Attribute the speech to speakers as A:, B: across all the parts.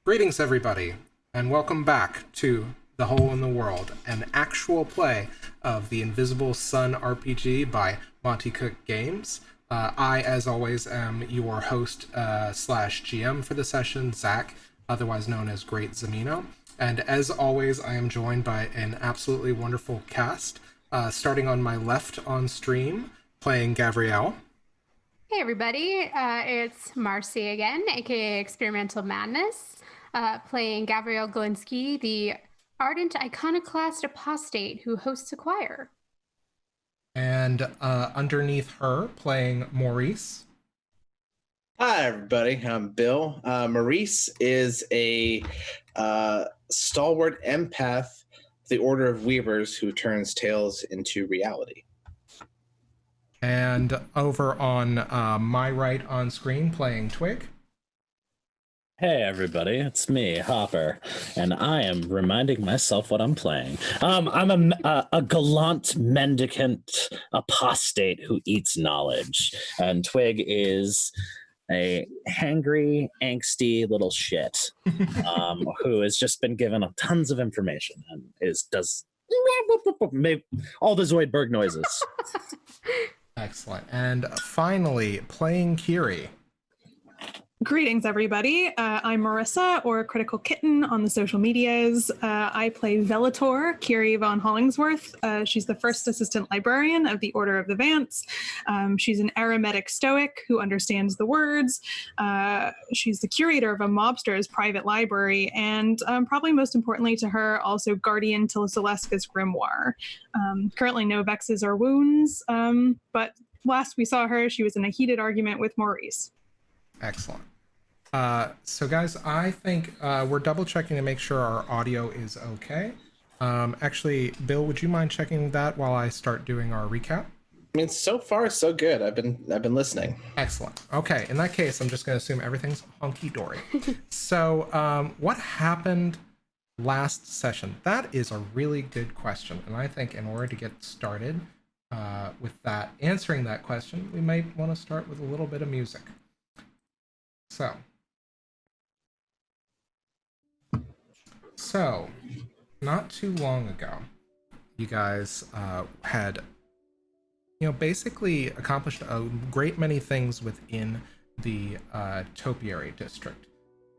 A: Greetings, everybody, and welcome back to The Hole in the World, an actual play of the Invisible Sun RPG by Monty Cook Games. I, as always, am your host slash GM for the session, Zach, otherwise known as Great Zamino. And as always, I am joined by an absolutely wonderful cast. Starting on my left on stream, playing Gavriel.
B: Hey everybody, it's Marcy again, aka Experimental Madness, playing Gavriel Glinski, the ardent iconoclast apostate who hosts a choir.
A: And underneath her, playing Maurice.
C: Hi, everybody. I'm Bill. Maurice is a stalwart empath of the Order of Weavers who turns tales into reality.
A: And over on my right on screen, playing Twigg.
D: Hey everybody, it's me, Hopper, and I am reminding myself what I'm playing. I'm a gallant mendicant apostate who eats knowledge, and Twig is a hangry, angsty little shit who has just been given tons of information and does all the Zoidberg noises.
A: Excellent. And finally, playing Kyrrie.
E: Greetings, everybody. I'm Marissa, or Critical Kitten on the social medias. I play Velator, Kyrrie von Hollingsworth. She's the first assistant librarian of the Order of the Vance. She's an arithmetic stoic who understands the words. She's the curator of a mobster's private library, and probably most importantly to her, also guardian to Celesca's grimoire. Currently no vexes or wounds, but last we saw her, she was in a heated argument with Maurice.
A: Excellent. So guys, I think we're double checking to make sure our audio is okay. Actually, Bill, would you mind checking that while I start doing our recap?
C: I mean, so far so good. I've been listening.
A: Excellent. Okay, in that case, I'm just going to assume everything's hunky-dory. So what happened last session? That is a really good question. And I think in order to get started with that, answering that question, we might want to start with a little bit of music. So, not too long ago, you guys had, basically accomplished a great many things within the Topiary district.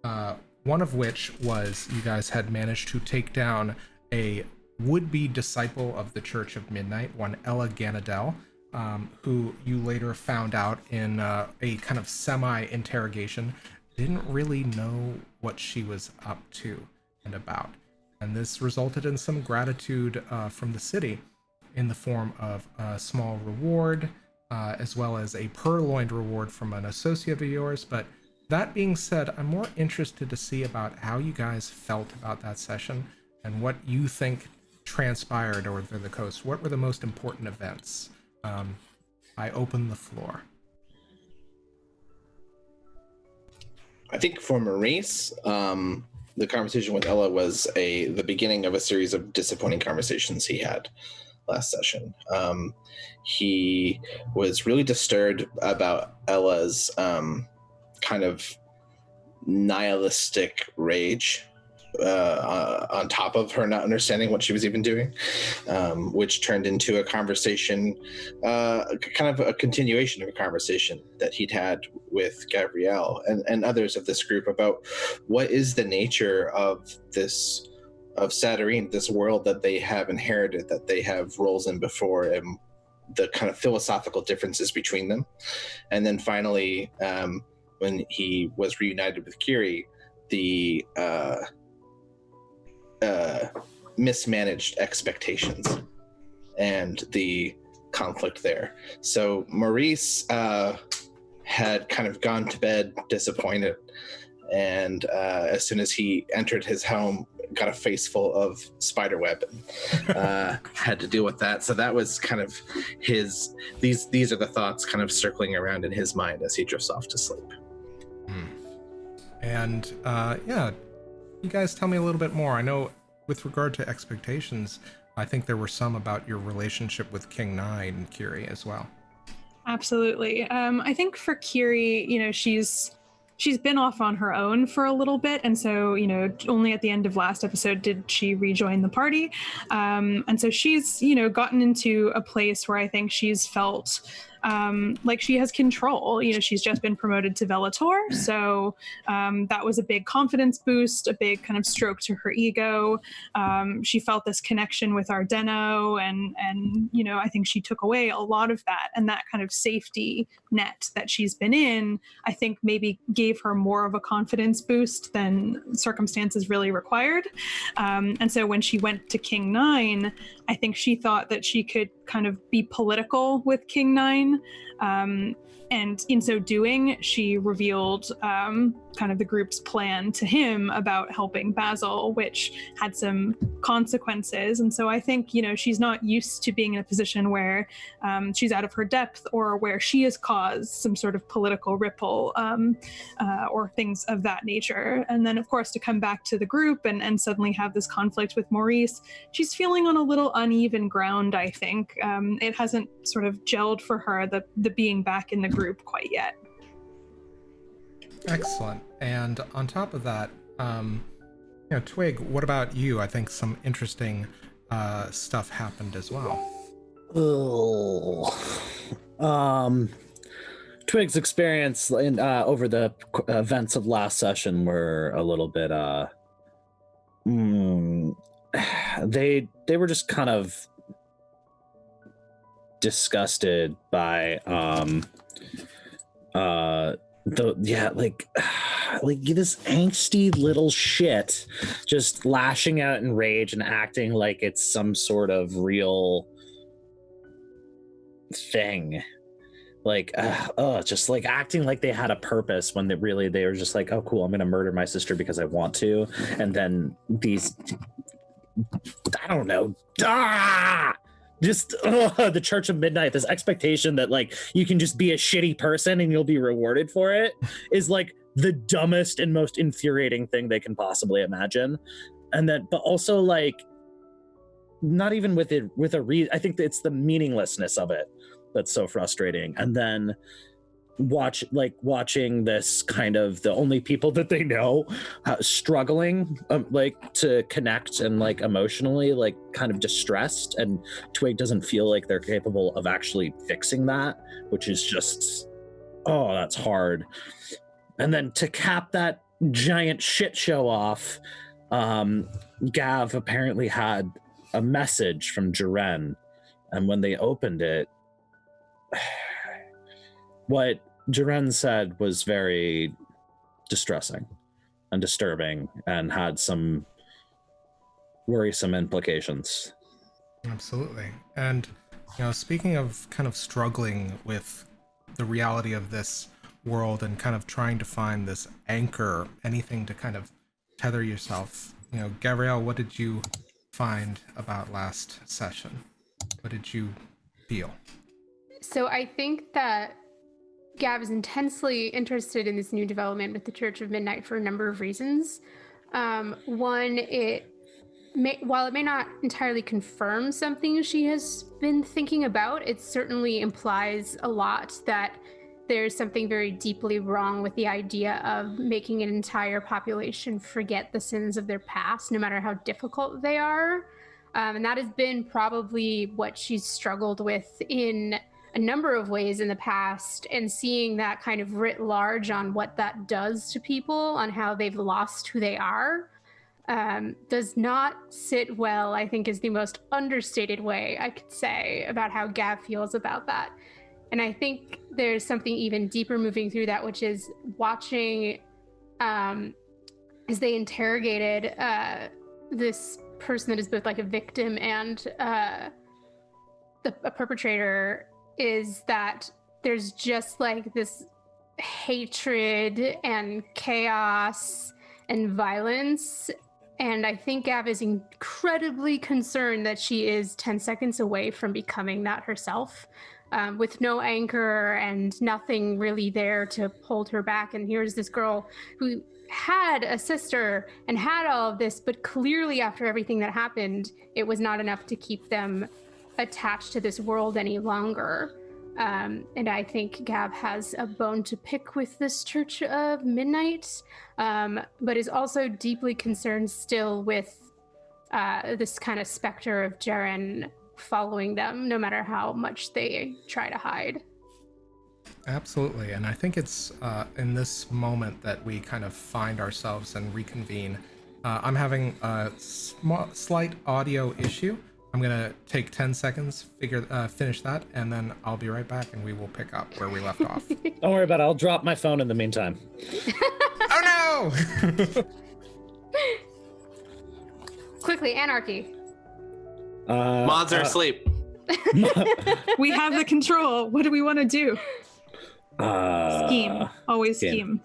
A: One of which was you guys had managed to take down a would-be disciple of the Church of Midnight, one Ella Ganadel, who you later found out in a kind of semi-interrogation didn't really know what she was up to and about. And this resulted in some gratitude from the city in the form of a small reward, as well as a purloined reward from an associate of yours. But that being said, I'm more interested to see about how you guys felt about that session and what you think transpired over the coast. What were the most important events? I open the floor.
C: I think for Maurice, the conversation with Ella was the beginning of a series of disappointing conversations he had last session. He was really disturbed about Ella's kind of nihilistic rage on top of her not understanding what she was even doing, which turned into a conversation, kind of a continuation of a conversation that he'd had with Gavriel and others of this group about what is the nature of Saturnine, this world that they have inherited, that they have roles in before, and the kind of philosophical differences between them. And then finally, when he was reunited with Kyrrie, the mismanaged expectations and the conflict there. So Maurice had kind of gone to bed disappointed, and as soon as he entered his home, got a face full of spider web and had to deal with that. So that was kind of these are the thoughts kind of circling around in his mind as he drifts off to sleep.
A: And you guys tell me a little bit more. I know with regard to expectations, I think there were some about your relationship with King Nine and Kyrrie as well.
E: Absolutely. I think for Kyrrie, she's she's been off on her own for a little bit, and so only at the end of last episode did she rejoin the party, and so she's gotten into a place where I think she's felt like she has control. She's just been promoted to Velator, so that was a big confidence boost, a big kind of stroke to her ego. She felt this connection with Ardeno, and I think she took away a lot of that, and that kind of safety net that she's been in, I think maybe gave her more of a confidence boost than circumstances really required. And so when she went to King 9, I think she thought that she could kind of be political with King 9. And in so doing, she revealed kind of the group's plan to him about helping Basil, which had some consequences. And so I think, she's not used to being in a position where she's out of her depth, or where she has caused some sort of political ripple or things of that nature. And then, of course, to come back to the group and suddenly have this conflict with Maurice, she's feeling on a little uneven ground, I think. It hasn't sort of gelled for her, the being back in the group quite yet.
A: Excellent. And on top of that, Twigg, what about you? I think some interesting stuff happened as well.
D: Twigg's experience in over the events of last session were a little bit they were just kind of disgusted by like this angsty little shit just lashing out in rage and acting like it's some sort of real thing, just like acting like they had a purpose when they were just like, oh cool, I'm gonna murder my sister because I want to. And then these, I don't know, the Church of Midnight, this expectation that like you can just be a shitty person and you'll be rewarded for it, is like the dumbest and most infuriating thing they can possibly imagine. And then, but also like, not even with a reason. I think that it's the meaninglessness of it that's so frustrating. And then watching this kind of the only people that they know struggling like to connect and like emotionally like kind of distressed, and Twigg doesn't feel like they're capable of actually fixing that, which is just, oh, that's hard. And then to cap that giant shit show off, Gav apparently had a message from Jeren, and when they opened it, what Jeren said was very distressing and disturbing and had some worrisome implications.
A: Absolutely. And, speaking of kind of struggling with the reality of this world and kind of trying to find this anchor, anything to kind of tether yourself, Gavriel, what did you find about last session? What did you feel?
B: So I think that Gav is intensely interested in this new development with the Church of Midnight for a number of reasons. One, while it may not entirely confirm something she has been thinking about, it certainly implies a lot that there's something very deeply wrong with the idea of making an entire population forget the sins of their past, no matter how difficult they are. And that has been probably what she's struggled with in a number of ways in the past, and seeing that kind of writ large on what that does to people, on how they've lost who they are, does not sit well, I think, is the most understated way I could say about how Gav feels about that. And I think there's something even deeper moving through that, which is watching as they interrogated this person that is both like a victim and a perpetrator, is that there's just like this hatred and chaos and violence. And I think Gav is incredibly concerned that she is 10 seconds away from becoming that herself, with no anchor and nothing really there to hold her back. And here's this girl who had a sister and had all of this, but clearly after everything that happened, it was not enough to keep them attached to this world any longer. And I think Gav has a bone to pick with this Church of Midnight, but is also deeply concerned still with this kind of specter of Jeren following them, no matter how much they try to hide.
A: Absolutely, and I think it's in this moment that we kind of find ourselves and reconvene. I'm having a slight audio issue. I'm gonna take 10 seconds, finish that, and then I'll be right back, and we will pick up where we left off.
D: Don't worry about it. I'll drop my phone in the meantime.
A: Oh no!
B: Quickly, anarchy.
C: Mods are asleep.
E: We have the control. What do we want to do? Scheme. Always scheme.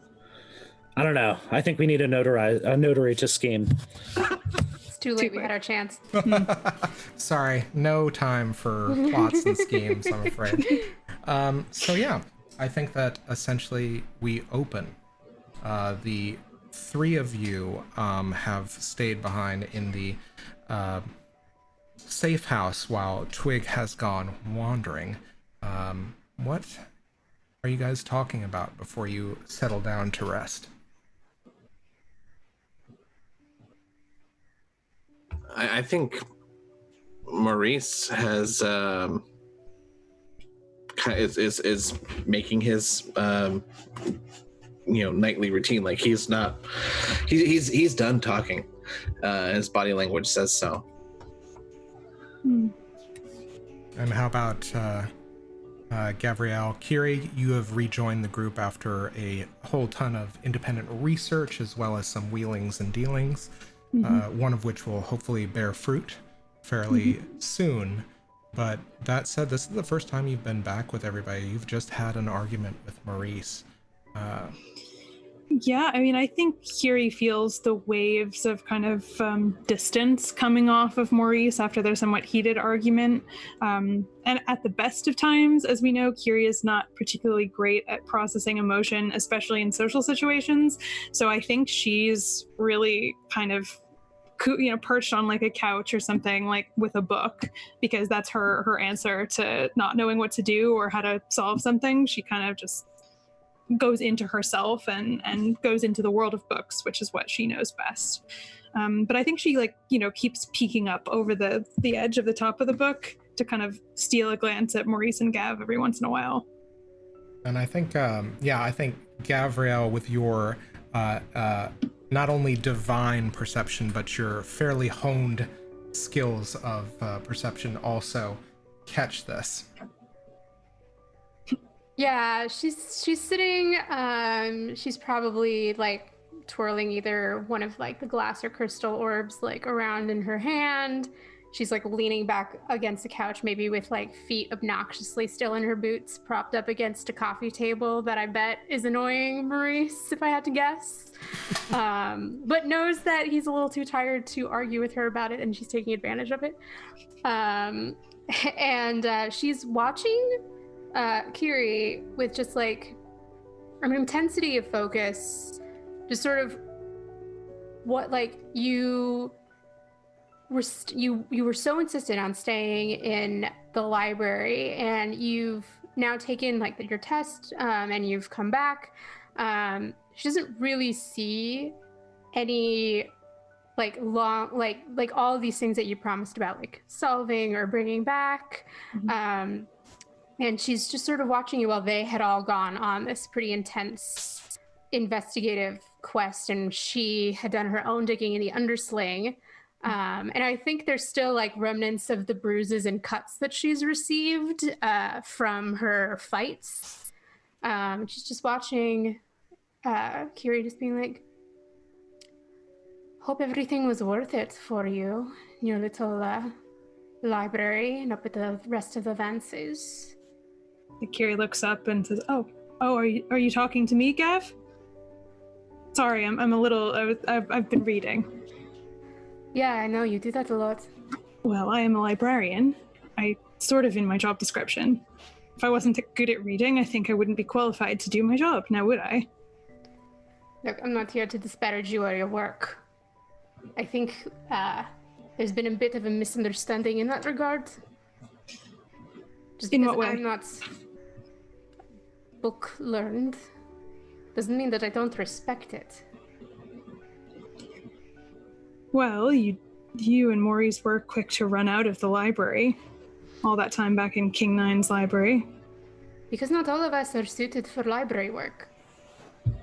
D: I don't know. I think we need a notary to scheme.
B: It's too late. We had our chance.
A: Sorry, no time for plots and schemes, I'm afraid. So yeah, I think that essentially we open. The three of you have stayed behind in the safe house while Twigg has gone wandering. What are you guys talking about before you settle down to rest?
C: I think Maurice has is making his nightly routine. Like he's done talking. His body language says so.
A: And how about Gavriel? Kyrrie, you have rejoined the group after a whole ton of independent research as well as some wheelings and dealings, one of which will hopefully bear fruit fairly soon. But that said, this is the first time you've been back with everybody. You've just had an argument with Maurice.
E: Yeah, I mean, I think Kyrrie feels the waves of kind of distance coming off of Maurice after their somewhat heated argument. And at the best of times, as we know, Kyrrie is not particularly great at processing emotion, especially in social situations. So I think she's really kind of perched on like a couch or something, like with a book, because that's her answer to not knowing what to do or how to solve something. She kind of just goes into herself and goes into the world of books, which is what she knows best. But I think she keeps peeking up over the edge of the top of the book to kind of steal a glance at Maurice and Gav every once in a while.
A: And I think, I think Gavriel, with your not only divine perception, but your fairly honed skills of perception also catch this.
B: Yeah, she's sitting, she's probably like twirling either one of like the glass or crystal orbs like around in her hand. She's like leaning back against the couch, maybe with like feet obnoxiously still in her boots, propped up against a coffee table that I bet is annoying Maurice, if I had to guess. But knows that he's a little too tired to argue with her about it, and she's taking advantage of it. And she's watching Kyrrie with just like an intensity of focus, just sort of what like you were so insistent on staying in the library, and you've now taken like your test, and you've come back. She doesn't really see any like long like all of these things that you promised about like solving or bringing back. And she's just sort of watching you while they had all gone on this pretty intense investigative quest, and she had done her own digging in the undersling. And I think there's still like remnants of the bruises and cuts that she's received from her fights. She's just watching Kyrrie just being like, hope everything was worth it for you in your little library and up with the rest of the Vances.
E: Kyrrie looks up and says, "Oh, are you talking to me, Gav? Sorry, I'm a little. I've been reading."
B: Yeah, I know you do that a lot.
E: Well, I am a librarian. I sort of in my job description. If I wasn't good at reading, I think I wouldn't be qualified to do my job. Now, would I?
B: Look, I'm not here to disparage you or your work. I think there's been a bit of a misunderstanding in that regard. Just
E: in
B: because
E: what way?
B: I'm not book learned doesn't mean that I don't respect it.
E: Well, you and Maurice were quick to run out of the library. All that time back in King Nine's library.
B: Because not all of us are suited for library work.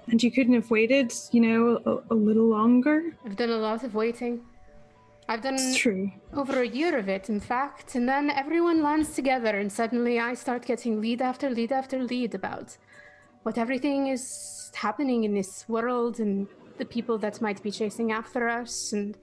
E: And you couldn't have waited, a little longer?
B: I've done a lot of waiting. I've done
E: It's true.
B: over a year of it, in fact, and then everyone lands together and suddenly I start getting lead after lead after lead about what everything is happening in this world and the people that might be chasing after us, and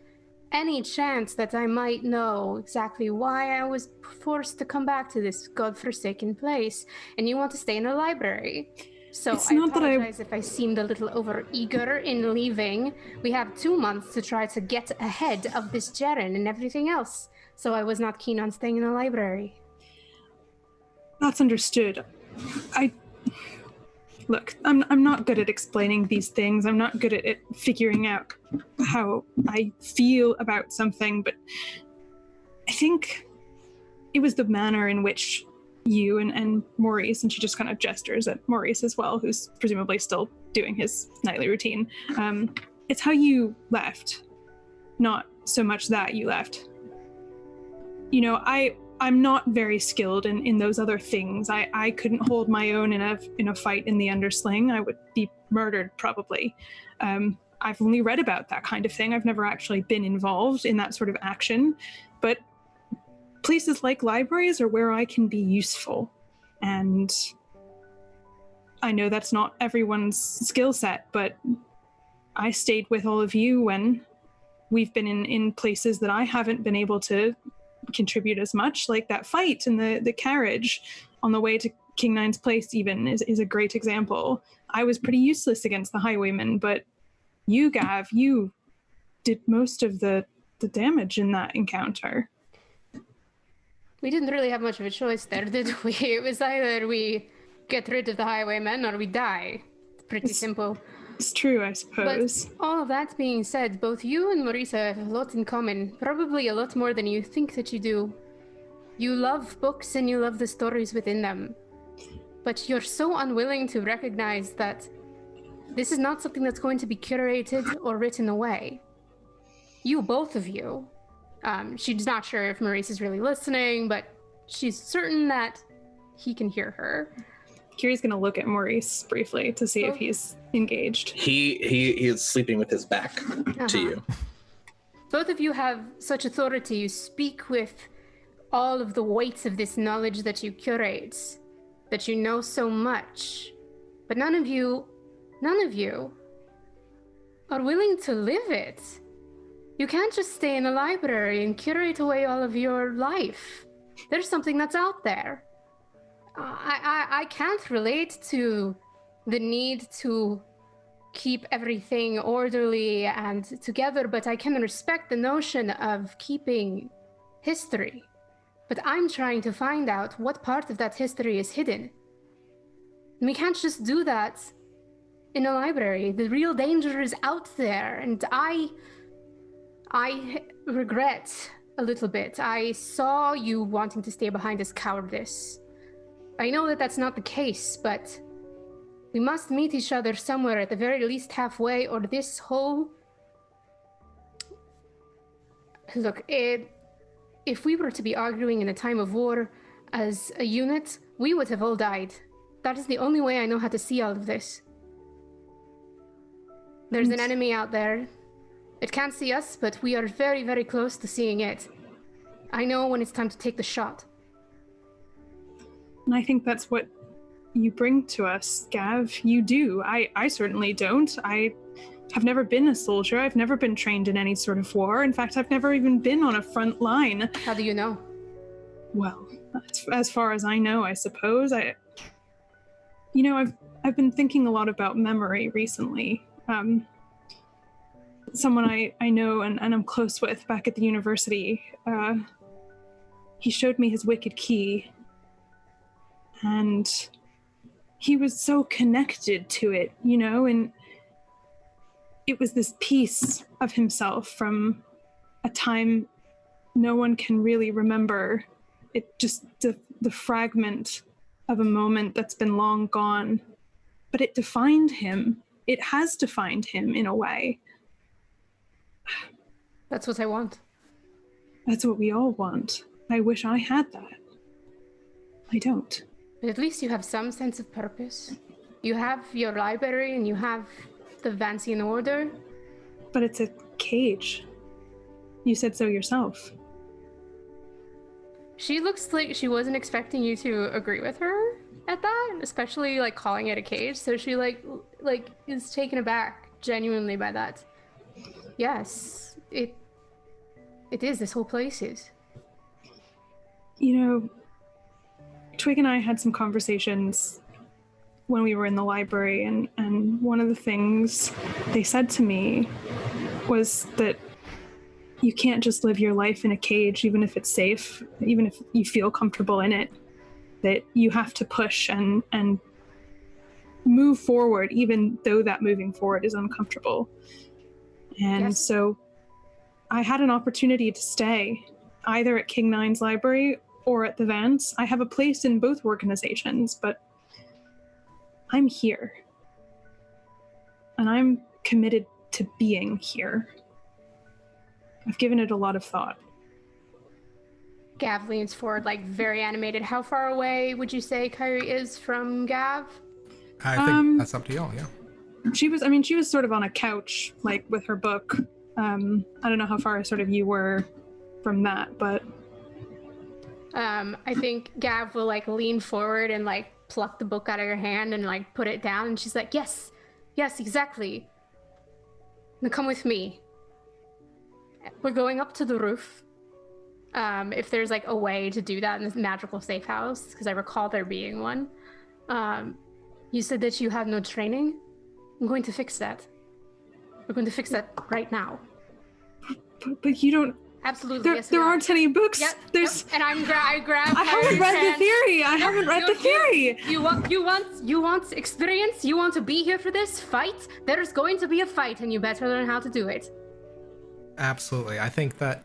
B: any chance that I might know exactly why I was forced to come back to this godforsaken place, and you want to stay in the library. So
E: It's
B: I
E: not that I-
B: apologize if I seemed a little over-eager in leaving. We have 2 months to try to get ahead of this Jeren and everything else, so I was not keen on staying in the library.
E: That's understood. Look, I'm not good at explaining these things. I'm not good at figuring out how I feel about something, but I think it was the manner in which you and Maurice, and she just kind of gestures at Maurice as well, who's presumably still doing his nightly routine. It's how you left, not so much that you left. I'm not very skilled in those other things. I couldn't hold my own in a fight in the Undersling. I would be murdered probably. I've only read about that kind of thing. I've never actually been involved in that sort of action, but places like libraries are where I can be useful. And I know that's not everyone's skill set, but I stayed with all of you when we've been in places that I haven't been able to contribute as much, like that fight in the carriage on the way to King Nine's place even is a great example. I was pretty useless against the highwaymen, but you, Gav, you did most of the damage in that encounter.
B: We didn't really have much of a choice there, did we? It was either we get rid of the highwaymen or we die. It's pretty simple.
E: It's true, I suppose.
B: But all of that being said, both you and Maurice have a lot in common. Probably a lot more than you think that you do. You love books and you love the stories within them. But you're so unwilling to recognize that this is not something that's going to be curated or written away. You, both of you. She's not sure if Maurice is really listening, but she's certain that he can hear her.
E: Kyrrie's gonna look at Maurice briefly to see if he's engaged.
C: He is sleeping with his back to you.
B: Both of you have such authority. You speak with all of the weight of this knowledge that you curate, that you know so much. But none of you are willing to live it. You can't just stay in a library and curate away all of your life. There's something that's out there. I can't relate to the need to keep everything orderly and together, but I can respect the notion of keeping history. But I'm trying to find out what part of that history is hidden. And we can't just do that in a library. The real danger is out there, and I regret a little bit. I saw you wanting to stay behind as cowardice. I know that that's not the case, but we must meet each other somewhere, at the very least halfway, or this whole... Look, if we were to be arguing in a time of war as a unit, we would have all died. That is the only way I know how to see all of this. There's an enemy out there. It can't see us, but we are very, very close to seeing it. I know when it's time to take the shot.
E: And I think that's what you bring to us, Gav. You do. I certainly don't. I have never been a soldier. I've never been trained in any sort of war. In fact, I've never even been on a front line.
B: How do you know?
E: Well, as far as I know, I suppose. I've been thinking a lot about memory recently. Someone I know and I'm close with back at the university, he showed me his wicked key. And he was so connected to it, and it was this piece of himself from a time no one can really remember. It just the fragment of a moment that's been long gone. but it defined him. It has defined him in a way.
B: That's what I want.
E: That's what we all want. I wish I had that. I don't.
B: But at least you have some sense of purpose. You have your library and you have the Vancian Order.
E: But it's a cage. You said so yourself.
B: She looks like she wasn't expecting you to agree with her at that, especially like calling it a cage. So she like is taken aback genuinely by that. Yes, it is. This whole place is.
E: You know, Twigg and I had some conversations when we were in the library, and one of the things they said to me was that you can't just live your life in a cage, even if it's safe, even if you feel comfortable in it, that you have to push and move forward, even though that moving forward is uncomfortable. And
B: Yes.
E: so I had an opportunity to stay either at King Nine's library or at the Vance. I have a place in both organizations, but I'm here. And I'm committed to being here. I've given it a lot of thought.
B: Gav leans forward, like very animated. How far away would you say Kyrrie is from Gav?
A: I think that's up to y'all, yeah.
E: She was sort of on a couch, like with her book. I don't know how far sort of you were from that, but
B: I think Gav will like lean forward and like pluck the book out of her hand and like put it down, and she's like, yes, exactly. Now come with me. We're going up to the roof. If there's like a way to do that in this magical safe house, because I recall there being one. You said that you have no training. I'm going to fix that. We're going to fix that right now.
E: but you don't.
B: Absolutely. Yes, we
E: There
B: are.
E: aren't any books.
B: Yep,
E: There's.
B: yep. And I grab.
E: I haven't
B: Kyrie's
E: read
B: hand.
E: the theory. I haven't read the theory.
B: You want experience? You want to be here for this fight? There's going to be a fight, and you better learn how to do it.
A: Absolutely. I think that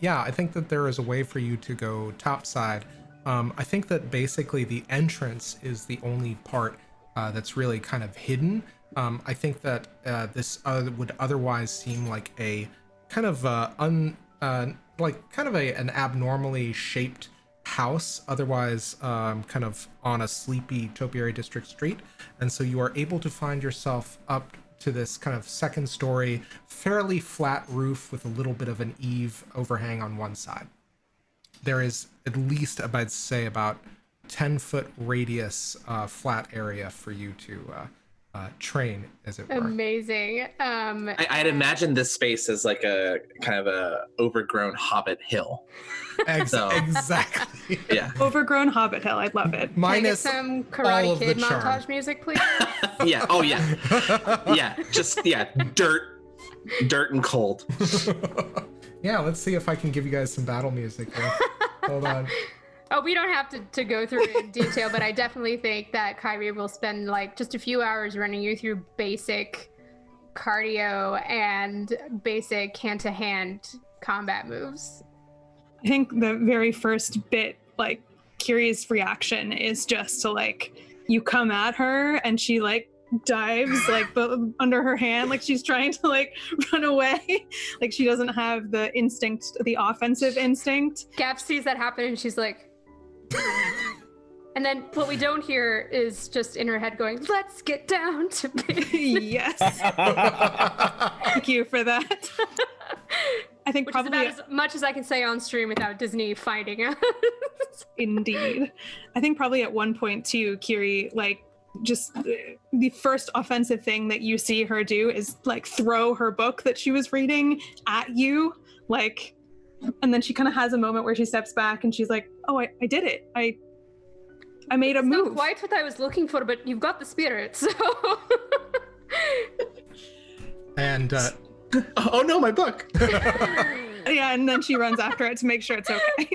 A: there is a way for you to go topside. I think that basically the entrance is the only part that's really kind of hidden. I think that this would otherwise seem like a kind of an abnormally shaped house, otherwise kind of on a sleepy topiary district street. And so you are able to find yourself up to this kind of second story, fairly flat roof with a little bit of an eave overhang on one side. There is at least, I'd say, about 10-foot radius flat area for you to train, as it were.
B: Amazing.
C: I'd imagine this space as like a kind of a overgrown hobbit hill. So-
A: Exactly.
C: Yeah.
E: Overgrown Hobbit Hill. I'd love it.
B: Can I get
A: Minus
B: some
A: all
B: Karate
A: of the
B: Kid
A: charm.
B: montage music, please?
C: Yeah. Oh yeah. Yeah. Just dirt and cold.
A: Yeah, let's see if I can give you guys some battle music here. Hold on.
B: Oh, we don't have to go through it in detail, but I definitely think that Kyrrie will spend like just a few hours running you through basic cardio and basic hand-to-hand combat moves.
E: I think the very first bit, like Kyrrie's reaction is just to like, you come at her and she like dives like under her hand, like she's trying to like run away. Like she doesn't have the instinct, the offensive instinct.
B: Gav sees that happen and she's like, and then what we don't hear is just in her head going, let's get down to business.
E: Yes. Thank you for that. I think
B: Which
E: probably
B: is about as much as I can say on stream without Disney finding us.
E: indeed. I think probably at one point too, Kyrrie, like just the first offensive thing that you see her do is like throw her book that she was reading at you, like, and then she kind of has a moment where she steps back and she's like, oh, I did it. I made a
B: It's
E: move.
B: not quite what I was looking for, but you've got the spirit, so.
A: And
C: Oh no, my book.
E: Yeah, and then she runs after it to make sure it's okay.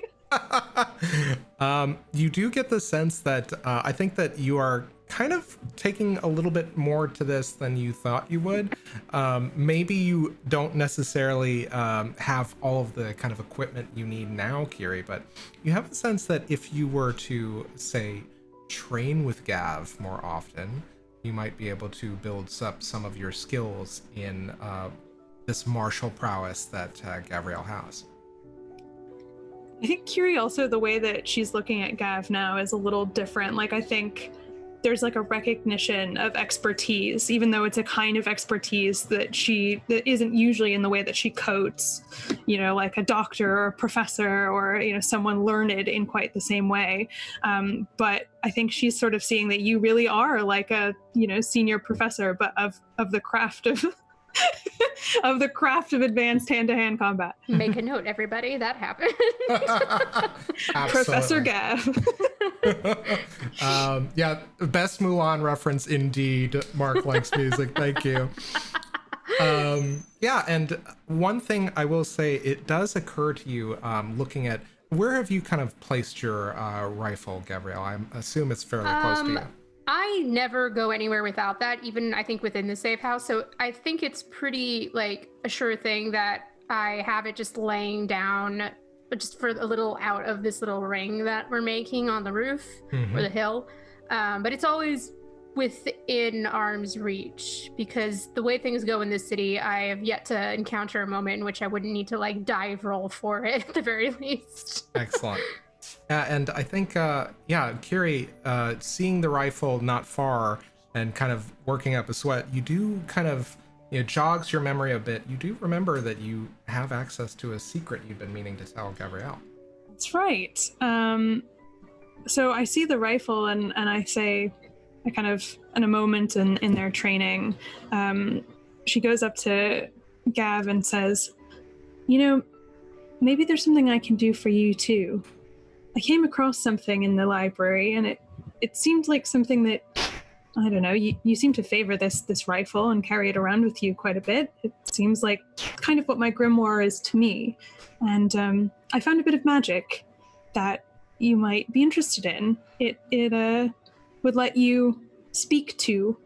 A: you do get the sense that I think that you are kind of taking a little bit more to this than you thought you would. Maybe you don't necessarily have all of the kind of equipment you need now, Kyrrie, but you have a sense that if you were to, say, train with Gav more often, you might be able to build up some of your skills in this martial prowess that Gavriel has.
E: I think Kyrrie also, the way that she's looking at Gav now is a little different. Like, I think there's like a recognition of expertise, even though it's a kind of expertise that isn't usually in the way that she codes, like a doctor or a professor or, someone learned in quite the same way. But I think she's sort of seeing that you really are like a, senior professor, but of the craft of of the craft of advanced hand-to-hand combat.
B: Make a note, everybody. That happened.
E: Professor Gav.
A: Yeah, best Mulan reference indeed. Mark likes music. Thank you. Yeah, and one thing I will say, it does occur to you, looking at, where have you kind of placed your rifle, Gavriel? I assume it's fairly close to you.
B: I never go anywhere without that, even I think within the safe house. So I think it's pretty like a sure thing that I have it just laying down, just for a little out of this little ring that we're making on the roof or the hill. But it's always within arm's reach, because the way things go in this city, I have yet to encounter a moment in which I wouldn't need to like dive roll for it at the very least.
A: Excellent. And I think, Kyrrie, seeing the rifle not far and kind of working up a sweat, you do kind of, jogs your memory a bit. You do remember that you have access to a secret you've been meaning to tell Gavriel.
E: That's right. So I see the rifle and I say, I kind of, in a moment in their training, she goes up to Gav and says, maybe there's something I can do for you too. I came across something in the library, and it seemed like something that, I don't know, you seem to favor this rifle and carry it around with you quite a bit. It seems like kind of what my grimoire is to me. And I found a bit of magic that you might be interested in. It would let you speak to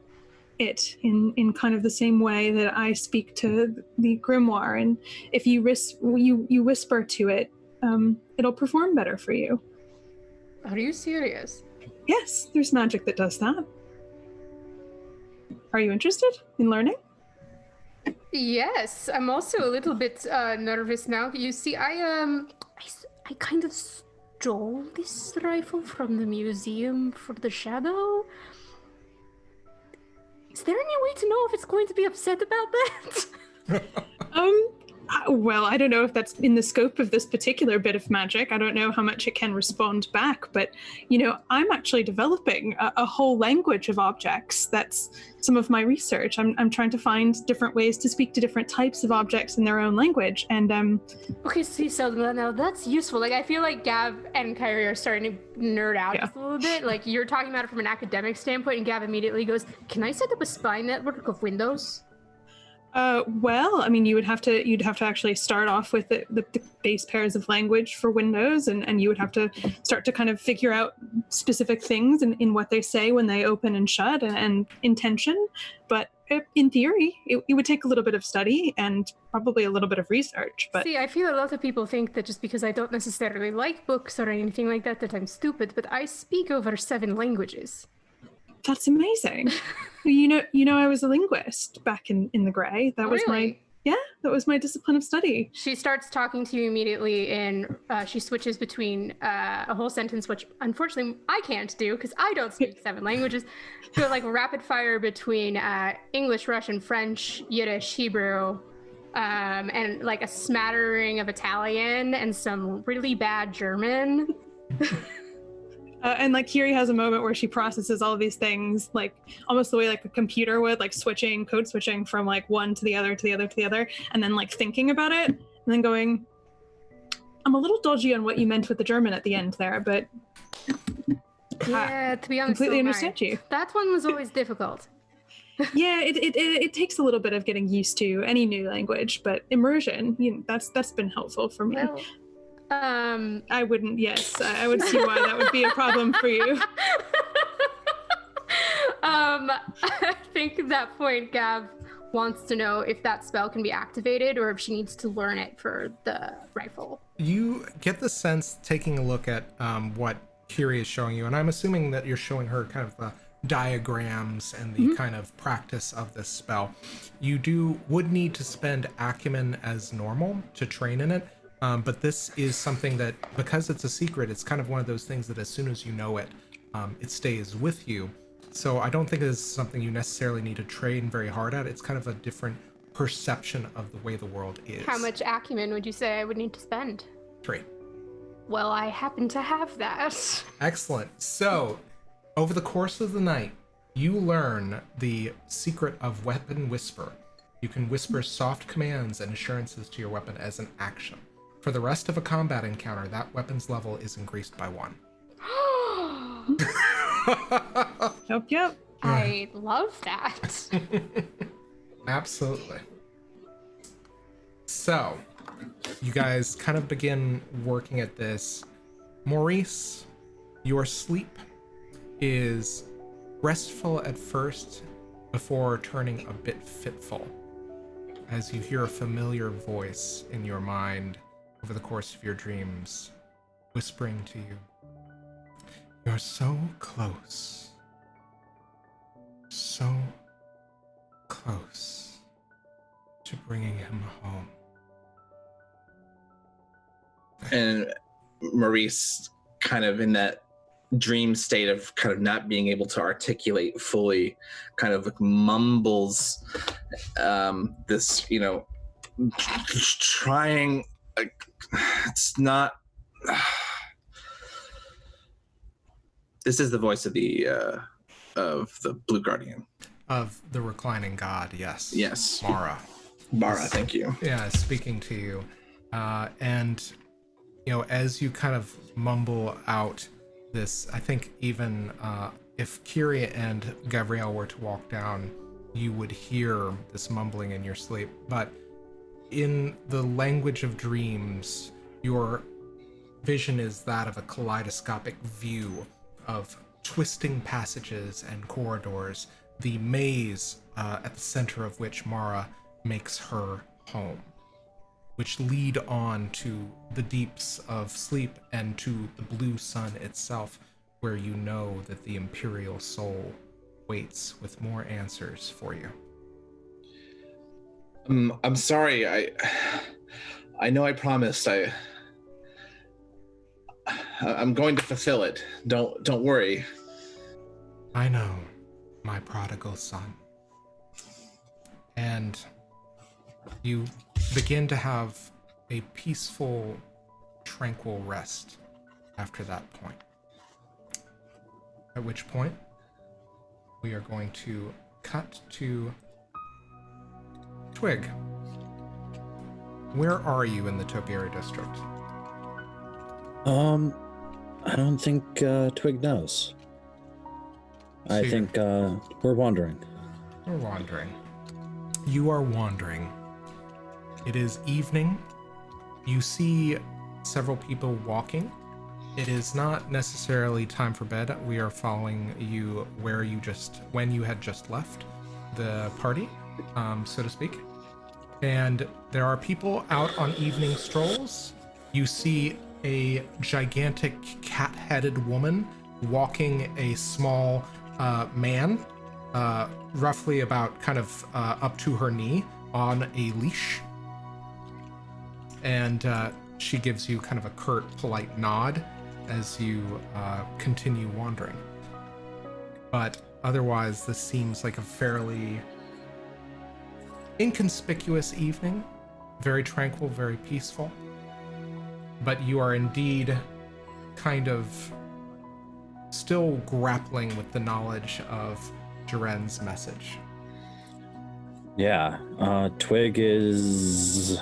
E: it in kind of the same way that I speak to the grimoire. And if you whisper to it, it'll perform better for you.
B: Are you serious?
E: Yes, there's magic that does that. Are you interested in learning?
B: Yes, I'm also a little bit nervous now. You see, I kind of stole this rifle from the museum for the shadow. Is there any way to know if it's going to be upset about that?
E: Well, I don't know if that's in the scope of this particular bit of magic. I don't know how much it can respond back, but, I'm actually developing a whole language of objects. That's some of my research. I'm trying to find different ways to speak to different types of objects in their own language. And,
B: Okay, so now that's useful. Like, I feel like Gav and Kyrrie are starting to nerd out just a little bit. Like, you're talking about it from an academic standpoint, and Gav immediately goes, "Can I set up a spy network of windows?"
E: Well, I mean, you'd have to actually start off with the base pairs of language for Windows, and you would have to start to kind of figure out specific things in what they say when they open and shut and intention. But in theory, it would take a little bit of study and probably a little bit of research. But
B: see, I feel a lot of people think that just because I don't necessarily like books or anything like that I'm stupid, but I speak over 7 languages.
E: That's amazing. I was a linguist back in the Grey. That was
B: Really?
E: that was my discipline of study.
B: She starts talking to you immediately, and she switches between a whole sentence, which unfortunately I can't do because I don't speak 7 languages, to like rapid fire between English, Russian, French, Yiddish, Hebrew, and like a smattering of Italian and some really bad German.
E: And like Kyrrie has a moment where she processes all of these things, like almost the way like a computer would, like code switching from like one to the other to the other to the other, and then like thinking about it, and then going, I'm a little dodgy on what you meant with the German at the end there, but
B: Yeah, to be honest,
E: completely
B: so am I.
E: understand you.
B: That one was always difficult.
E: Yeah, it takes a little bit of getting used to any new language, but immersion, that's been helpful for me.
B: Well,
E: I wouldn't. Yes, I would see why that would be a problem for you.
B: I think at that point, Gav wants to know if that spell can be activated or if she needs to learn it for the rifle.
A: You get the sense, taking a look at what Kyrrie is showing you, and I'm assuming that you're showing her kind of diagrams and the kind of practice of this spell. You would need to spend acumen as normal to train in it, but this is something that, because it's a secret, it's kind of one of those things that as soon as you know it, it stays with you. So I don't think it's something you necessarily need to train very hard at. It's kind of a different perception of the way the world is.
B: How much acumen would you say I would need to spend?
A: 3.
B: Well, I happen to have that.
A: Excellent. So, over the course of the night, you learn the secret of Weapon Whisper. You can whisper soft commands and assurances to your weapon as an action. For the rest of a combat encounter, that weapon's level is increased by 1.
E: Yep.
B: I love that.
A: Absolutely. So, you guys kind of begin working at this. Maurice, your sleep is restful at first before turning a bit fitful as you hear a familiar voice in your mind over the course of your dreams whispering to you, "You're so close. So close to bringing him home."
C: And Maurice, kind of in that dream state of kind of not being able to articulate fully, kind of like mumbles this, trying, it's not, this is the voice of the Blue Guardian.
A: Of the reclining god, yes.
C: Yes.
A: Mara,
C: Thank you.
A: yeah, speaking to you. And, as you kind of mumble out this, I think even if Kyrrie and Gavriel were to walk down, you would hear this mumbling in your sleep. But in the language of dreams, your vision is that of a kaleidoscopic view of twisting passages and corridors, the maze at the center of which Mara makes her home, which lead on to the deeps of sleep and to the blue sun itself, where you know that the Imperial soul waits with more answers for you.
C: I'm sorry. I know I promised. I'm going to fulfill it. Don't worry.
A: I know, my prodigal son. And you begin to have a peaceful, tranquil rest after that point. At which point, we are going to cut to Twigg. Where are you in the Topiary district?
D: I don't think Twigg knows. I think we're wandering.
A: We're wandering. You are wandering. It is evening. You see several people walking. It is not necessarily time for bed. We are following you when you had just left the party, so to speak. And there are people out on evening strolls. You see a gigantic cat-headed woman walking a small man, roughly about kind of up to her knee on a leash. And she gives you kind of a curt, polite nod as you continue wandering. But otherwise, this seems like a fairly inconspicuous evening. Very tranquil, very peaceful. But you are indeed kind of still grappling with the knowledge of Jeren's message.
D: Yeah, Twigg is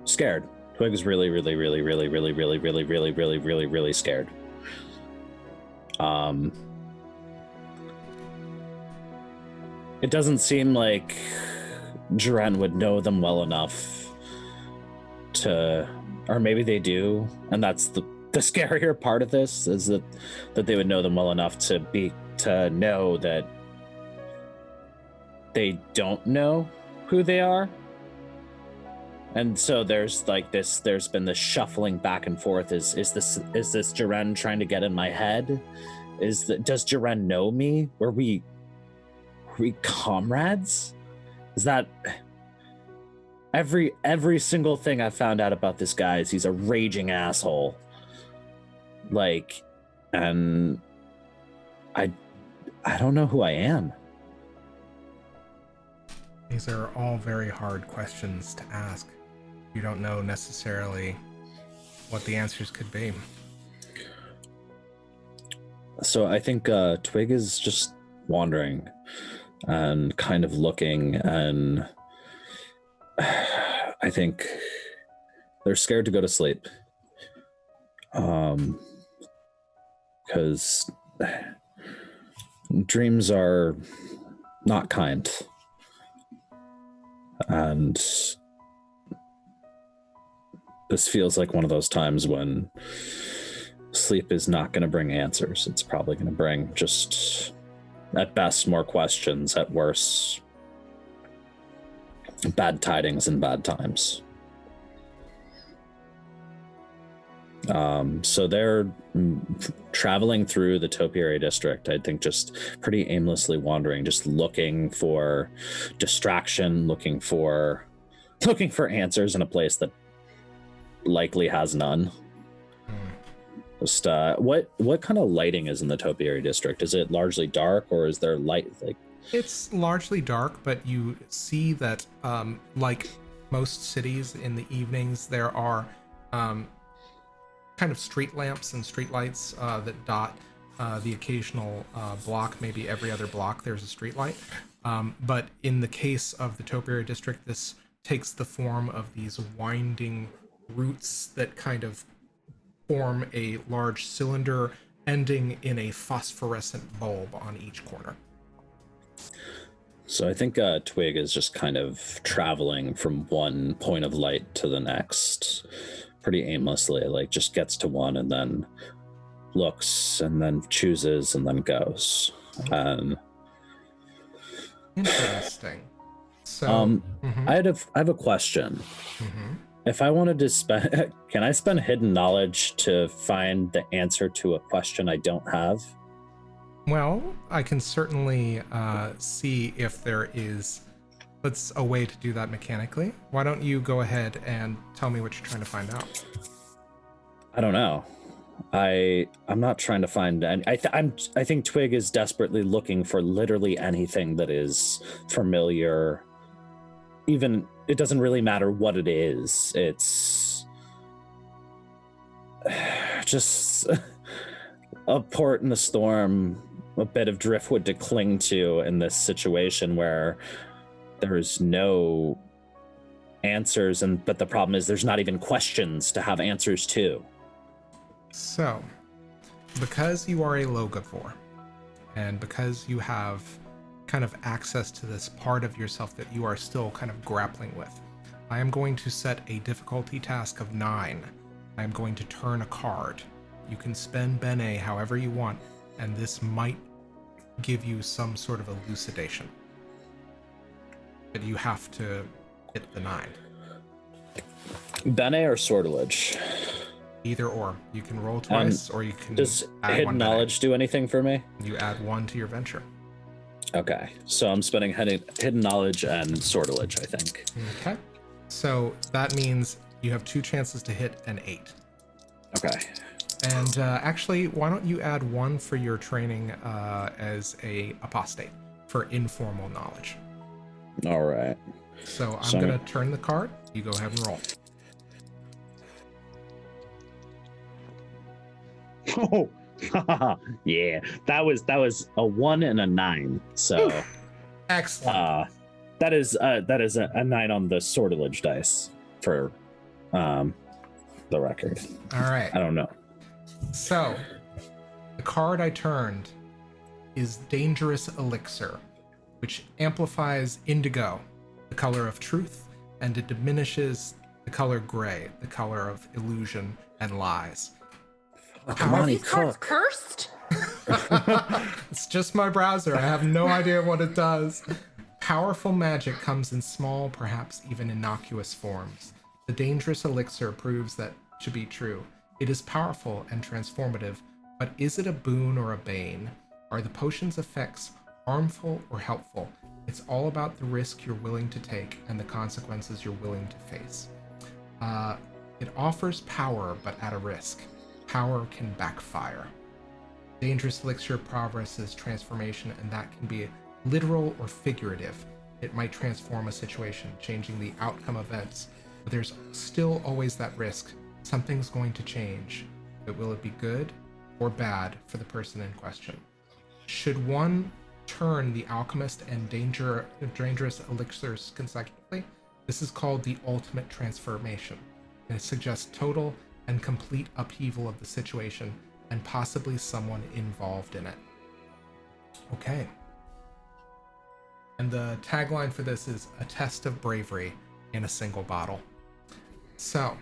D: scared. Twigg is really scared. It doesn't seem like Jeren would know them well enough to, or maybe they do, and that's the scarier part of this, is that they would know them well enough to know that they don't know who they are. And so there's like this. There's been this shuffling back and forth. Is this Jeren trying to get in my head? Does Jeren know me? Were we comrades? Is that every single thing I found out about this guy is he's a raging asshole. Like, and I don't know who I am.
A: These are all very hard questions to ask. You don't know necessarily what the answers could be.
D: So I think Twigg is just wandering and kind of looking, and I think they're scared to go to sleep. Because dreams are not kind. And this feels like one of those times when sleep is not going to bring answers. It's probably going to bring just, at best, more questions, at worst, bad tidings and bad times. So they're traveling through the Topiary district, I think, just pretty aimlessly wandering, just looking for distraction, looking for answers in a place that likely has none. Just what kind of lighting is in the Topiary district? Is it largely dark, or is there light? Like,
A: it's largely dark, but you see that like most cities in the evenings, there are kind of street lamps and street lights that dot the occasional block. Maybe every other block there's a street light. But in the case of the Topiary district, this takes the form of these winding roots that kind of form a large cylinder ending in a phosphorescent bulb on each corner.
D: So I think Twigg is just kind of traveling from one point of light to the next pretty aimlessly, like just gets to one and then looks and then chooses and then goes.
A: Interesting. So
D: I have a question. If I wanted to spend, can I spend hidden knowledge to find the answer to a question I don't have?
A: Well, I can certainly see if there is a way to do that mechanically. Why don't you go ahead and tell me what you're trying to find out?
D: I don't know. I'm not trying to find any. I think Twigg is desperately looking for literally anything that is familiar. Even it doesn't really matter what it is. It's just a port in the storm, a bit of driftwood to cling to in this situation where there's no answers, but the problem is there's not even questions to have answers to.
A: So, because you are a Logivore, and because you have kind of access to this part of yourself that you are still kind of grappling with, I am going to set a difficulty task of 9. I am going to turn a card. You can spend Bene however you want, and this might give you some sort of elucidation. But you have to hit the 9.
D: Bene or sortilege?
A: Either or. You can roll twice, or you can
D: does
A: add
D: hidden
A: one
D: knowledge do anything for me?
A: You add 1 to your venture.
D: Okay, so I'm spending hidden knowledge and sortilege, I think.
A: Okay. So that means you have 2 chances to hit an 8.
D: Okay.
A: And actually, why don't you add 1 for your training as a apostate for informal knowledge?
D: All right.
A: So I'm going to turn the card. You go ahead and roll.
D: Oh, yeah. That was a 1 and a 9. So
A: excellent.
D: That is a 9 on the sortilege dice for the record.
A: All right.
D: I don't know.
A: So the card I turned is Dangerous Elixir, which amplifies indigo, the color of truth, and it diminishes the color gray, the color of illusion and lies.
B: Are these cards cursed?
A: It's just my browser. I have no idea what it does. Powerful magic comes in small, perhaps even innocuous forms. The dangerous elixir proves that to be true. It is powerful and transformative, but is it a boon or a bane? Are the potion's effects harmful or helpful? It's all about the risk you're willing to take and the consequences you're willing to face. It offers power, but at a risk. Power can backfire. Dangerous elixir progresses transformation, and that can be literal or figurative. It might transform a situation, changing the outcome of events, but there's still always that risk. Something's going to change, but will it be good or bad for the person in question? Should one turn the alchemist and dangerous elixirs consecutively? This is called the ultimate transformation, and it suggests total and complete upheaval of the situation and possibly someone involved in it. Okay. And the tagline for this is a test of bravery in a single bottle. So,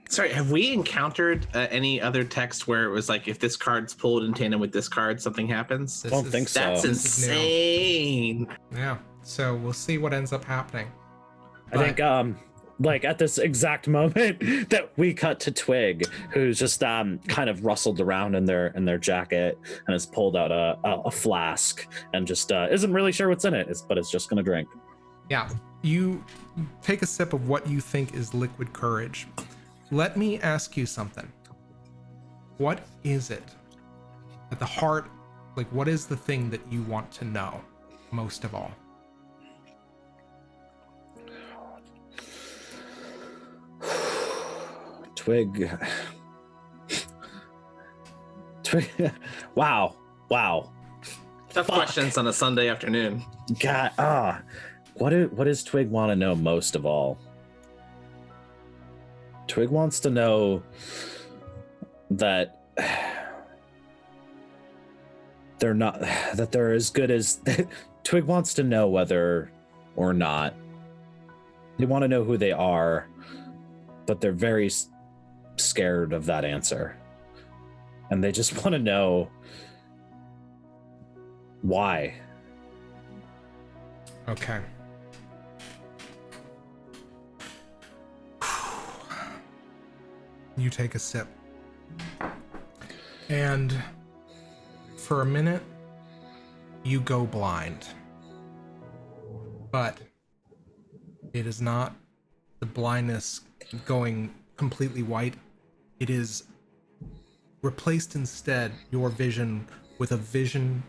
C: sorry, have we encountered any other text where it was like, if this card's pulled in tandem with this card, something happens?
D: I don't think so.
C: That's insane.
A: Yeah. So we'll see what ends up happening.
D: I think like at this exact moment that we cut to Twigg, who's just kind of rustled around in their jacket and has pulled out a flask and just isn't really sure what's in it, but it's just gonna drink.
A: Yeah. You take a sip of what you think is liquid courage. Let me ask you something. What is it at the heart? Like, what is the thing that you want to know most of all?
D: Twigg. Wow.
C: Tough questions on a Sunday afternoon.
D: God, what does Twigg want to know most of all? Twigg wants to know that they're as good as Twigg wants to know whether or not they want to know who they are, but they're very scared of that answer, and they just want to know why.
A: Okay. You take a sip, and for a minute you go blind, but it is not the blindness going completely white. It is replaced instead your vision with a vision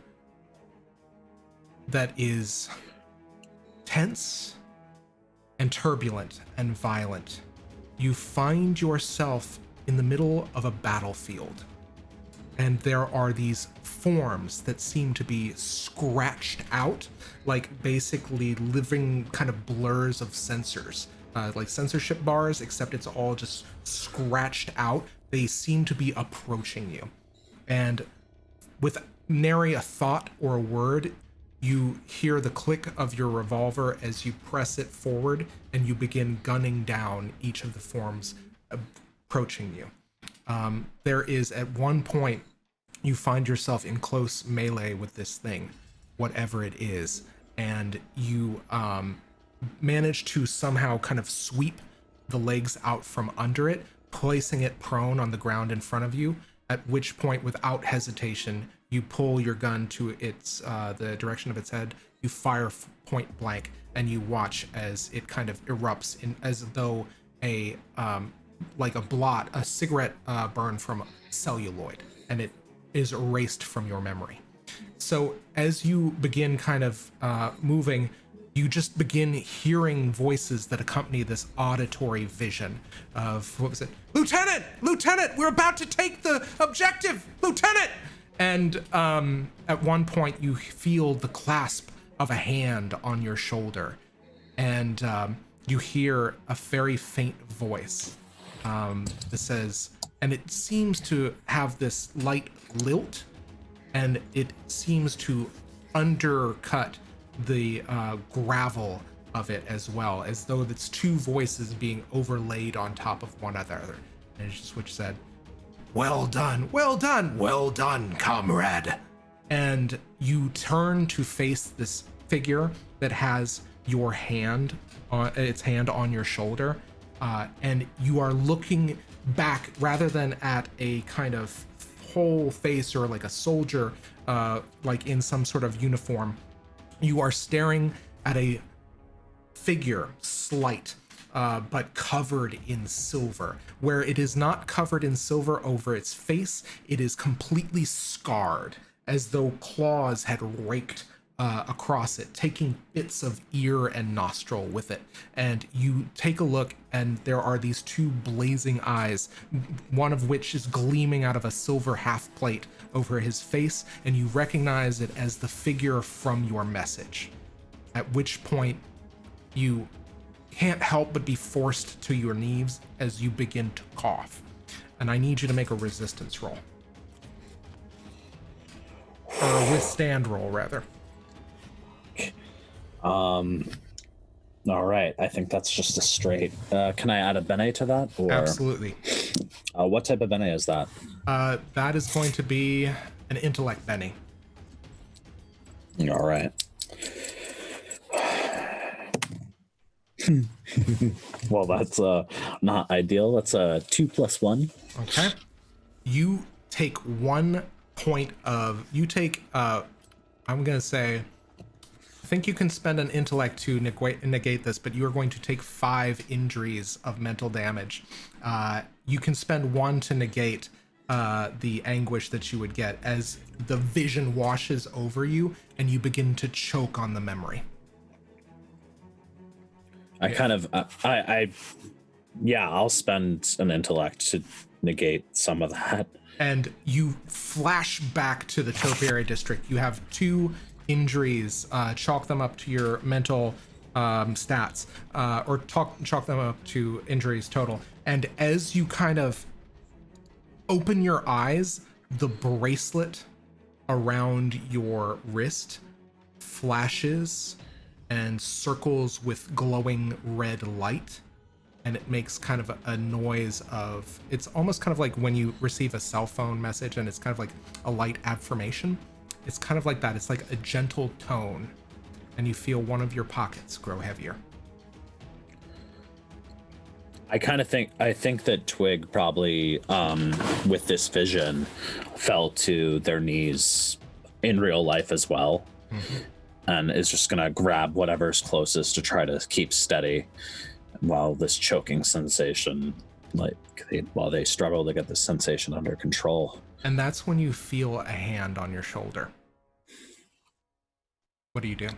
A: that is tense and turbulent and violent. You find yourself in the middle of a battlefield, and there are these forms that seem to be scratched out, like basically living kind of blurs of sensors, like censorship bars, except it's all just scratched out. They seem to be approaching you, and with nary a thought or a word, you hear the click of your revolver as you press it forward, and you begin gunning down each of the forms approaching you. There is, at one point, you find yourself in close melee with this thing, whatever it is, and you manage to somehow kind of sweep the legs out from under it, placing it prone on the ground in front of you, at which point, without hesitation, you pull your gun to its the direction of its head, you fire point blank, and you watch as it kind of erupts in as though a like a cigarette burn from celluloid, and it is erased from your memory. So as you begin kind of moving, you just begin hearing voices that accompany this auditory vision of, what was it? Lieutenant! Lieutenant! We're about to take the objective! Lieutenant! And at one point you feel the clasp of a hand on your shoulder, and you hear a very faint voice that says, and it seems to have this light lilt, and it seems to undercut the gravel of it as well, as though it's two voices being overlaid on top of one another. And it's just which said, well done, well done, well done, comrade. And you turn to face this figure that has your hand on its hand on your shoulder, and you are looking back rather than at a kind of whole face or like a soldier, like in some sort of uniform. You are staring at a figure, slight, but covered in silver. Where it is not covered in silver over its face, it is completely scarred, as though claws had raked across it, taking bits of ear and nostril with it. And you take a look, and there are these two blazing eyes, one of which is gleaming out of a silver half plate over his face, and you recognize it as the figure from your message. At which point you can't help but be forced to your knees as you begin to cough. And I need you to make a resistance roll. Or a withstand roll, rather.
D: All right. I think that's just a straight. Can I add a bene to that? Or
A: Absolutely.
D: What type of bene is that?
A: That is going to be an intellect bene.
D: All right. Well, that's not ideal. That's a 2 + 1.
A: Okay. You take 1 point of. You take. I'm gonna say. I think you can spend an intellect to negate this, but you are going to take 5 injuries of mental damage. You can spend 1 to negate the anguish that you would get as the vision washes over you and you begin to choke on the memory.
D: I kind of, I'll spend an intellect to negate some of that.
A: And you flash back to the Topiary district. You have 2 injuries. Chalk them up to your mental stats, or chalk them up to injuries total. And as you kind of open your eyes, the bracelet around your wrist flashes and circles with glowing red light, and it makes kind of a noise of, it's almost kind of like when you receive a cell phone message and it's kind of like a light affirmation. It's kind of like that. It's like a gentle tone, and you feel one of your pockets grow heavier.
D: I think that Twigg probably, with this vision, fell to their knees in real life as well. Mm-hmm. And is just gonna grab whatever's closest to try to keep steady while this choking sensation, while they struggle to get this sensation under control.
A: And that's when you feel a hand on your shoulder. What do you do?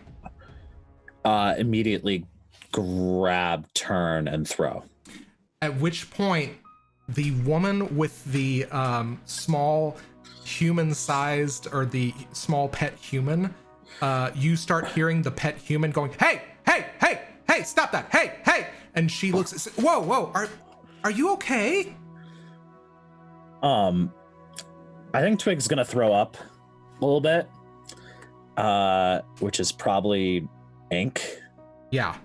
D: Immediately grab, turn, and throw.
A: At which point, the woman with the small human-sized, or the small pet human, you start hearing the pet human going, "Hey, hey, hey, hey, stop that, hey, hey!" And she looks, whoa, are you okay?
D: I think Twigg's gonna throw up a little bit, which is probably ink.
A: Yeah,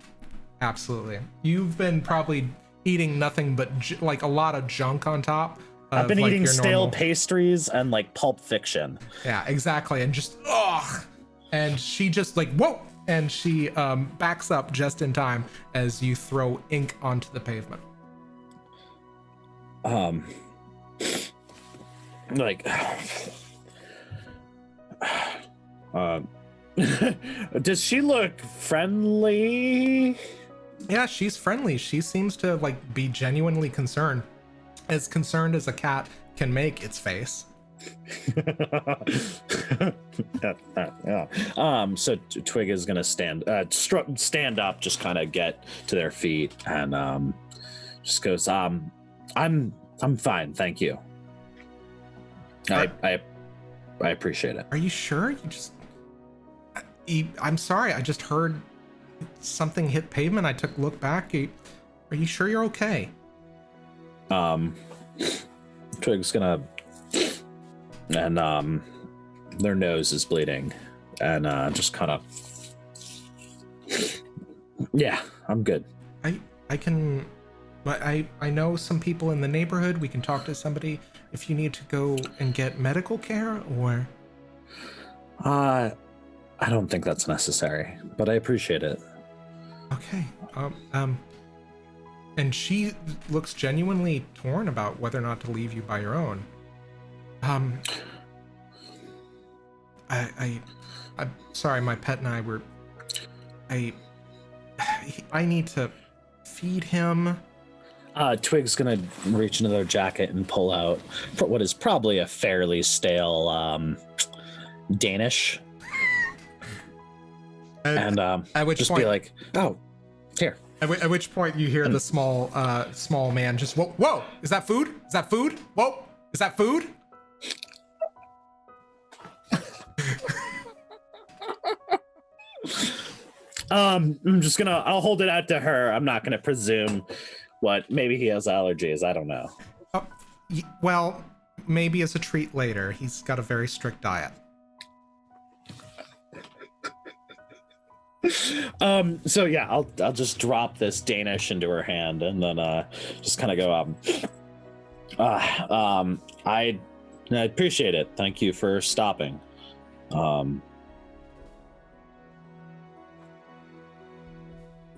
A: absolutely. You've been probably eating nothing but like a lot of junk on top.
D: I've been eating stale pastries and like Pulp Fiction.
A: Yeah, exactly. And just, ugh. And she just like, whoa. And she backs up just in time as you throw ink onto the pavement.
D: Does she look friendly?
A: Yeah, she's friendly. She seems to like be genuinely concerned as a cat can make its face.
D: So Twigg is gonna stand up, just kind of get to their feet, and just goes, I'm fine, thank you. I appreciate it.
A: Are you sure? I'm sorry, I just heard something hit pavement. I took a look back. Are you sure you're okay?
D: Twigg's gonna, and their nose is bleeding, and just kind of, yeah, I'm good.
A: I know some people in the neighborhood. We can talk to somebody if you need to go and get medical care, or
D: I don't think that's necessary, but I appreciate it.
A: Okay. And she looks genuinely torn about whether or not to leave you by your own. I'm sorry, my pet and I were... I need to feed him.
D: Twigg's gonna reach into their jacket and pull out what is probably a fairly stale Danish. And
A: at which
D: just
A: point,
D: be like, oh, here.
A: At which point you hear the small man just, whoa, is that food? Is that food? Whoa, is that food?
D: I'm just I'll hold it out to her. I'm not gonna presume maybe he has allergies. I don't know.
A: Well, maybe as a treat later. He's got a very strict diet.
D: So yeah, I'll just drop this Danish into her hand and then just kind of go I appreciate it. Thank you for stopping.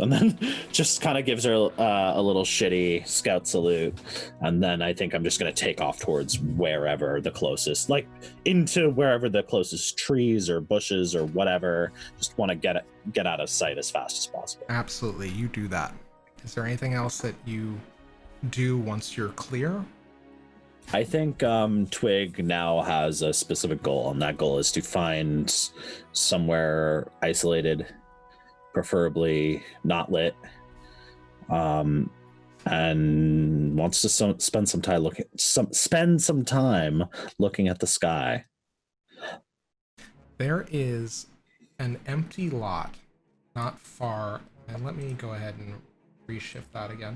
D: And then just kind of gives her a little shitty scout salute. And then I think I'm just going to take off towards wherever the closest, into wherever the closest trees or bushes or whatever. Just want to get out of sight as fast as possible.
A: Absolutely, you do that. Is there anything else that you do once you're clear?
D: I think Twigg now has a specific goal, and that goal is to find somewhere isolated, preferably not lit, and wants to spend some time looking at the sky.
A: There is an empty lot not far, and let me go ahead and reshift that again.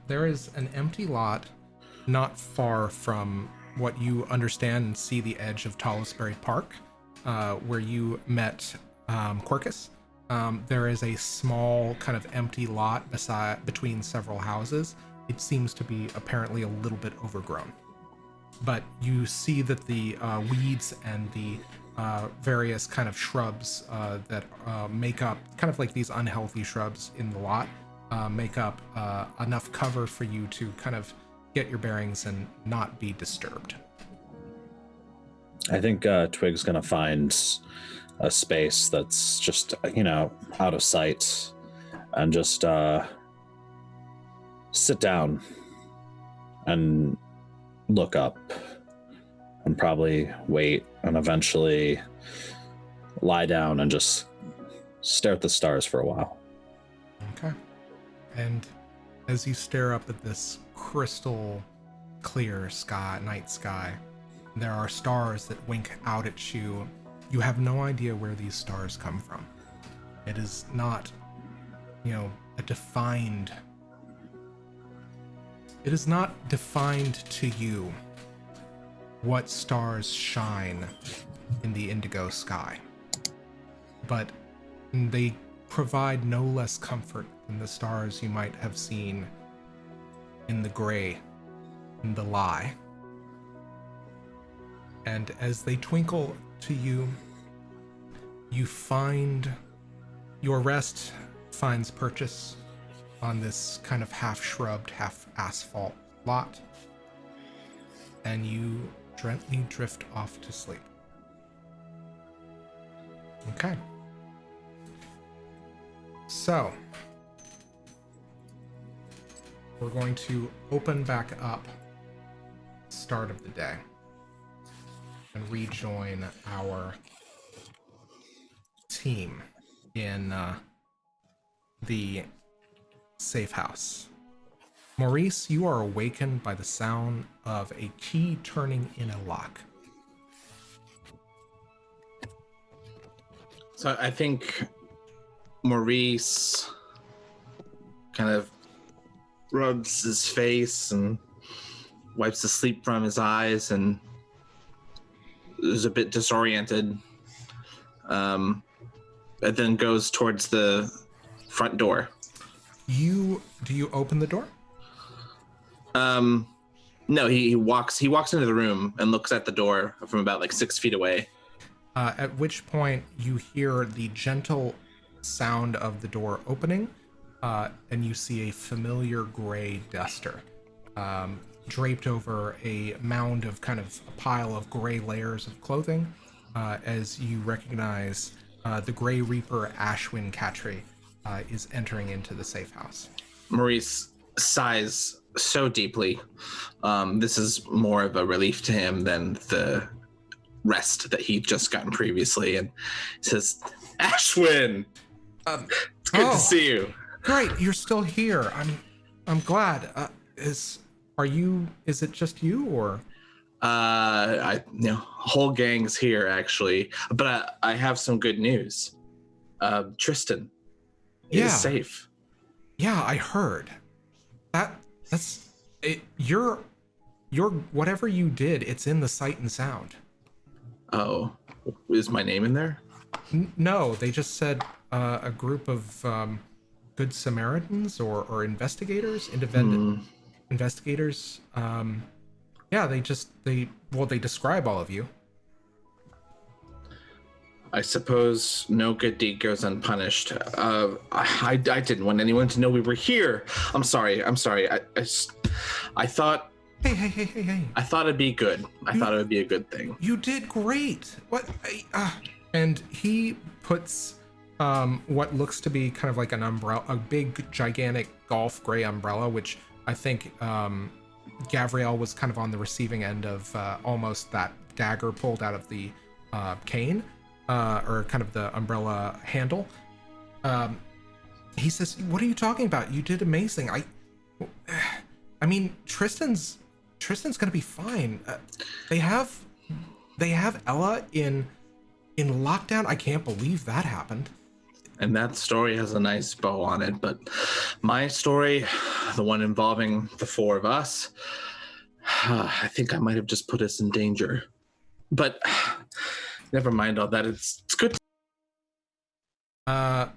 A: There is an empty lot not far from what you understand and see the edge of Tallesbury Park, where you met Quirkus. There is a small kind of empty lot between several houses. It seems to be apparently a little bit overgrown. But you see that the weeds and the various kind of shrubs that make up, kind of like these unhealthy shrubs in the lot, make up enough cover for you to kind of get your bearings and not be disturbed.
D: I think Twigg's gonna find a space that's just, out of sight and just sit down and look up and probably wait and eventually lie down and just stare at the stars for a while.
A: Okay. And as you stare up at this crystal clear night sky, there are stars that wink out at you. You have no idea where these stars come from. It is not, a defined... It is not defined to you what stars shine in the indigo sky. But they provide no less comfort than the stars you might have seen in the gray, in the lie. And as they twinkle to you, you find your rest finds purchase on this kind of half shrubbed, half asphalt lot, and you gently drift off to sleep. Okay. So, we're going to open back up start of the day and rejoin our team in the safe house. Maurice, you are awakened by the sound of a key turning in a lock.
C: So I think Maurice kind of rubs his face and wipes the sleep from his eyes and is a bit disoriented. And then goes towards the front door.
A: Do you open the door?
C: No, he walks into the room and looks at the door from about 6 feet away.
A: At which point you hear the gentle sound of the door opening and you see a familiar gray duster draped over a mound of kind of a pile of gray layers of clothing, as you recognize the Gray Reaper Ashwin Kyrrie is entering into the safe house.
C: Maurice sighs so deeply. This is more of a relief to him than the rest that he'd just gotten previously, and says, Ashwin! It's good to see you.
A: Great, you're still here. I'm glad. Is it just you, or?
C: Whole gang's here actually, but I have some good news. Tristan is safe.
A: Yeah, I heard. That's it. Your whatever you did, it's in the sight and sound.
C: Oh, is my name in there?
A: No, they just said a group of good Samaritans or investigators, independent investigators. Yeah, they describe all of you.
C: I suppose no good deed goes unpunished. I didn't want anyone to know we were here. I'm sorry. I thought.
A: Hey.
C: I thought it'd be good. I thought it would be a good thing.
A: You did great. What? And he puts what looks to be kind of like an umbrella, a big, gigantic golf gray umbrella, which I think Gavriel was kind of on the receiving end of almost that dagger pulled out of the cane, or kind of the umbrella handle. He says, "What are you talking about? You did amazing. I mean, Tristan's gonna be fine. They have Ella in lockdown. I can't believe that happened."
C: And that story has a nice bow on it, but my story, the one involving the four of us, I think I might have just put us in danger. But never mind all that. It's good.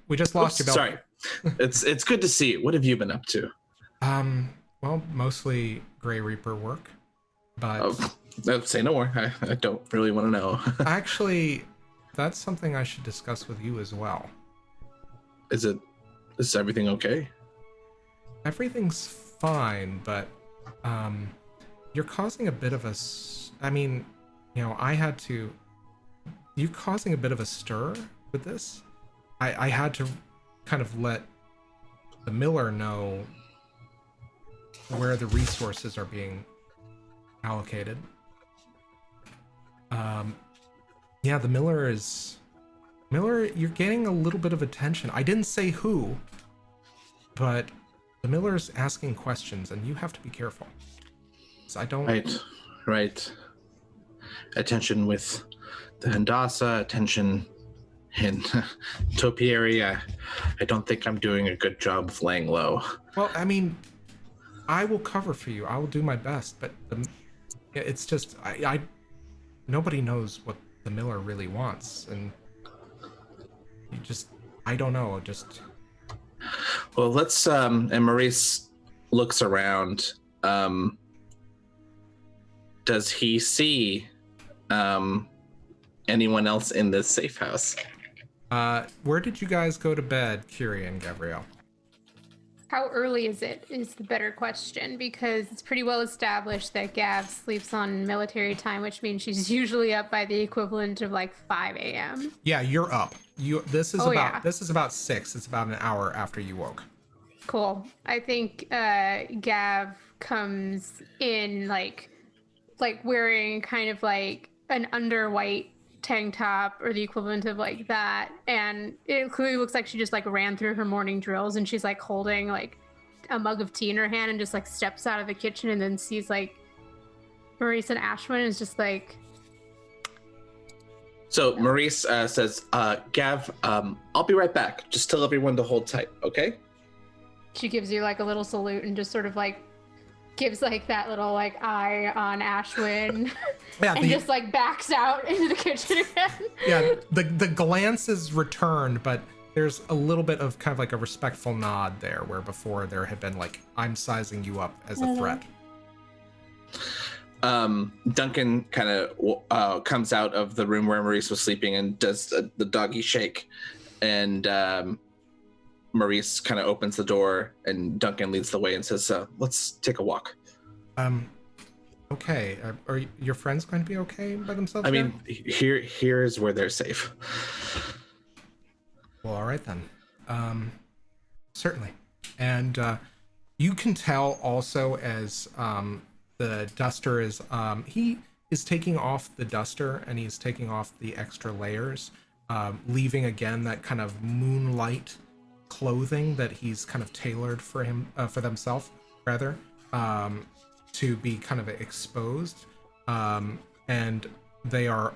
A: We just lost you, Bill.
C: Sorry. It's good to see you. What have you been up to?
A: Well, mostly Gray Reaper work, but
C: say no more. I don't really want to know.
A: Actually, that's something I should discuss with you as well.
C: Is everything okay?
A: Everything's fine, but you're causing a bit of a you're causing a bit of a stir with this. I had to kind of let the Miller know where the resources are being allocated. The Miller, you're getting a little bit of attention. I didn't say who, but the Miller's asking questions, and you have to be careful. So I don't.
C: Right. Attention with the Hindasa, attention in Topiary. I don't think I'm doing a good job of laying low.
A: Well, I mean, I will cover for you. I will do my best, but it's just nobody knows what the Miller really wants, and I don't know.
C: Well, let's and Maurice looks around. Does he see anyone else in this safe house?
A: Where did you guys go to bed, Kyrrie and Gavriel?
B: How early is it is the better question, because it's pretty well established that Gav sleeps on military time, which means she's usually up by the equivalent of like 5 a.m.
A: Yeah, you're up. This is about 6. It's about an hour after you woke.
B: Cool. I think Gav comes in like wearing kind of like an underwhite tank top or the equivalent of like that, and it clearly looks like she just like ran through her morning drills, and she's like holding like a mug of tea in her hand and just like steps out of the kitchen and then sees like Maurice and Ashwin and is just like.
C: So Maurice says, Gav, I'll be right back. Just tell everyone to hold tight, okay?
B: She gives you like a little salute and just sort of like gives like that little like eye on Ashwin and just like backs out into the kitchen again.
A: Yeah, the glance is returned, but there's a little bit of kind of like a respectful nod there, where before there had been like, I'm sizing you up as a threat.
C: Duncan kind of comes out of the room where Maurice was sleeping and does the doggy shake, and Maurice kind of opens the door and Duncan leads the way and says, let's take a walk.
A: Okay. Are your friends going to be okay by themselves?
C: I mean, here is where they're safe.
A: Well, all right then. Certainly. And you can tell also as the duster is, he is taking off the duster and he's taking off the extra layers, leaving again that kind of moonlight clothing that he's kind of tailored for themselves, rather, to be kind of exposed. And they are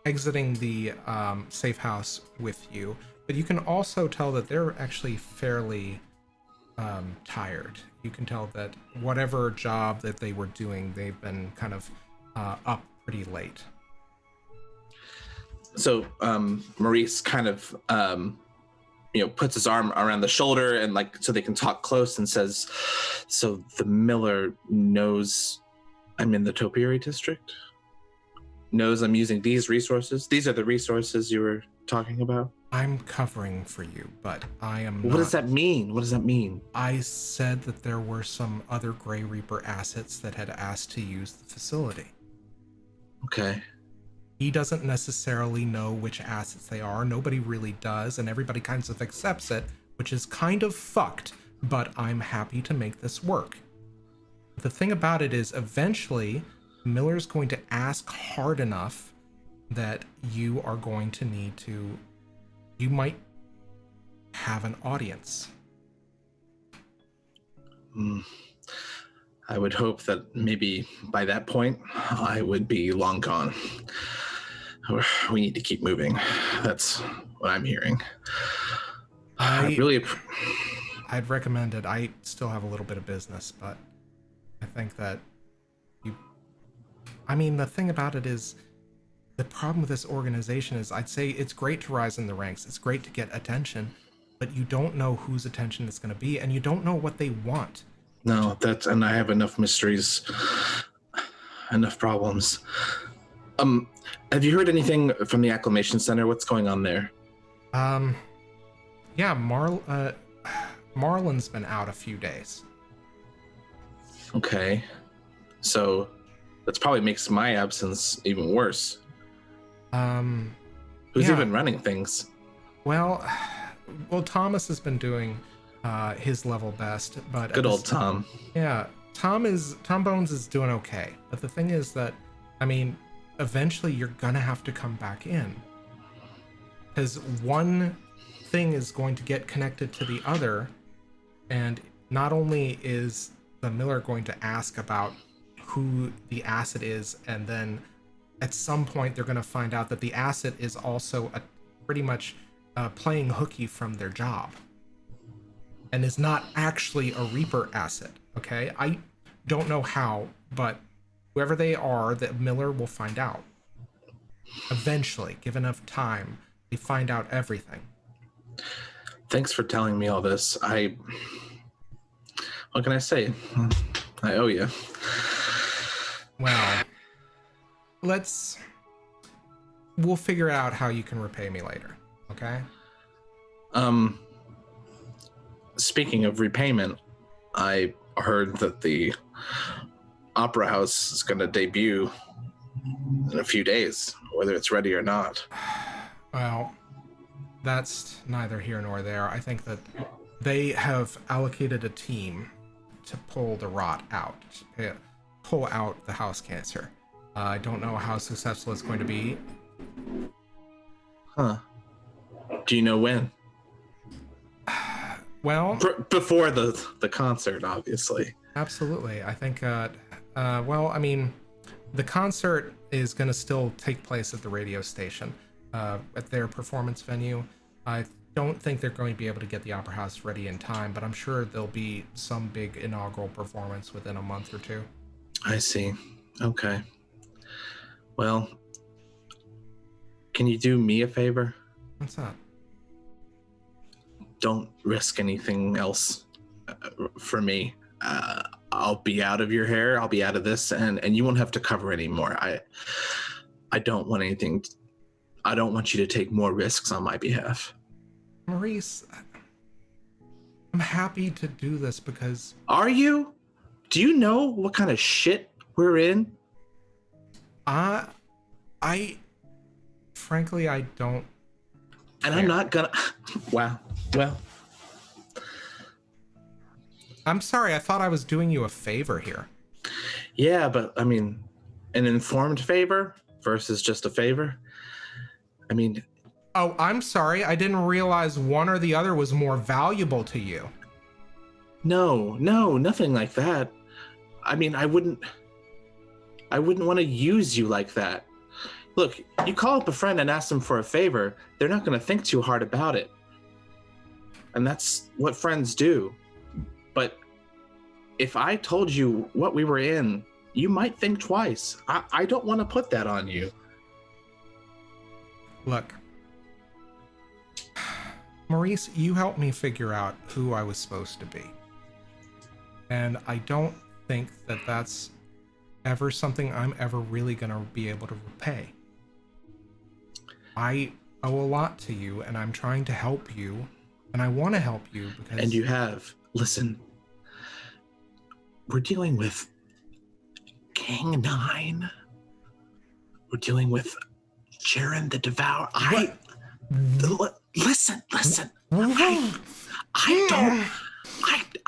A: exiting the safe house with you. But you can also tell that they're actually fairly tired. You can tell that whatever job that they were doing, they've been kind of up pretty late.
C: So Maurice kind of, puts his arm around the shoulder and so they can talk close and says, so the miller knows I'm in the Topiary district? Knows I'm using these resources? These are the resources you were talking about?
A: I'm covering for you, but I am
C: What does that mean? What does that mean?
A: I said that there were some other Grey Reaper assets that had asked to use the facility.
C: Okay.
A: He doesn't necessarily know which assets they are. Nobody really does, and everybody kind of accepts it, which is kind of fucked, but I'm happy to make this work. The thing about it is, eventually, Miller's going to ask hard enough that you are going to need to... You might have an audience.
C: I would hope that maybe by that point, I would be long gone. We need to keep moving. That's what I'm hearing.
A: I'd recommend it. I still have a little bit of business, but I think that the thing about it is, the problem with this organization is, I'd say it's great to rise in the ranks. It's great to get attention, but you don't know whose attention it's going to be, and you don't know what they want.
C: No, and I have enough mysteries, enough problems. Have you heard anything from the Acclimation Center? What's going on there?
A: Yeah, Marlon's been out a few days.
C: Okay. So that probably makes my absence even worse. Who's even running things?
A: Well, Thomas has been doing his level best, but
C: good old Tom.
A: Yeah, Tom Bones is doing okay, but the thing is that, eventually you're gonna have to come back in, because one thing is going to get connected to the other, and not only is the miller going to ask about who the asset is, and then at some point they're going to find out that the asset is also pretty much playing hooky from their job and is not actually a Reaper asset. Okay, I don't know how, but whoever they are, the miller will find out eventually. Give enough time, they find out everything.
C: Thanks for telling me all this. What can I say? I owe you.
A: Well, we'll figure out how you can repay me later, okay?
C: Speaking of repayment, I heard that the Opera House is going to debut in a few days, whether it's ready or not.
A: Well, that's neither here nor there. I think that they have allocated a team to pull the rot out, pull out the house cancer. I don't know how successful it's going to be.
C: Huh. Do you know when?
A: Well,
C: before the concert, obviously.
A: Absolutely. I think, the concert is going to still take place at the radio station, at their performance venue. I don't think they're going to be able to get the Opera House ready in time, but I'm sure there'll be some big inaugural performance within a month or two.
C: I see. Okay. Well, can you do me a favor?
A: What's that?
C: Don't risk anything else for me. I'll be out of your hair. I'll be out of this, and you won't have to cover anymore. I don't want anything. I don't want you to take more risks on my behalf.
A: Maurice, I'm happy to do this because...
C: Are you? Do you know what kind of shit we're in?
A: Frankly, I don't.
C: And I'm not gonna... Wow. Well...
A: I'm sorry, I thought I was doing you a favor here.
C: Yeah, but I mean, an informed favor versus just a favor. I mean...
A: Oh, I'm sorry, I didn't realize one or the other was more valuable to you.
C: No, nothing like that. I mean, I wouldn't want to use you like that. Look, you call up a friend and ask them for a favor, they're not going to think too hard about it. And that's what friends do. But if I told you what we were in, you might think twice. I don't want to put that on you.
A: Look, Maurice, you helped me figure out who I was supposed to be. And I don't think that that's ever something I'm ever really going to be able to repay. I owe a lot to you, and I'm trying to help you, and I want to help you because...
C: And you have. Listen, we're dealing with King 9. We're dealing with Jeren the Devourer. Listen.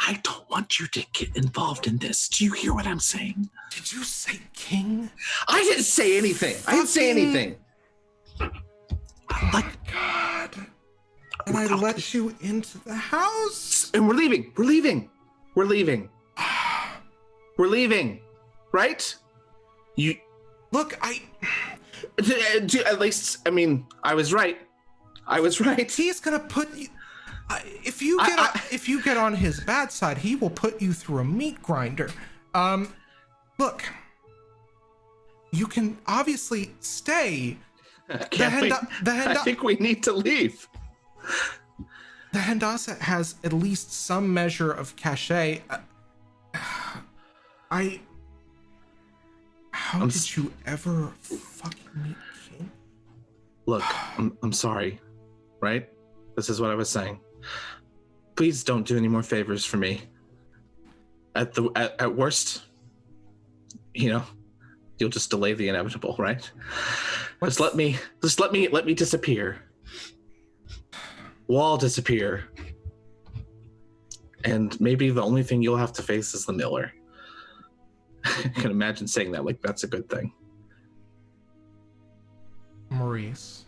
C: I don't want you to get involved in this. Do you hear what I'm saying?
A: Did you say king?
C: I didn't say anything. I didn't say anything.
A: Oh my God. And I let you into the house.
C: And we're leaving. Right? You...
A: Look,
C: At least, I mean, I was right.
A: He's gonna put you... if you get on his bad side, he will put you through a meat grinder. Look, you can obviously stay.
C: I think we need to leave.
A: The Hendasa has at least some measure of cachet. How did you ever fucking meet King?
C: Look, I'm sorry, right? This is what I was saying. Please don't do any more favors for me. At worst, you'll just delay the inevitable, right? Just let me disappear. We'll all disappear. And maybe the only thing you'll have to face is the Miller. I can imagine saying that like that's a good thing.
A: Maurice,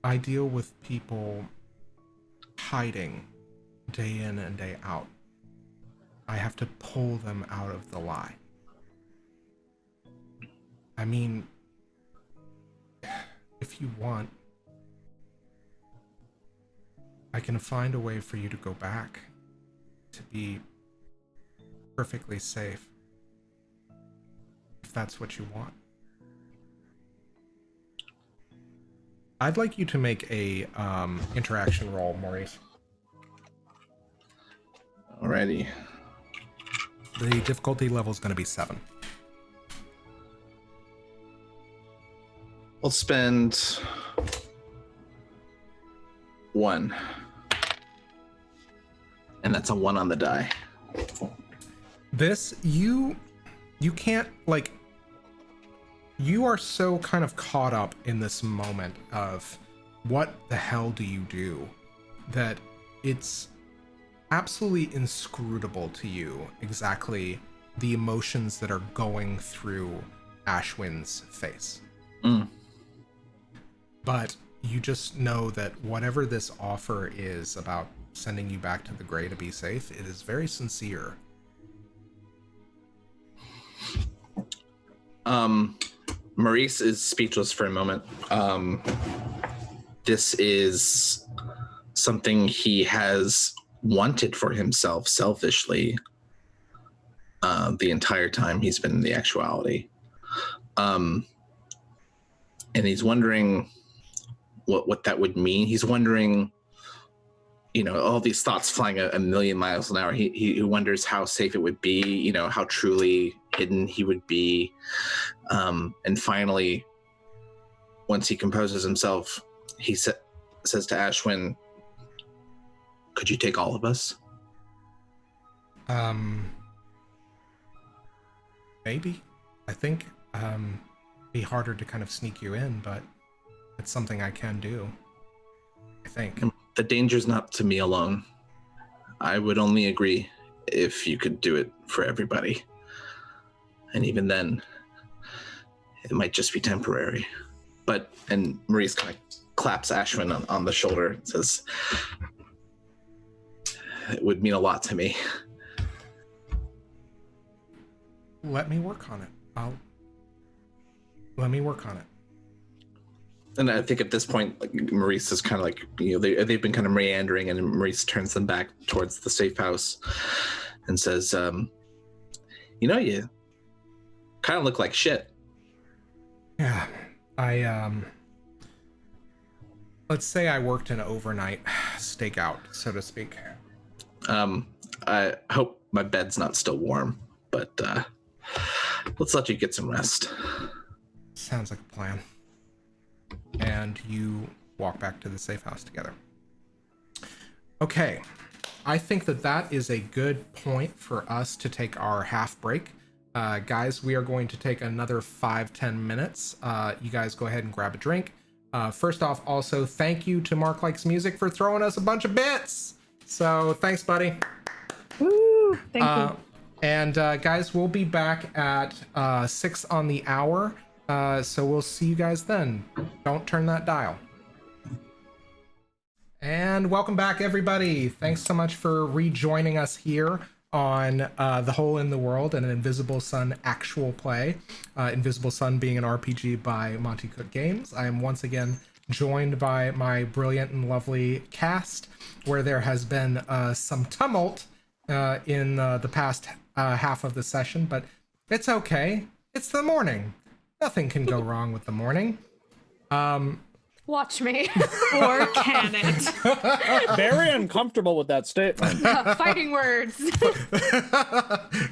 A: I deal with people hiding day in and day out. I have to pull them out of the lie. I mean, if you want, I can find a way for you to go back to be perfectly safe, if that's what you want. I'd like you to make a interaction roll, Maurice.
C: Alrighty.
A: The difficulty level is going to be 7.
C: We'll spend 1. And that's a 1 on the die.
A: This, you can't, like, you are so kind of caught up in this moment of what the hell do you do that it's absolutely inscrutable to you exactly the emotions that are going through Ashwin's face. But you just know that whatever this offer is about sending you back to the Grey to be safe, it is very sincere.
C: Maurice is speechless for a moment. This is something he has wanted for himself selfishly the entire time he's been in the actuality. And he's wondering what that would mean. He's wondering, all these thoughts flying a million miles an hour. He wonders how safe it would be, how truly hidden he would be. And finally, once he composes himself, he says to Ashwin, Could you take all of us?
A: Maybe. I think be harder to kind of sneak you in, but it's something I can do. I think.
C: The danger's not to me alone. I would only agree if you could do it for everybody. And even then, it might just be temporary. And Maurice kind of claps Ashwin on the shoulder and says, it would mean a lot to me.
A: Let me work on it. Let me work on it.
C: And I think at this point, like, Maurice is kind of like, they've been kind of meandering, and Maurice turns them back towards the safe house and says, you kind of look like shit.
A: Yeah, let's say I worked an overnight stakeout, so to speak.
C: I hope my bed's not still warm, but let's let you get some rest.
A: Sounds like a plan. And you walk back to the safe house together. Okay, I think that is a good point for us to take our half break. Guys, we are going to take another 5-10 minutes. You guys go ahead and grab a drink. First off, also, thank you to Mark Likes Music for throwing us a bunch of bits. So thanks, buddy.
E: Woo! Thank you.
A: And guys, we'll be back at 6 on the hour. So we'll see you guys then. Don't turn that dial. And welcome back, everybody. Thanks so much for rejoining us here on The Hole in the World, and an Invisible Sun actual play. Invisible Sun being an RPG by Monty Cook Games. I am once again joined by my brilliant and lovely cast, where there has been some tumult in the past half of the session, but it's okay. It's the morning. Nothing can go wrong with the morning.
B: Watch me.
E: Or can it?
D: Very uncomfortable with that statement.
B: Fighting words.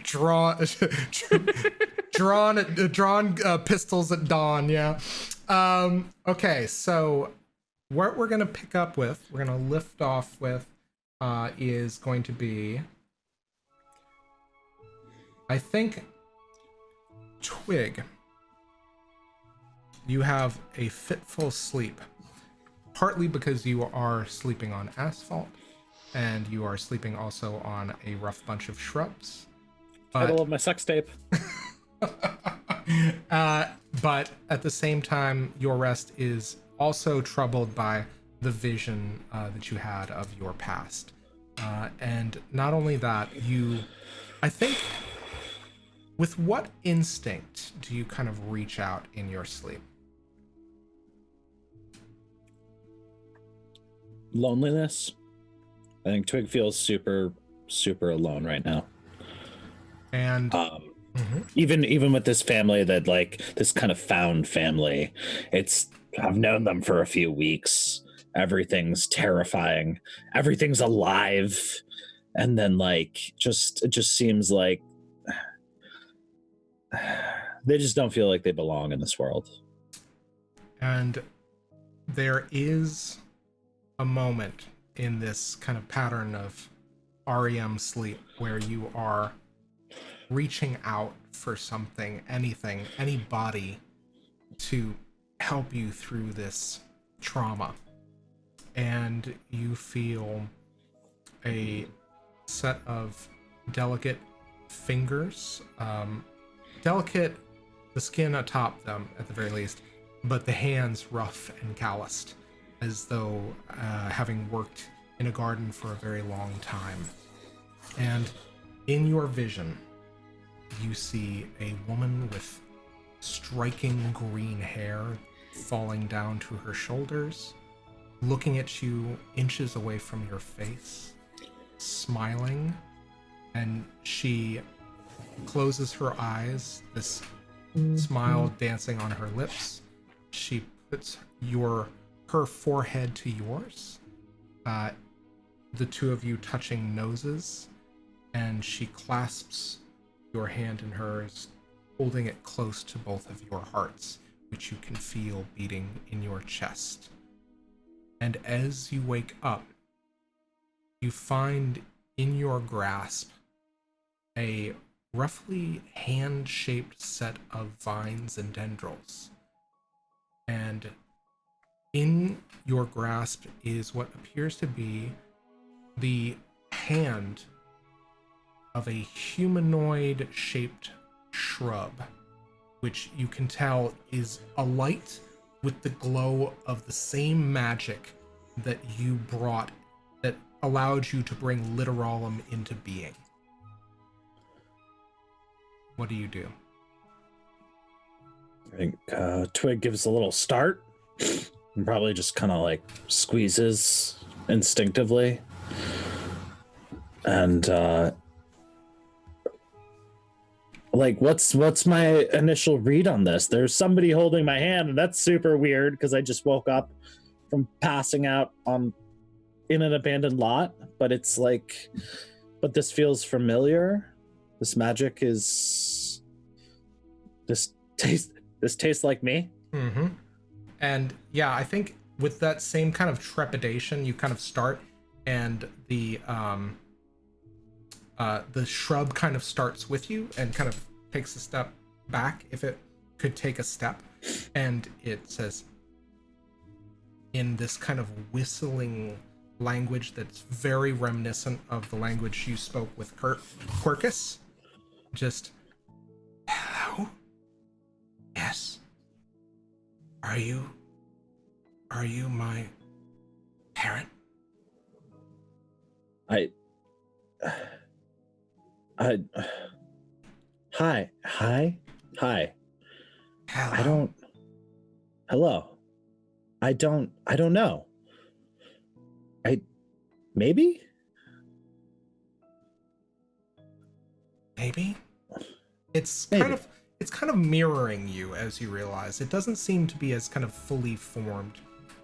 A: Drawn pistols at dawn. Yeah. Okay. So what we're gonna pick up with, we're gonna lift off with, is going to be, I think, Twigg. You have a fitful sleep, partly because you are sleeping on asphalt, and you are sleeping also on a rough bunch of shrubs.
D: Title of my sex tape.
A: But at the same time, your rest is also troubled by the vision that you had of your past. And not only that, I think, with what instinct do you kind of reach out in your sleep?
D: Loneliness. I think Twigg feels super, super alone right now.
A: And
D: even with this family, that, like, this kind of found family, I've known them for a few weeks. Everything's terrifying. Everything's alive. And then, like, it just seems like they just don't feel like they belong in this world.
A: And there is a moment in this kind of pattern of REM sleep where you are reaching out for something, anything, anybody to help you through this trauma. And you feel a set of delicate fingers, delicate, the skin atop them at the very least, but the hands rough and calloused, as though having worked in a garden for a very long time. And in your vision, you see a woman with striking green hair falling down to her shoulders, looking at you inches away from your face, smiling, and she closes her eyes, this smile dancing on her lips. She puts her forehead to yours, the two of you touching noses, and she clasps your hand in hers, holding it close to both of your hearts, which you can feel beating in your chest. And as you wake up, you find in your grasp a roughly hand-shaped set of vines and tendrils. And in your grasp is what appears to be the hand of a humanoid-shaped shrub, which you can tell is alight with the glow of the same magic that you brought, that allowed you to bring Literalum into being. What do you do?
D: I think Twigg gives a little start and probably just kind of like squeezes instinctively. And like, what's my initial read on this? There's somebody holding my hand, and that's super weird because I just woke up from passing out in an abandoned lot. But it's like, but this feels familiar. This magic is this tastes like me.
A: Mm-hmm. And yeah, I think with that same kind of trepidation, you kind of start, and the shrub kind of starts with you and kind of takes a step back, if it could take a step, and it says, in this kind of whistling language that's very reminiscent of the language you spoke with Quirkus, just, hello? Yes. Are you my parent?
D: Hi.
A: Hello.
D: Hello. I don't know. Maybe?
A: Maybe? It's
D: Maybe.
A: kind of mirroring you, as you realize. It doesn't seem to be as kind of fully formed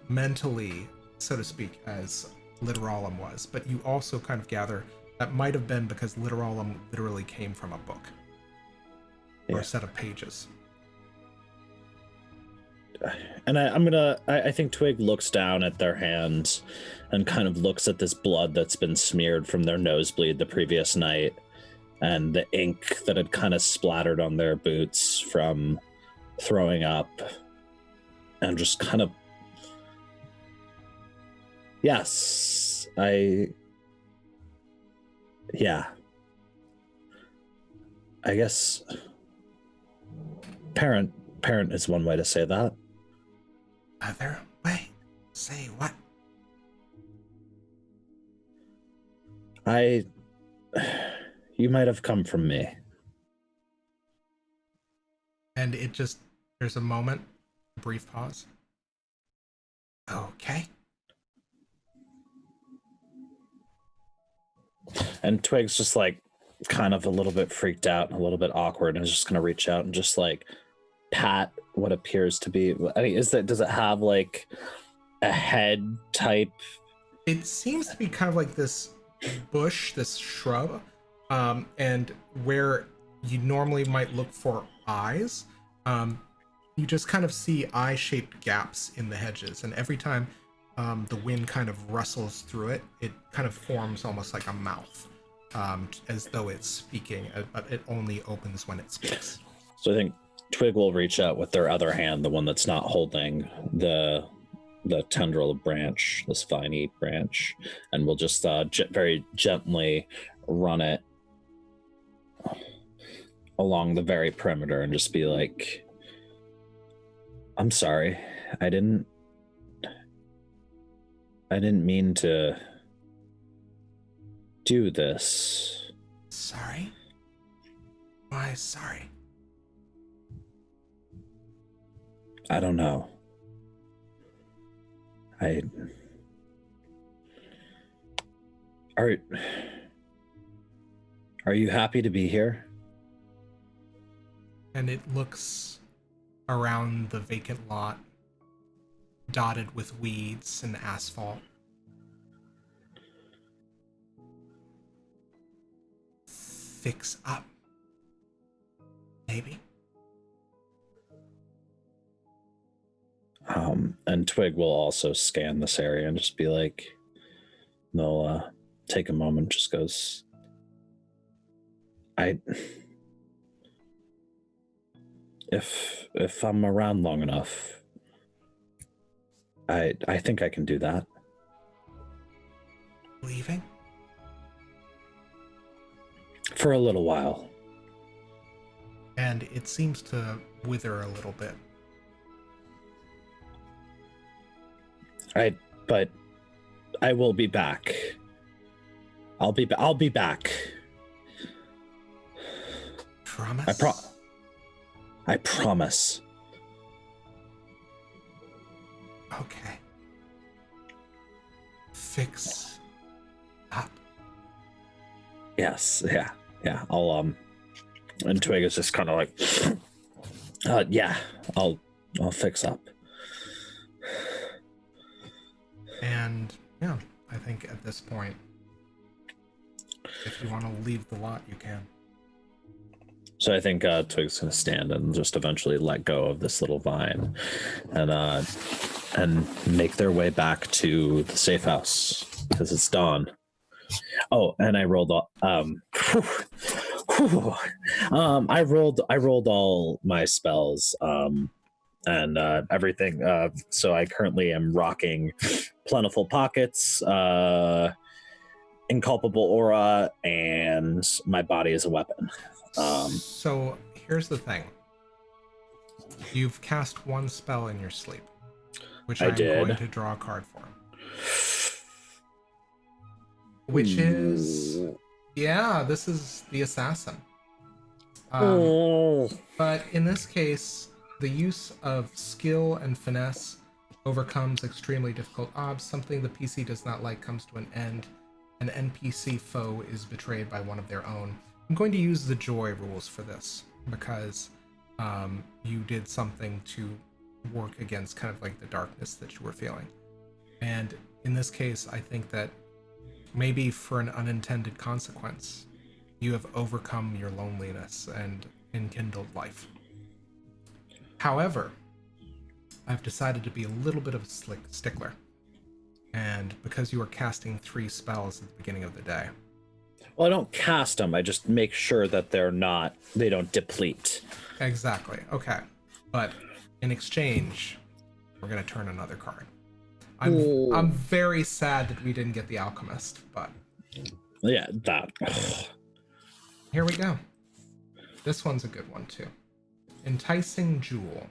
A: mentally, so to speak, as Literalum was, but you also kind of gather that might have been because Literalum literally came from a book or a set of pages.
D: And I think Twigg looks down at their hands and kind of looks at this blood that's been smeared from their nosebleed the previous night, and the ink that had kind of splattered on their boots from throwing up, and just kind of, yes, I guess parent is one way to say that.
A: Other way? Say what?
D: You might have come from me.
A: And it just, there's a moment, a brief pause. Okay.
D: And Twigg's just like kind of a little bit freaked out and a little bit awkward, and is just gonna reach out and just like pat what appears to be, I mean, does it have like a head type?
A: It seems to be kind of like this bush, this shrub, and where you normally might look for eyes, you just kind of see eye-shaped gaps in the hedges, and every time the wind kind of rustles through it, it kind of forms almost like a mouth, as though it's speaking, but it only opens when it speaks.
D: So I think Twigg will reach out with their other hand, the one that's not holding the tendril branch, this viney branch, and we'll just very gently run it along the very perimeter and just be like, I'm sorry, I didn't mean to do this.
A: Sorry? Why sorry?
D: I don't know. Are you happy to be here?
A: And it looks around the vacant lot, dotted with weeds and asphalt. Fix up. Maybe.
D: And Twigg will also scan this area and just be like, they'll take a moment, just goes, if I'm around long enough, I think I can do that.
A: Leaving?
D: For a little while.
A: And it seems to wither a little bit.
D: But I will be back. I'll be back.
A: Promise?
D: I promise.
A: Okay. Fix up.
D: Yes, yeah. I'll and Twigg is just kind of like, yeah, I'll fix up.
A: And yeah, I think at this point, if you want to leave the lot, you can.
D: So I think Twig's gonna stand and just eventually let go of this little vine, and make their way back to the safe house because it's dawn. Oh, and I rolled I rolled all my spells and everything. So I currently am rocking Plentiful Pockets, Inculpable Aura, and my body is a weapon.
A: So here's the thing. You've cast one spell in your sleep, which I'm going to draw a card for. Which is, yeah, this is the assassin. But in this case, the use of skill and finesse overcomes extremely difficult odds. Something the PC does not like comes to an end. An NPC foe is betrayed by one of their own. I'm going to use the joy rules for this because you did something to work against kind of like the darkness that you were feeling. And in this case, I think that maybe for an unintended consequence, you have overcome your loneliness and enkindled life. However, I've decided to be a little bit of a stickler. And because you are casting 3 spells at the beginning of the day.
D: Well, I don't cast them. I just make sure that they don't deplete.
A: Exactly. Okay. But in exchange, we're going to turn another card. I'm very sad that we didn't get the Alchemist, but...
D: Yeah, that.
A: Here we go. This one's a good one, too. Enticing Jewel.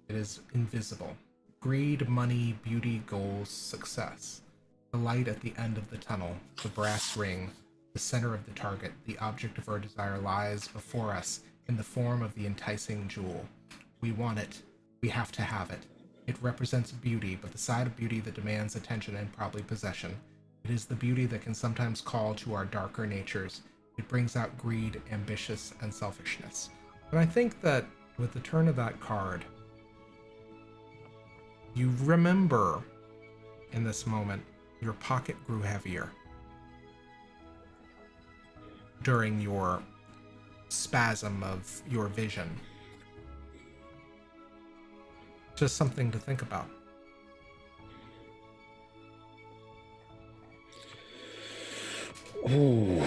A: It is invisible. Greed, money, beauty, goals, success. The light at the end of the tunnel, the brass ring, the center of the target, the object of our desire lies before us in the form of the enticing jewel. We want it. We have to have it. It represents beauty, but the side of beauty that demands attention and probably possession. It is the beauty that can sometimes call to our darker natures. It brings out greed, ambitious, and selfishness. And I think that with the turn of that card, you remember in this moment, your pocket grew heavier during your spasm of your vision. Just something to think about.
D: Ooh.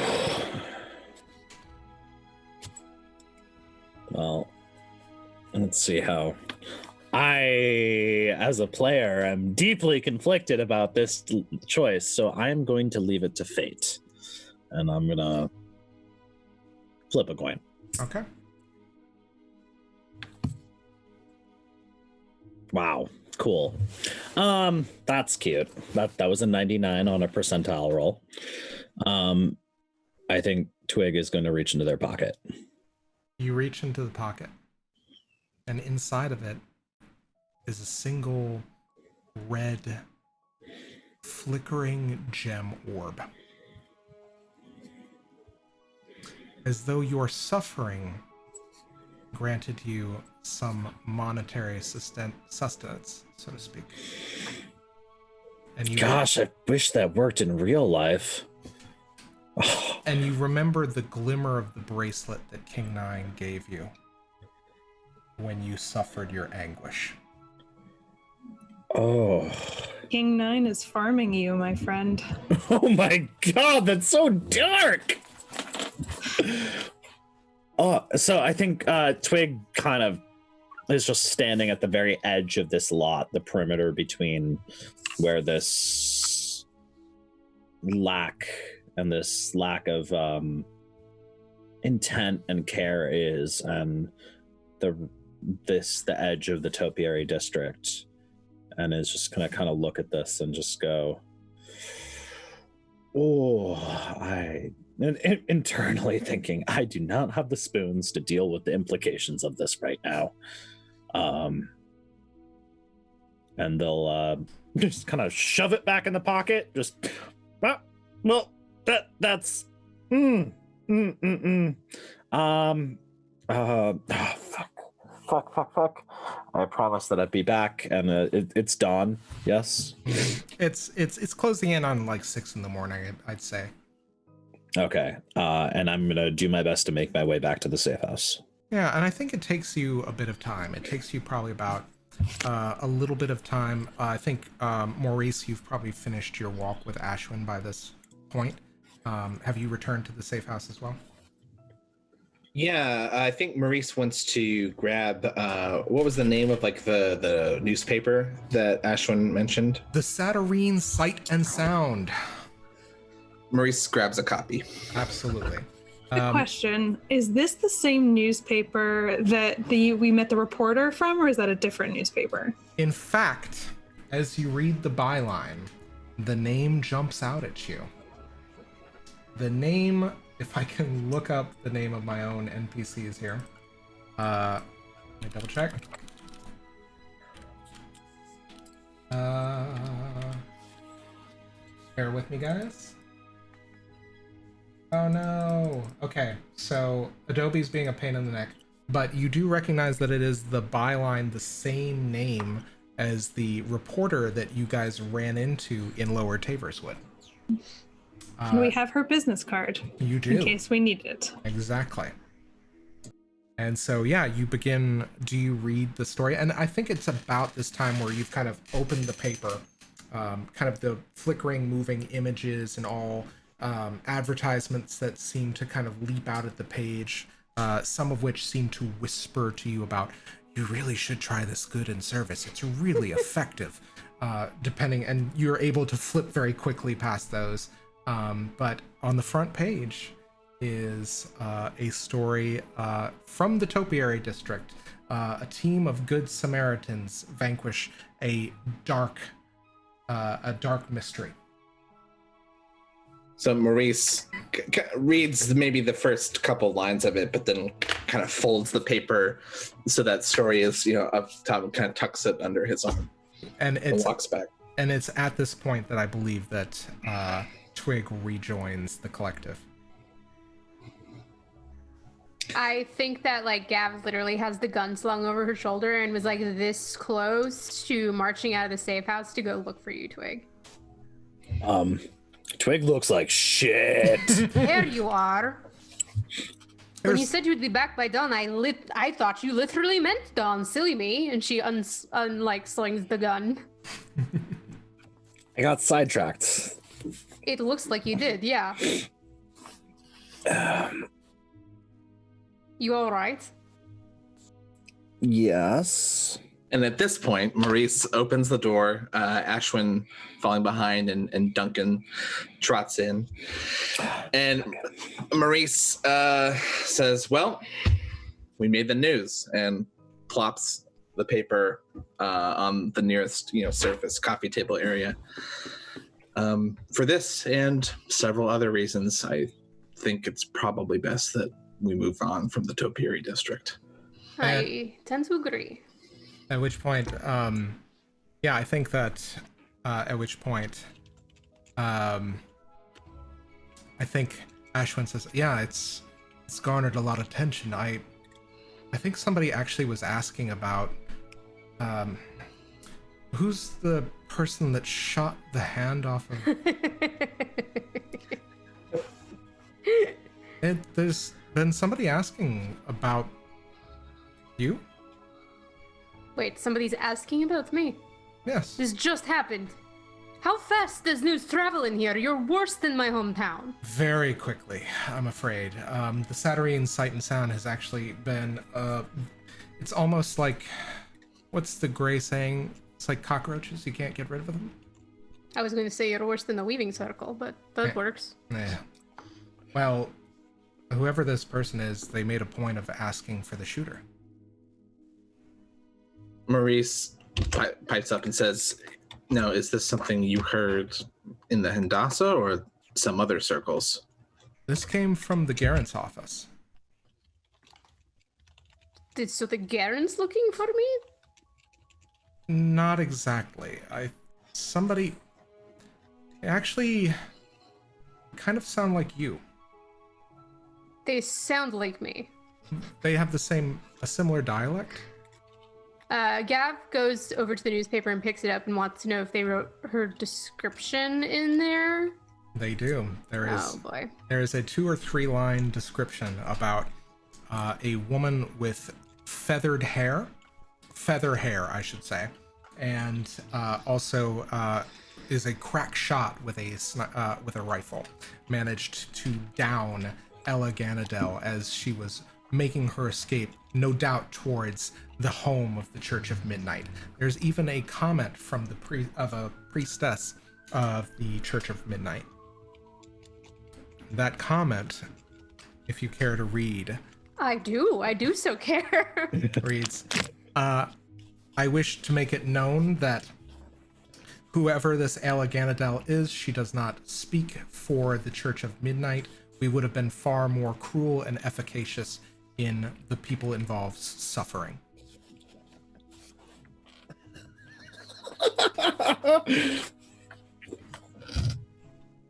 D: Well, let's see how I, as a player, am deeply conflicted about this choice, so I'm going to leave it to fate. And I'm gonna flip a coin.
A: Okay.
D: Wow, cool. That's cute. That was a 99 on a percentile roll. I think Twigg is going to reach into their pocket.
A: You reach into the pocket, and inside of it is a single red flickering gem orb. As though your suffering granted you some monetary sustenance, so to speak. And you,
D: gosh, I wish that worked in real life.
A: And you remember the glimmer of the bracelet that King Nine gave you when you suffered your anguish.
D: Oh.
E: King 9 is farming you, my friend.
D: Oh my god, that's so dark! Oh, so I think Twigg kind of is just standing at the very edge of this lot, the perimeter between where this lack of intent and care is, and the edge of the topiary district, and is just gonna kind of look at this and just go, internally thinking, I do not have the spoons to deal with the implications of this right now. And they'll just kind of shove it back in the pocket. Just, that's. Fuck. I promised that I'd be back, and it's dawn. Yes.
A: It's closing in on like 6 a.m, I'd say.
D: Okay. And I'm gonna do my best to make my way back to the safe house.
A: Yeah, and I think it takes you a bit of time. It takes you probably about a little bit of time. I think, Maurice, you've probably finished your walk with Ashwin by this point. Have you returned to the safe house as well?
C: Yeah, I think Maurice wants to grab, what was the name of like the newspaper that Ashwin mentioned?
A: The Saturnine Sight and Sound.
C: Maurice grabs a copy.
A: Absolutely.
E: Good question. Is this the same newspaper that we met the reporter from, or is that a different newspaper?
A: In fact, as you read the byline, the name jumps out at you. The name, if I can look up the name of my own NPCs here. Let me double check. Bear with me, guys. Oh no. Okay, so Adobe's being a pain in the neck, but you do recognize that it is the byline, the same name as the reporter that you guys ran into in Lower Taverswood.
E: We have her business card.
A: You do.
E: In case we need it.
A: Exactly. And so, yeah, you begin, do you read the story? And I think it's about this time where you've kind of opened the paper, kind of the flickering, moving images and all, advertisements that seem to kind of leap out at the page, some of which seem to whisper to you about, you really should try this good in service. It's really effective, depending, and you're able to flip very quickly past those. But on the front page is a story from the Topiary District. A team of good Samaritans vanquish a dark mystery.
C: So Maurice reads maybe the first couple lines of it, but then kind of folds the paper so that story is, up top, and kind of tucks it under his arm and walks back.
A: And it's at this point that I believe that Twigg rejoins the collective.
B: I think that Gav literally has the gun slung over her shoulder and was this close to marching out of the safe house to go look for you, Twigg.
D: Twigg looks like shit.
B: There you are. When you said you'd be back by dawn, I thought you literally meant dawn. Silly me. And she slings the gun.
D: I got sidetracked.
B: It looks like you did, yeah. You all right?
D: Yes.
C: And at this point, Maurice opens the door, Ashwin falling behind, and Duncan trots in. And Maurice says, well, we made the news, and plops the paper on the nearest surface coffee table area. For this and several other reasons, I think it's probably best that we move on from the Topiary District.
B: I tend to agree.
A: At which point, I think that at which point, I think Ashwin says, yeah, it's garnered a lot of attention. I think somebody actually was asking about who's the person that shot the hand off of... There's been somebody asking about you?
B: Wait, somebody's asking about me?
A: Yes.
B: This just happened. How fast does news travel in here? You're worse than my hometown.
A: Very quickly, I'm afraid. The Saturnine Sight and Sound has actually been, it's almost like, what's the gray saying? It's like cockroaches, you can't get rid of them.
B: I was going to say you're worse than the weaving circle, but that works.
A: Yeah. Well, whoever this person is, they made a point of asking for the shooter.
C: Maurice pipes up and says, "Now, is this something you heard in the Hindasa or some other circles?"
A: This came from the Garren's office.
B: So the Garren's looking for me?
A: Not exactly. Somebody actually kind of sound like you.
B: They sound like me.
A: They have a similar dialect.
B: Gav goes over to the newspaper and picks it up and wants to know if they wrote her description in there.
A: They do. There is a 2 or 3 line description about a woman with feather hair, I should say, and also is a crack shot with a rifle. Managed to down Ella Ganadel as she was making her escape, no doubt towards the home of the Church of Midnight. There's even a comment from a priestess of the Church of Midnight. That comment, if you care to read,
B: I do so care.
A: reads, I wish to make it known that whoever this Ella Ganadel is, she does not speak for the Church of Midnight. We would have been far more cruel and efficacious in the people involved's suffering.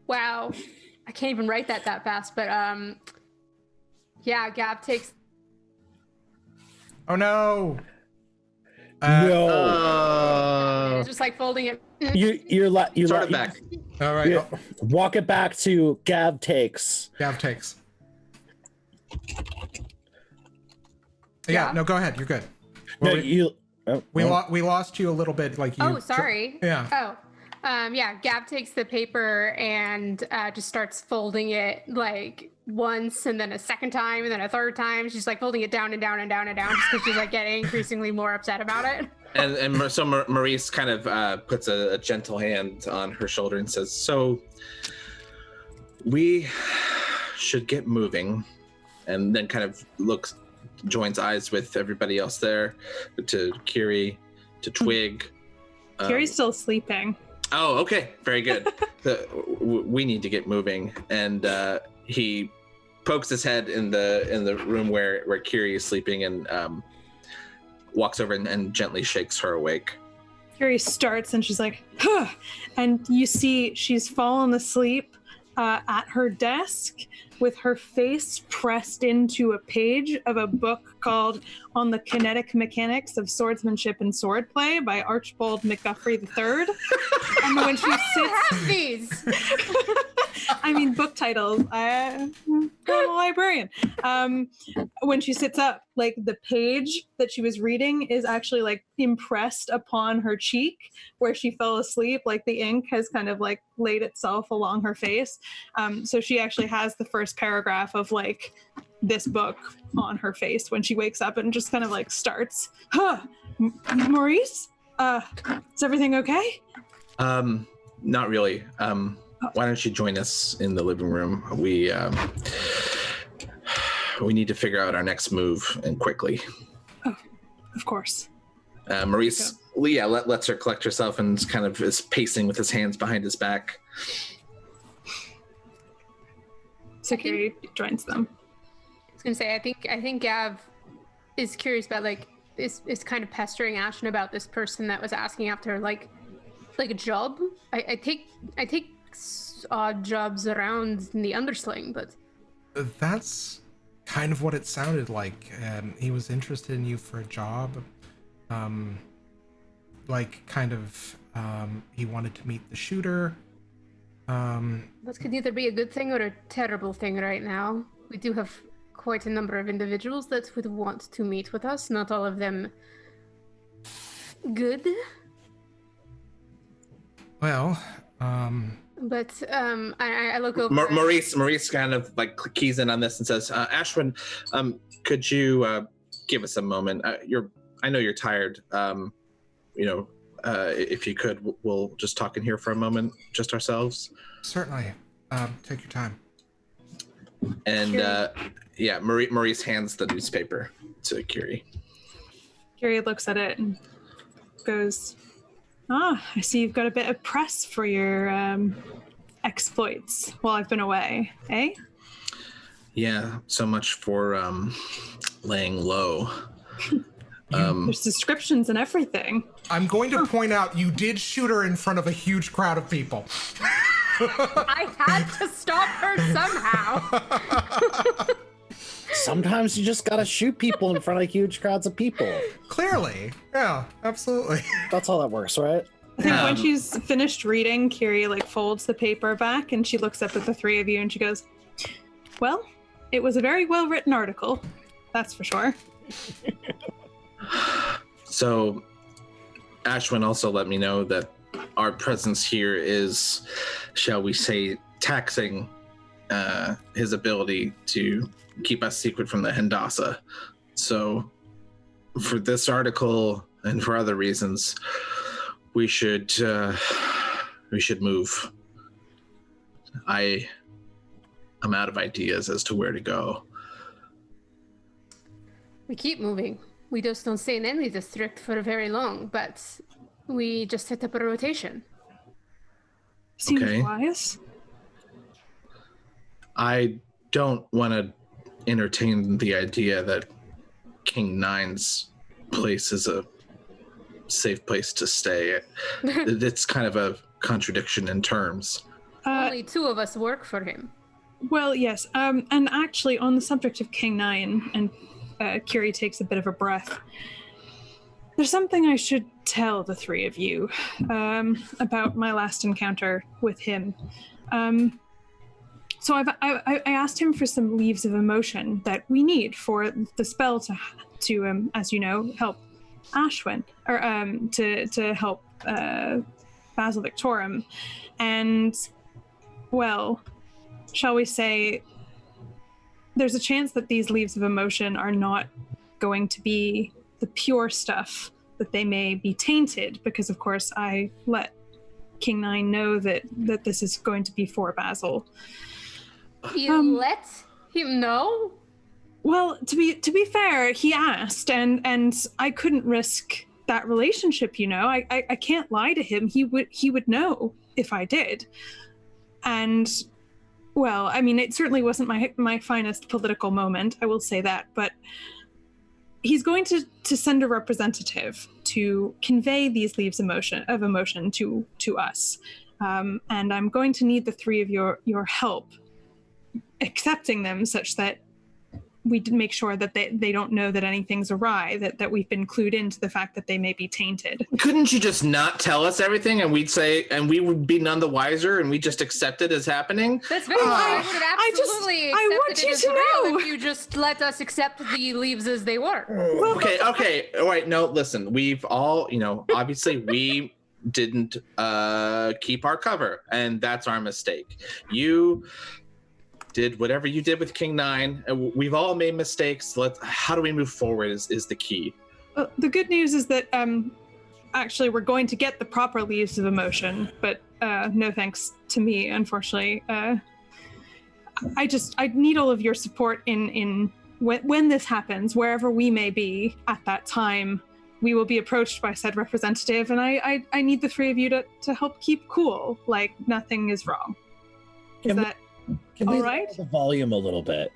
B: Wow. I can't even write that fast, but yeah, Gav takes...
A: Oh no!
D: No.
B: just like folding it.
D: You're
C: Start it back.
A: All right.
D: Walk it back to Gav takes.
A: Gav takes. Yeah, no, go ahead. You're good.
D: No,
A: We lost you a little bit. Like you.
B: Oh, sorry.
A: Yeah.
B: Oh. Yeah, Gav takes the paper and just starts folding it like once and then a second time and then a third time. She's like folding it down and down and down and down just because she's like getting increasingly more upset about it.
C: And so Maurice kind of puts a gentle hand on her shoulder and says, "So we should get moving," and then kind of joins eyes with everybody else there, to Kyrrie, to Twigg.
E: Kyrrie's still sleeping.
C: Oh, okay, very good. We need to get moving, and he pokes his head in the room where Kyrrie is sleeping, and walks over and gently shakes her awake.
E: Kyrrie starts and she's like, huh! And you see she's fallen asleep at her desk with her face pressed into a page of a book called On the Kinetic Mechanics of Swordsmanship and Swordplay by Archibald McGuffrey III. And when she sits...
B: These!
E: I mean, book titles. I'm a librarian. When she sits up, like the page that she was reading is actually like impressed upon her cheek where she fell asleep. Like the ink has kind of like laid itself along her face. So she actually has the first paragraph of like this book on her face when she wakes up and just kind of like starts. Huh, Maurice? Is everything okay?
C: Not really. Why don't you join us in the living room? We need to figure out our next move, and quickly.
E: Oh, of course.
C: Maurice, Leah lets her collect herself and kind of is pacing with his hands behind his back.
E: So Kyrrie joins them.
B: I was gonna say, I think Gav is curious about like is kind of pestering Ashwin about this person that was asking after like a job. I take odd jobs around in the undersling, but
A: that's kind of what it sounded like. He was interested in you for a job. He wanted to meet the shooter.
B: That could either be a good thing or a terrible thing right now. We do have quite a number of individuals that would want to meet with us. Not all of them good.
A: Well,
B: But I look over.
C: Maurice kind of like keys in on this and says, Ashwin, could you give us a moment? I know you're tired. If you could, we'll just talk in here for a moment, just ourselves.
A: Certainly. Take your time.
C: And Maurice hands the newspaper to Kyrrie.
E: Kyrrie looks at it and goes, I see you've got a bit of press for your exploits while I've been away, eh?
C: Yeah, so much for laying low.
E: There's descriptions and everything.
A: I'm going to point out you did shoot her in front of a huge crowd of people.
B: I had to stop her somehow.
D: Sometimes you just gotta shoot people in front of huge crowds of people.
A: Clearly. Yeah, absolutely.
D: That's how that works, right?
E: I think when she's finished reading, Kyrrie folds the paper back and she looks up at the three of you and she goes, well, it was a very well-written article. That's for sure.
C: So, Ashwin also let me know that our presence here is, shall we say, taxing his ability to keep us secret from the Hindasa. So, for this article and for other reasons, we should move. I'm out of ideas as to where to go.
B: We keep moving. We just don't stay in any district for very long, but we just set up a rotation.
E: Seems
C: Okay.
E: wise.
C: I don't want to entertain the idea that King Nine's place is a safe place to stay. It's kind of a contradiction in terms.
B: Only two of us work for him.
E: Well, yes. And actually, on the subject of King Nine, and Kyrrie takes a bit of a breath. There's something I should tell the three of you about my last encounter with him. So I asked him for some leaves of emotion that we need for the spell to as you know, help Ashwin, or to help Basil Victorum, and well, shall we say, there's a chance that these leaves of emotion are not going to be the pure stuff, that they may be tainted, because of course I let King Nine know that this is going to be for Basil.
B: You let him know?
E: Well, to be fair, he asked, and I couldn't risk that relationship, you know. I can't lie to him. He would know if I did. And well, I mean, it certainly wasn't my finest political moment, I will say that, but he's going to send a representative to convey these leaves of emotion to us. And I'm going to need the three of your help accepting them, such that we make sure that they don't know that anything's awry, that we've been clued into the fact that they may be tainted.
C: Couldn't you just not tell us everything and we would be none the wiser and we just accept it as happening?
B: That's very true. I would have absolutely
E: I want
B: accepted
E: you
B: it as
E: to
B: real
E: know.
B: if you just let us accept the leaves as they were.
C: Okay. All right. No, listen, we've all, obviously we didn't keep our cover, and that's our mistake. You did whatever you did with King Nine, and we've all made mistakes. How do we move forward is the key.
E: The good news is that actually we're going to get the proper leaves of emotion, but no thanks to me, unfortunately. I need all of your support in when this happens, wherever we may be at that time. We will be approached by said representative, and I need the three of you to help keep cool, like nothing is wrong.
D: Can we
E: all
D: lower
E: right?
D: the volume a little bit?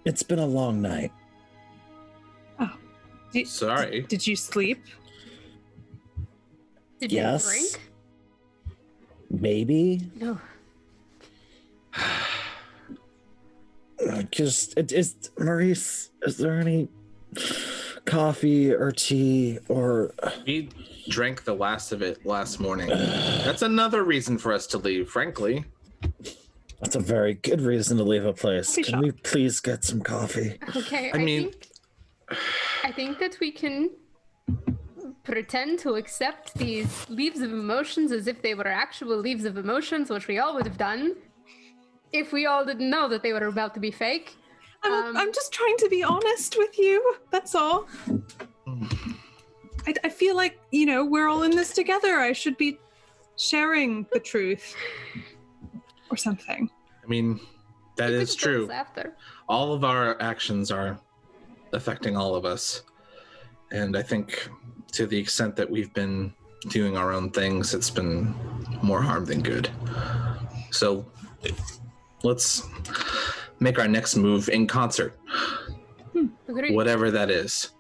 D: It's been a long night.
C: Sorry.
E: Did you sleep?
B: Did
D: Yes.
B: you drink?
D: Maybe.
B: No.
D: Just Maurice, is there any coffee or tea or
C: We drank the last of it last morning. That's another reason for us to leave, frankly.
D: That's a very good reason to leave a place.
E: Coffee
D: Can
E: shop.
D: we please get some coffee?
B: Okay,
C: I mean-
B: I think that we can pretend to accept these leaves of emotions as if they were actual leaves of emotions, which we all would have done if we all didn't know that they were about to be fake.
E: I'm just trying to be honest with you. That's all. I feel like, we're all in this together. I should be sharing the truth or something.
C: I mean, that
B: You
C: is
B: could tell us
C: true.
B: After.
C: All of our actions are affecting all of us. And I think to the extent that we've been doing our own things, it's been more harm than good. So let's make our next move in concert.
B: Agreed.
C: Whatever that is.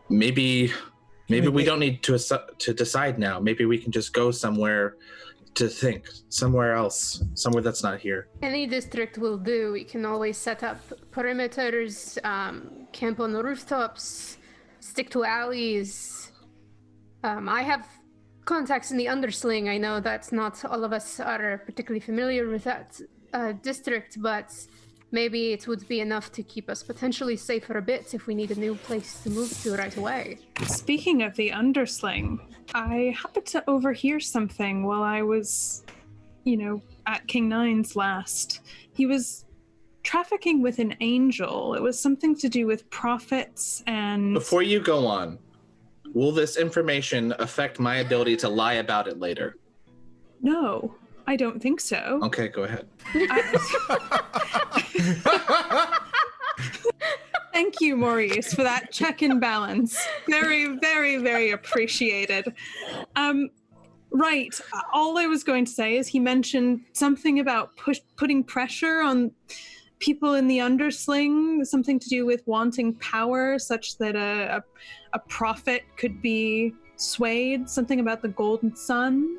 C: Maybe we don't need to decide now. Maybe we can just go somewhere to think, somewhere else, somewhere that's not here.
B: Any district will do. We can always set up perimeters, camp on the rooftops, stick to alleys. I have contacts in the Undersling. I know that not all of us are particularly familiar with that district, but maybe it would be enough to keep us potentially safe for a bit if we need a new place to move to right away.
E: Speaking of the Undersling, I happened to overhear something while I was, at King Nine's last. He was trafficking with an angel. It was something to do with prophets and...
C: Before you go on, will this information affect my ability to lie about it later?
E: No, I don't think so.
C: Okay, go ahead.
E: Thank you, Maurice, for that check and balance. Very, very, very appreciated. Right. All I was going to say is he mentioned something about putting pressure on people in the Undersling, something to do with wanting power, such that a prophet could be swayed. Something about the Golden Sun.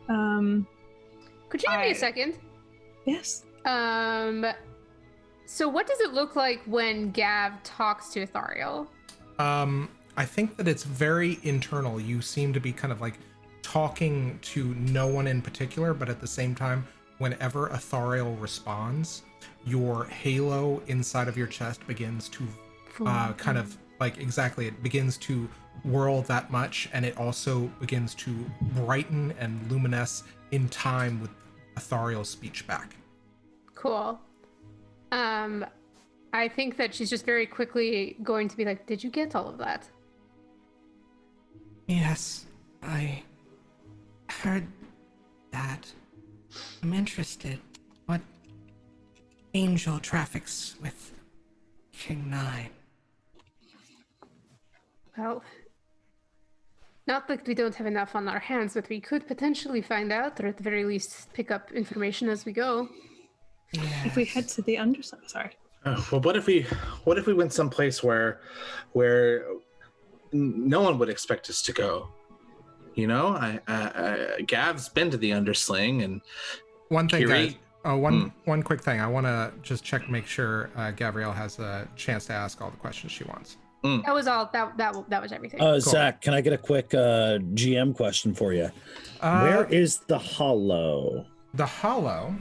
B: Could you give me a second?
E: Yes.
B: So what does it look like when Gav talks to Ithariel?
A: I think that it's very internal. You seem to be kind of like talking to no one in particular, but at the same time, whenever Ithariel responds, your halo inside of your chest begins to kind of like it begins to whirl that much, and it also begins to brighten and luminesce in time with Ithariel's speech back.
B: Cool. I think that she's just very quickly going to be like, did you get all of that?
F: Yes, I heard that. I'm interested. What angel traffics with King Nine?
B: Well, not that we don't have enough on our hands, but we could potentially find out, or at the very least pick up information as we go.
F: Yes.
E: If we head to the Undersling, sorry.
C: Well, what if we went someplace where no one would expect us to go? Gav's been to the Undersling, and
A: One thing,
C: Kyrrie?
A: guys. One quick thing. I want to just check, make sure Gavriel has a chance to ask all the questions she wants.
B: That was all. That was everything.
A: Cool.
D: Zach, can I get a quick GM question for you? Where is the Hollow?
A: The Hollow,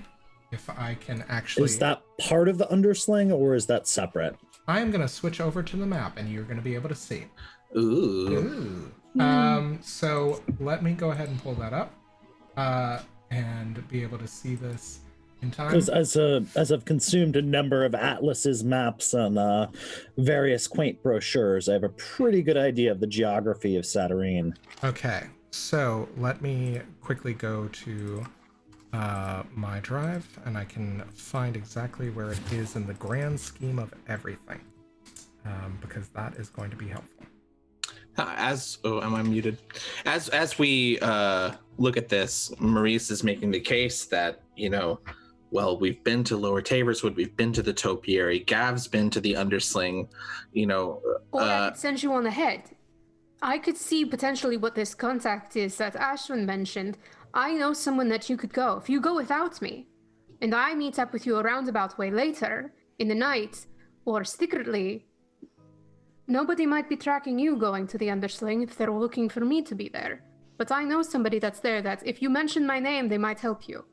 A: if I can actually...
D: Is that part of the Undersling, or is that separate?
A: I am going to switch over to the map, and you're going to be able to see.
C: Ooh.
A: So let me go ahead and pull that up and be able to see this in time.
D: Because as I've consumed a number of atlases, maps, and various quaint brochures, I have a pretty good idea of the geography of Saturnine.
A: Okay, so let me quickly go to my drive, and I can find exactly where it is in the grand scheme of everything, because that is going to be helpful.
C: Am I muted? As we look at this, Maurice is making the case that, we've been to Lower Taverswood, we've been to the Topiary, Gav's been to the Undersling,
B: Or I could send you on ahead. I could see potentially what this contact is that Ashwin mentioned. I know someone that you could go. If you go without me, and I meet up with you a roundabout way later, in the night, or secretly, nobody might be tracking you going to the Undersling if they're looking for me to be there. But I know somebody that's there that if you mention my name, they might help you.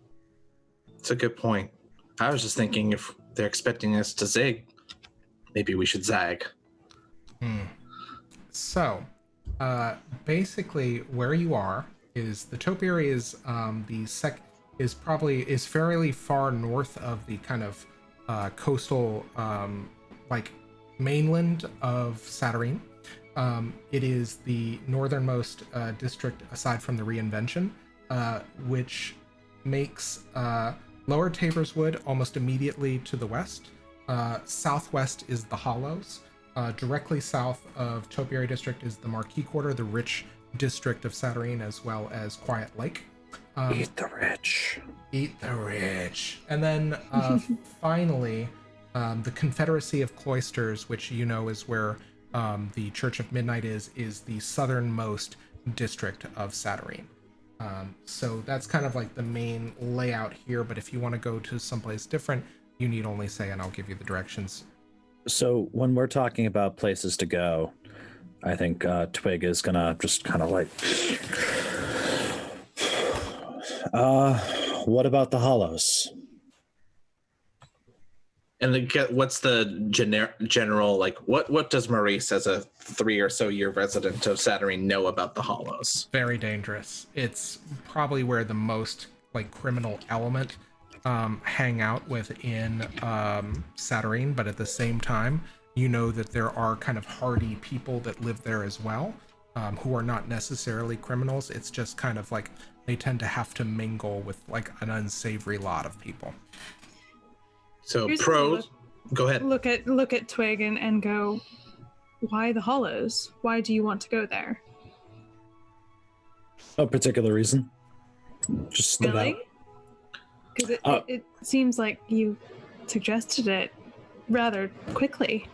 C: It's a good point. I was just thinking if they're expecting us to zig, maybe we should zag.
A: So, basically where you are is the topiary is is fairly far north of the kind of coastal like mainland of Satyrine. It is the northernmost district aside from the Reinvention, which makes Lower Taborswood almost immediately to the west. Southwest is the Hollows. Directly south of Topiary District is the Marquis Quarter, the rich district of Satyrine, as well as Quiet Lake.
D: Eat the rich.
A: Eat the rich. And then finally, the Confederacy of Cloisters, which you know is where the Church of Midnight is the southernmost district of Satyrine. So that's kind of like the main layout here, but if you want to go to someplace different, you need only say and I'll give you the directions.
D: So when we're talking about places to go, I think Twigg is gonna just kind of like, what about the Hollows?
C: And what's the general, like, what does Maurice, as a 3 or so year resident of Satyrine, know about the Hollows?
A: Very dangerous. It's probably where the most like criminal element hang out within Satyrine, but at the same time, you know that there are kind of hardy people that live there as well, who are not necessarily criminals. It's just kind of like they tend to have to mingle with like an unsavory lot of people.
C: So
E: Here's
C: pros, go ahead.
E: Look at Twigg and go, why the Hollows? Why do you want to go there?
D: No particular reason. Just stood
E: Really?
D: out.
E: Because it seems like you suggested it rather quickly.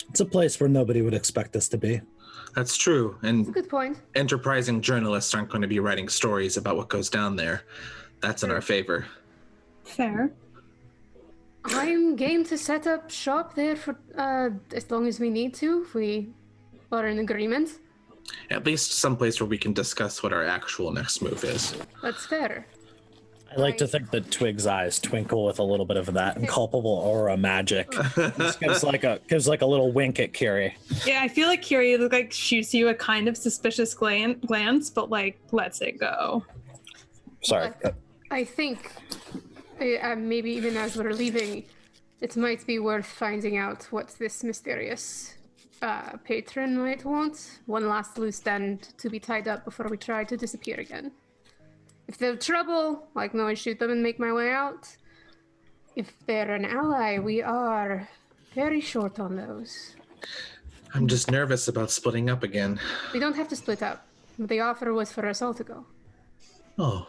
D: It's a place where nobody would expect us to be.
C: That's true. And
B: Good point.
C: enterprising journalists aren't going to be writing stories about what goes down there. That's in our favor.
E: Fair.
B: I'm game to set up shop there for as long as we need to, if we are in agreement.
C: At least someplace where we can discuss what our actual next move is.
B: That's fair.
D: I like to think that Twig's eyes twinkle with a little bit of that incalpable aura magic. Just gives like a little wink at Kyrrie.
E: Yeah, I feel like Kyrrie like shoots you a kind of suspicious glance, but like lets it go.
D: Sorry.
B: I think maybe even as we're leaving, it might be worth finding out what this mysterious patron might want. One last loose end to be tied up before we try to disappear again. If they're trouble, I can always shoot them and make my way out. If they're an ally, we are very short on those.
C: I'm just nervous about splitting up again.
B: We don't have to split up. The offer was for us all to go.
C: Oh,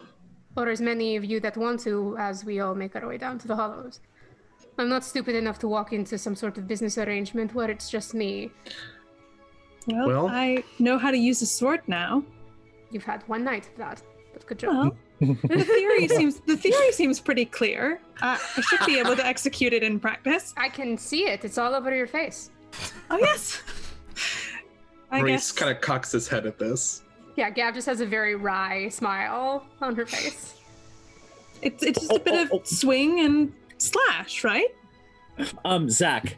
B: Or as many of you that want to, as we all make our way down to the Hollows. I'm not stupid enough to walk into some sort of business arrangement where it's just me.
E: Well, I know how to use a sword now.
B: You've had one night of that, but good job.
E: Well, the theory seems pretty clear. I should be able to execute it in practice.
B: I can see it. It's all over your face.
E: Oh yes. I
C: Maurice
E: guess.
C: kind of cocks his head at this.
B: Yeah, Gav just has a very wry smile on her face.
E: It's just a bit of swing and slash, right?
D: Zach,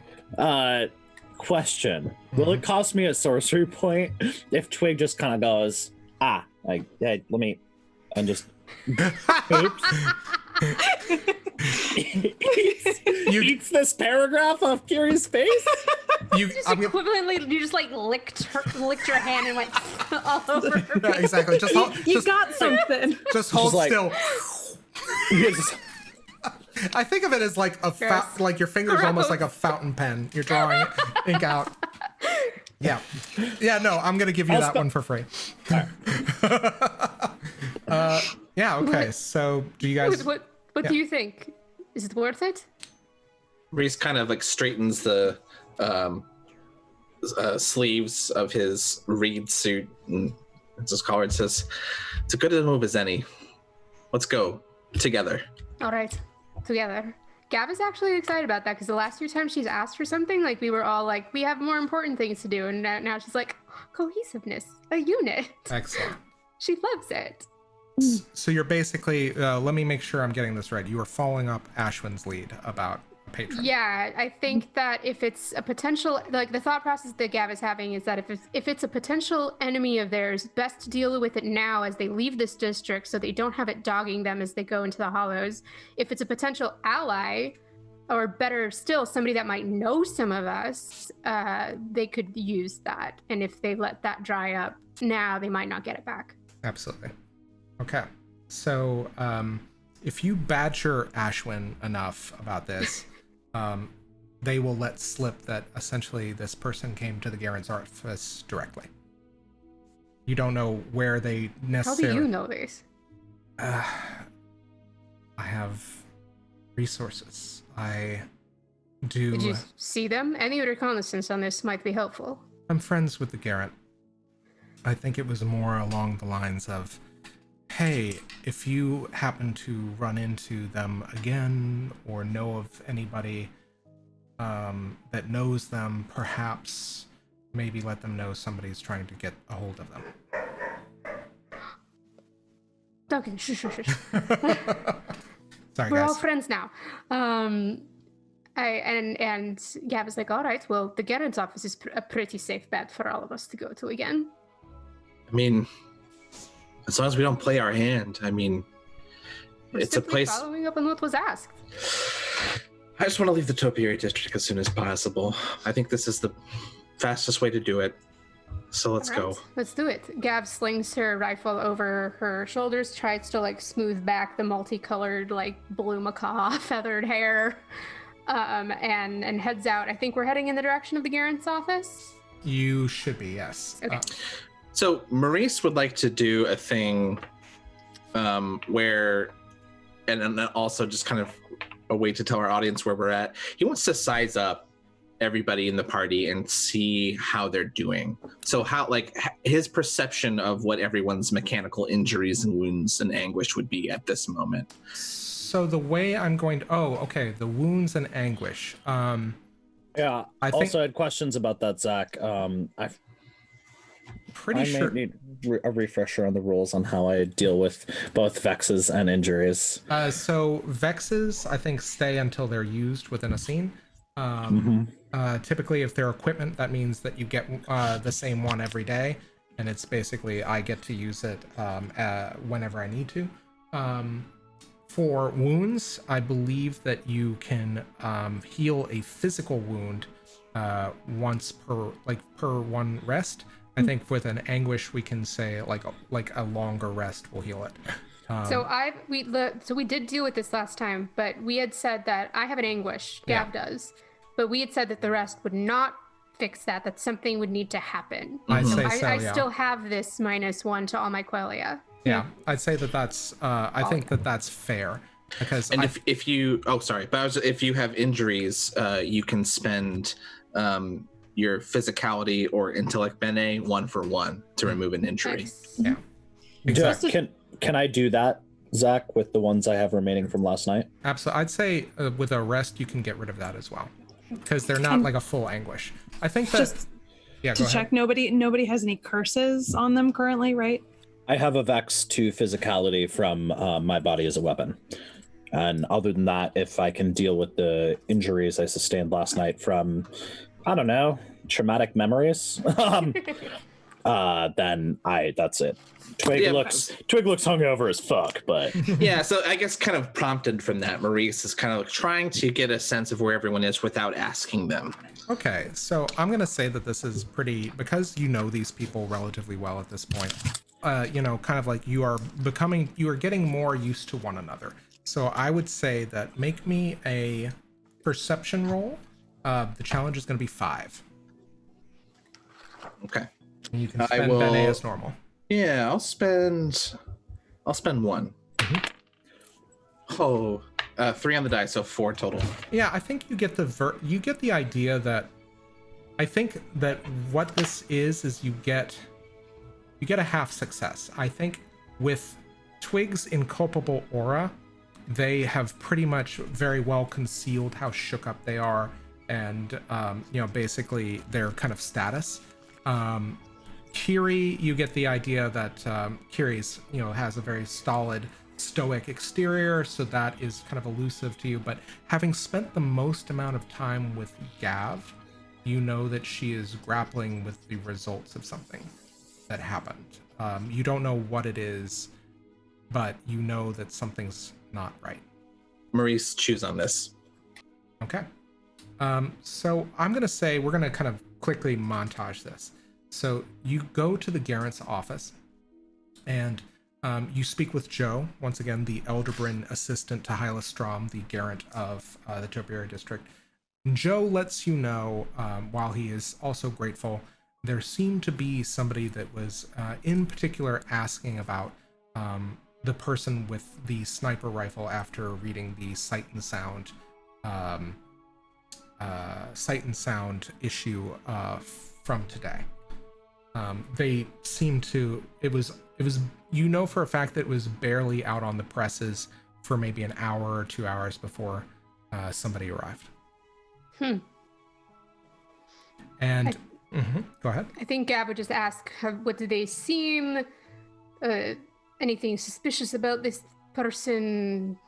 D: question. Will it cost me a sorcery point if Twigg just kind of goes, like, hey, let me, and just, oops. Eats this paragraph off Kyrrie's face?
B: Just equivalently, you just like licked your hand and went all over her
A: Yeah,
B: face.
A: exactly.
E: You got something.
A: Just hold
D: like-
A: still.
D: Just-
A: I think of it as like like your finger's almost like a fountain pen. You're drawing ink out. Yeah. Yeah, no, I'm going to give you that one for free. Yeah, okay. So do you guys...
B: What do you think? Is it worth it?
C: Reese kind of like straightens the sleeves of his reed suit and it's his collar and says, "It's as good a move as any. Let's go together."
B: All right, together. Gav is actually excited about that because the last few times she's asked for something, like we were all like, we have more important things to do, and now she's like, cohesiveness, a unit.
A: Excellent.
B: She loves it.
A: So you're basically, let me make sure I'm getting this right. You are following up Ashwin's lead about patron.
B: Yeah, I think that if it's a potential, like the thought process that Gav is having is that if it's a potential enemy of theirs, best to deal with it now as they leave this district so they don't have it dogging them as they go into the Hollows. If it's a potential ally, or better still, somebody that might know some of us, they could use that. And if they let that dry up now, they might not get it back.
A: Absolutely. Okay. So if you badger Ashwin enough about this, they will let slip that essentially this person came to the Garren's office directly. You don't know where they necessarily...
B: How do you know this?
A: I have resources. I do...
B: Did you see them? Any reconnaissance on this might be helpful.
A: I'm friends with the Garren. I think it was more along the lines of, hey, if you happen to run into them again or know of anybody that knows them, perhaps maybe let them know somebody's trying to get a hold of them.
B: Okay, shush.
A: Sorry,
B: We're
A: guys.
B: all friends now. And Gav is like, all right, well, the Garren's office is a pretty safe bet for all of us to go to again.
C: I mean, as long as we don't play our hand, I mean,
B: We're
C: it's a
B: simply
C: place.
B: following up on what was asked.
C: I just want to leave the topiary district as soon as possible. I think this is the fastest way to do it. So let's
B: All right,
C: go.
B: Let's do it. Gav slings her rifle over her shoulders, tries to like smooth back the multicolored like blue macaw feathered hair, and heads out. I think we're heading in the direction of the Garren's office.
A: You should be, yes.
B: Okay.
C: So Maurice would like to do a thing where, and also just kind of a way to tell our audience where we're at. He wants to size up everybody in the party and see how they're doing. So how, like, his perception of what everyone's mechanical injuries and wounds and anguish would be at this moment.
A: So the way I'm going to... Oh, okay. The wounds and anguish.
D: Yeah,
A: I
D: also
A: think-
D: had questions about that, Zach.
A: Pretty
D: I
A: sure...
D: may need a refresher on the rules on how I deal with both vexes and injuries.
A: So vexes, I think, stay until they're used within a scene. Typically, if they're equipment, that means that you get the same one every day, and it's basically I get to use it whenever I need to. For wounds, I believe that you can heal a physical wound once per one rest. I think with an anguish, we can say like a longer rest will heal it.
B: So we did deal with this last time, but we had said that I have an anguish, Gav does, but we had said that the rest would not fix that. That something would need to happen.
A: I'd say
B: I
A: yeah.
B: still have this -1 to all my quellia.
A: Yeah, I'd say that's. I think that that's fair because.
C: And if you if you have injuries, you can spend your physicality or intellect bene 1-for-1 to remove an injury.
B: Nice.
A: Yeah. Exactly.
D: Can I do that, Zach, with the ones I have remaining from last night?
A: Absolutely. I'd say with a rest, you can get rid of that as well because they're not like a full anguish. I think that.
E: Just
A: Yeah.
E: to
A: Go
E: check,
A: ahead.
E: nobody has any curses on them currently, right?
D: I have a vex to physicality from my body as a weapon. And other than that, if I can deal with the injuries I sustained last night from, I don't know, traumatic memories, then that's it. Twigg looks hungover as fuck, but
C: Yeah, so I guess kind of prompted from that, Maurice is kind of like trying to get a sense of where everyone is without asking them.
A: Okay, so I'm gonna say that this is pretty because you know these people relatively well at this point. Kind of like you are getting more used to one another. So I would say that make me a perception roll. The challenge is going to be 5.
C: Okay.
A: And you can spend Bene as normal.
C: Yeah, I'll spend 1. Oh, 3 on the die, so 4 total.
A: Yeah, I think you get the idea that I think that what this is you get a half success. I think with Twigg's inculpable aura, they have pretty much very well concealed how shook up they are and basically their kind of status. Kyrrie, you get the idea that Kyrrie's has a very stolid stoic exterior, so that is kind of elusive to you. But having spent the most amount of time with Gav, you know that she is grappling with the results of something that happened. You don't know what it is, but you know that something's not right.
C: Maurice, choose on this.
A: Okay. So I'm going to say we're going to kind of quickly montage this. So you go to the Garren's office and you speak with Joe, once again, the Elderbryn assistant to Hyla Strom, the Garren of the Topiary district. Joe lets you know, while he is also grateful, there seemed to be somebody that was in particular asking about the person with the sniper rifle after reading the Sight and Sound issue from today. They seem to, it was, you know for a fact that it was barely out on the presses for maybe an hour or 2 hours before somebody arrived. And go ahead.
B: I think Gav would just ask, what do they seem, anything suspicious about this person?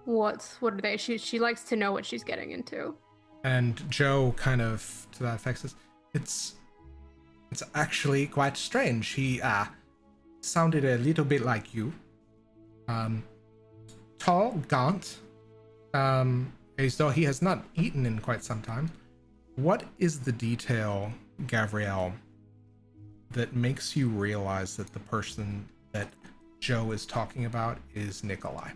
B: What are they? She likes to know what she's getting into.
A: And Joe kind of, to that effect, says, it's actually quite strange. He sounded a little bit like you. Tall, gaunt, as though he has not eaten in quite some time. What is the detail, Gavriel, that makes you realize that the person that Joe is talking about is Nikolai?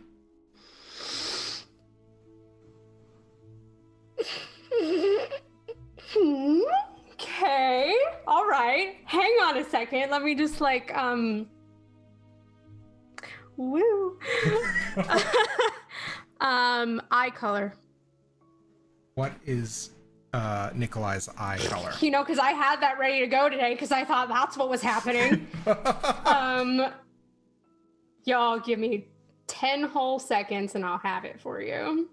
B: Okay. All right. Hang on a second. Let me just woo. Eye color.
A: What is Nikolai's eye color?
B: You know, because I had that ready to go today because I thought that's what was happening. Y'all give me 10 whole seconds and I'll have it for you.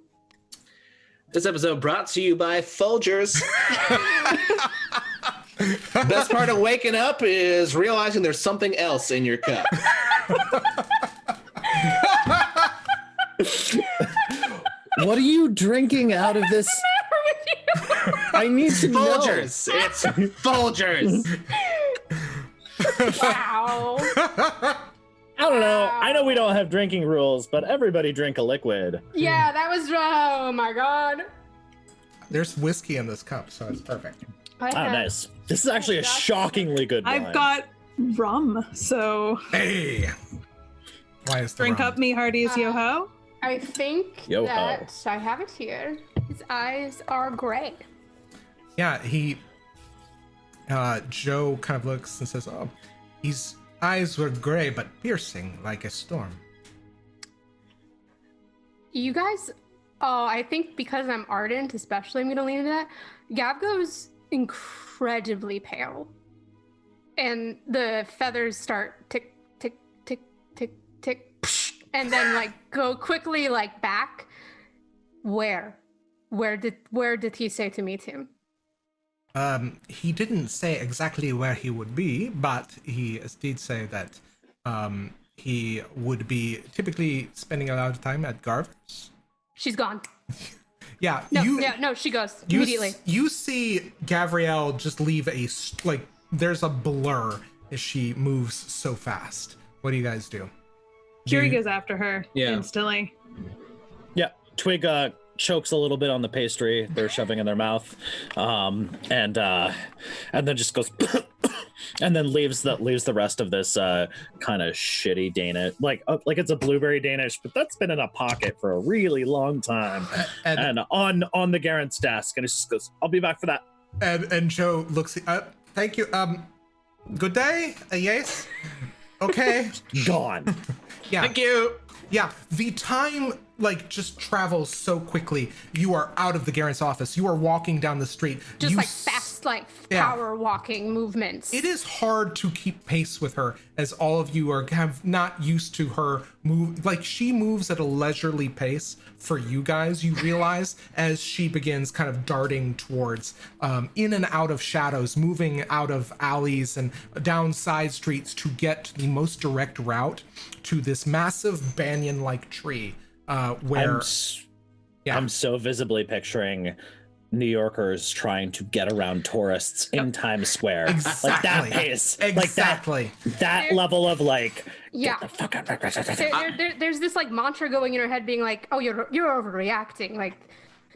C: This episode brought to you by Folgers. Best part of waking up is realizing there's something else in your cup.
D: What are you drinking out of this? I need to know.
C: Folgers. It's Folgers.
B: Wow.
D: I don't know. I know we don't have drinking rules, but everybody drink a liquid.
B: Yeah, that was, oh my God.
A: There's whiskey in this cup, so it's perfect.
D: Oh, nice. This is actually a shockingly good wine.
E: I've got rum, so
A: Hey! Why is the
E: drink
A: rum?
E: up me hearties, yo-ho.
B: I think
D: Yo-ho.
B: that I have it here. His eyes are gray.
A: Yeah, Joe kind of looks and says, oh, his eyes were gray but piercing like a storm.
B: You guys, I think because I'm ardent, especially I'm going to lean into that. Gav goes incredibly pale. And the feathers start tick, tick, tick, tick, tick, and then go quickly back. Where did he say to meet him?
A: He didn't say exactly where he would be, but he did say that he would be typically spending a lot of time at Garvers.
B: She's gone.
A: Yeah.
B: No, she goes immediately.
A: You see Gavriel just leave there's a blur as she moves so fast. What do you guys do?
E: Kyrrie goes after her instantly.
D: Yeah, Twigg chokes a little bit on the pastry they're shoving in their mouth, and then just goes and then leaves the rest of this kind of shitty Danish, like it's a blueberry Danish, but that's been in a pocket for a really long time, and on the Garren's desk, and it just goes, "I'll be back for that."
A: And Joe looks. Thank you. Good day. Yes. Okay.
D: Gone.
A: Yeah.
C: Thank you.
A: Yeah. The time just travels so quickly. You are out of the Garren's office. You are walking down the street.
B: Just
A: You
B: like fast, like power walking movements.
A: It is hard to keep pace with her, as all of you have not used to her move. Like, she moves at a leisurely pace for you guys, you realize, as she begins kind of darting towards in and out of shadows, moving out of alleys and down side streets to get the most direct route to this massive banyan-like tree where
D: I'm so visibly picturing New Yorkers trying to get around tourists in Times Square.
A: Exactly.
D: Like that pace.
A: Exactly.
D: Like that level of like,
B: yeah.
D: get the fuck out.
B: There's this like mantra going in her head being like, oh, you're overreacting. Like,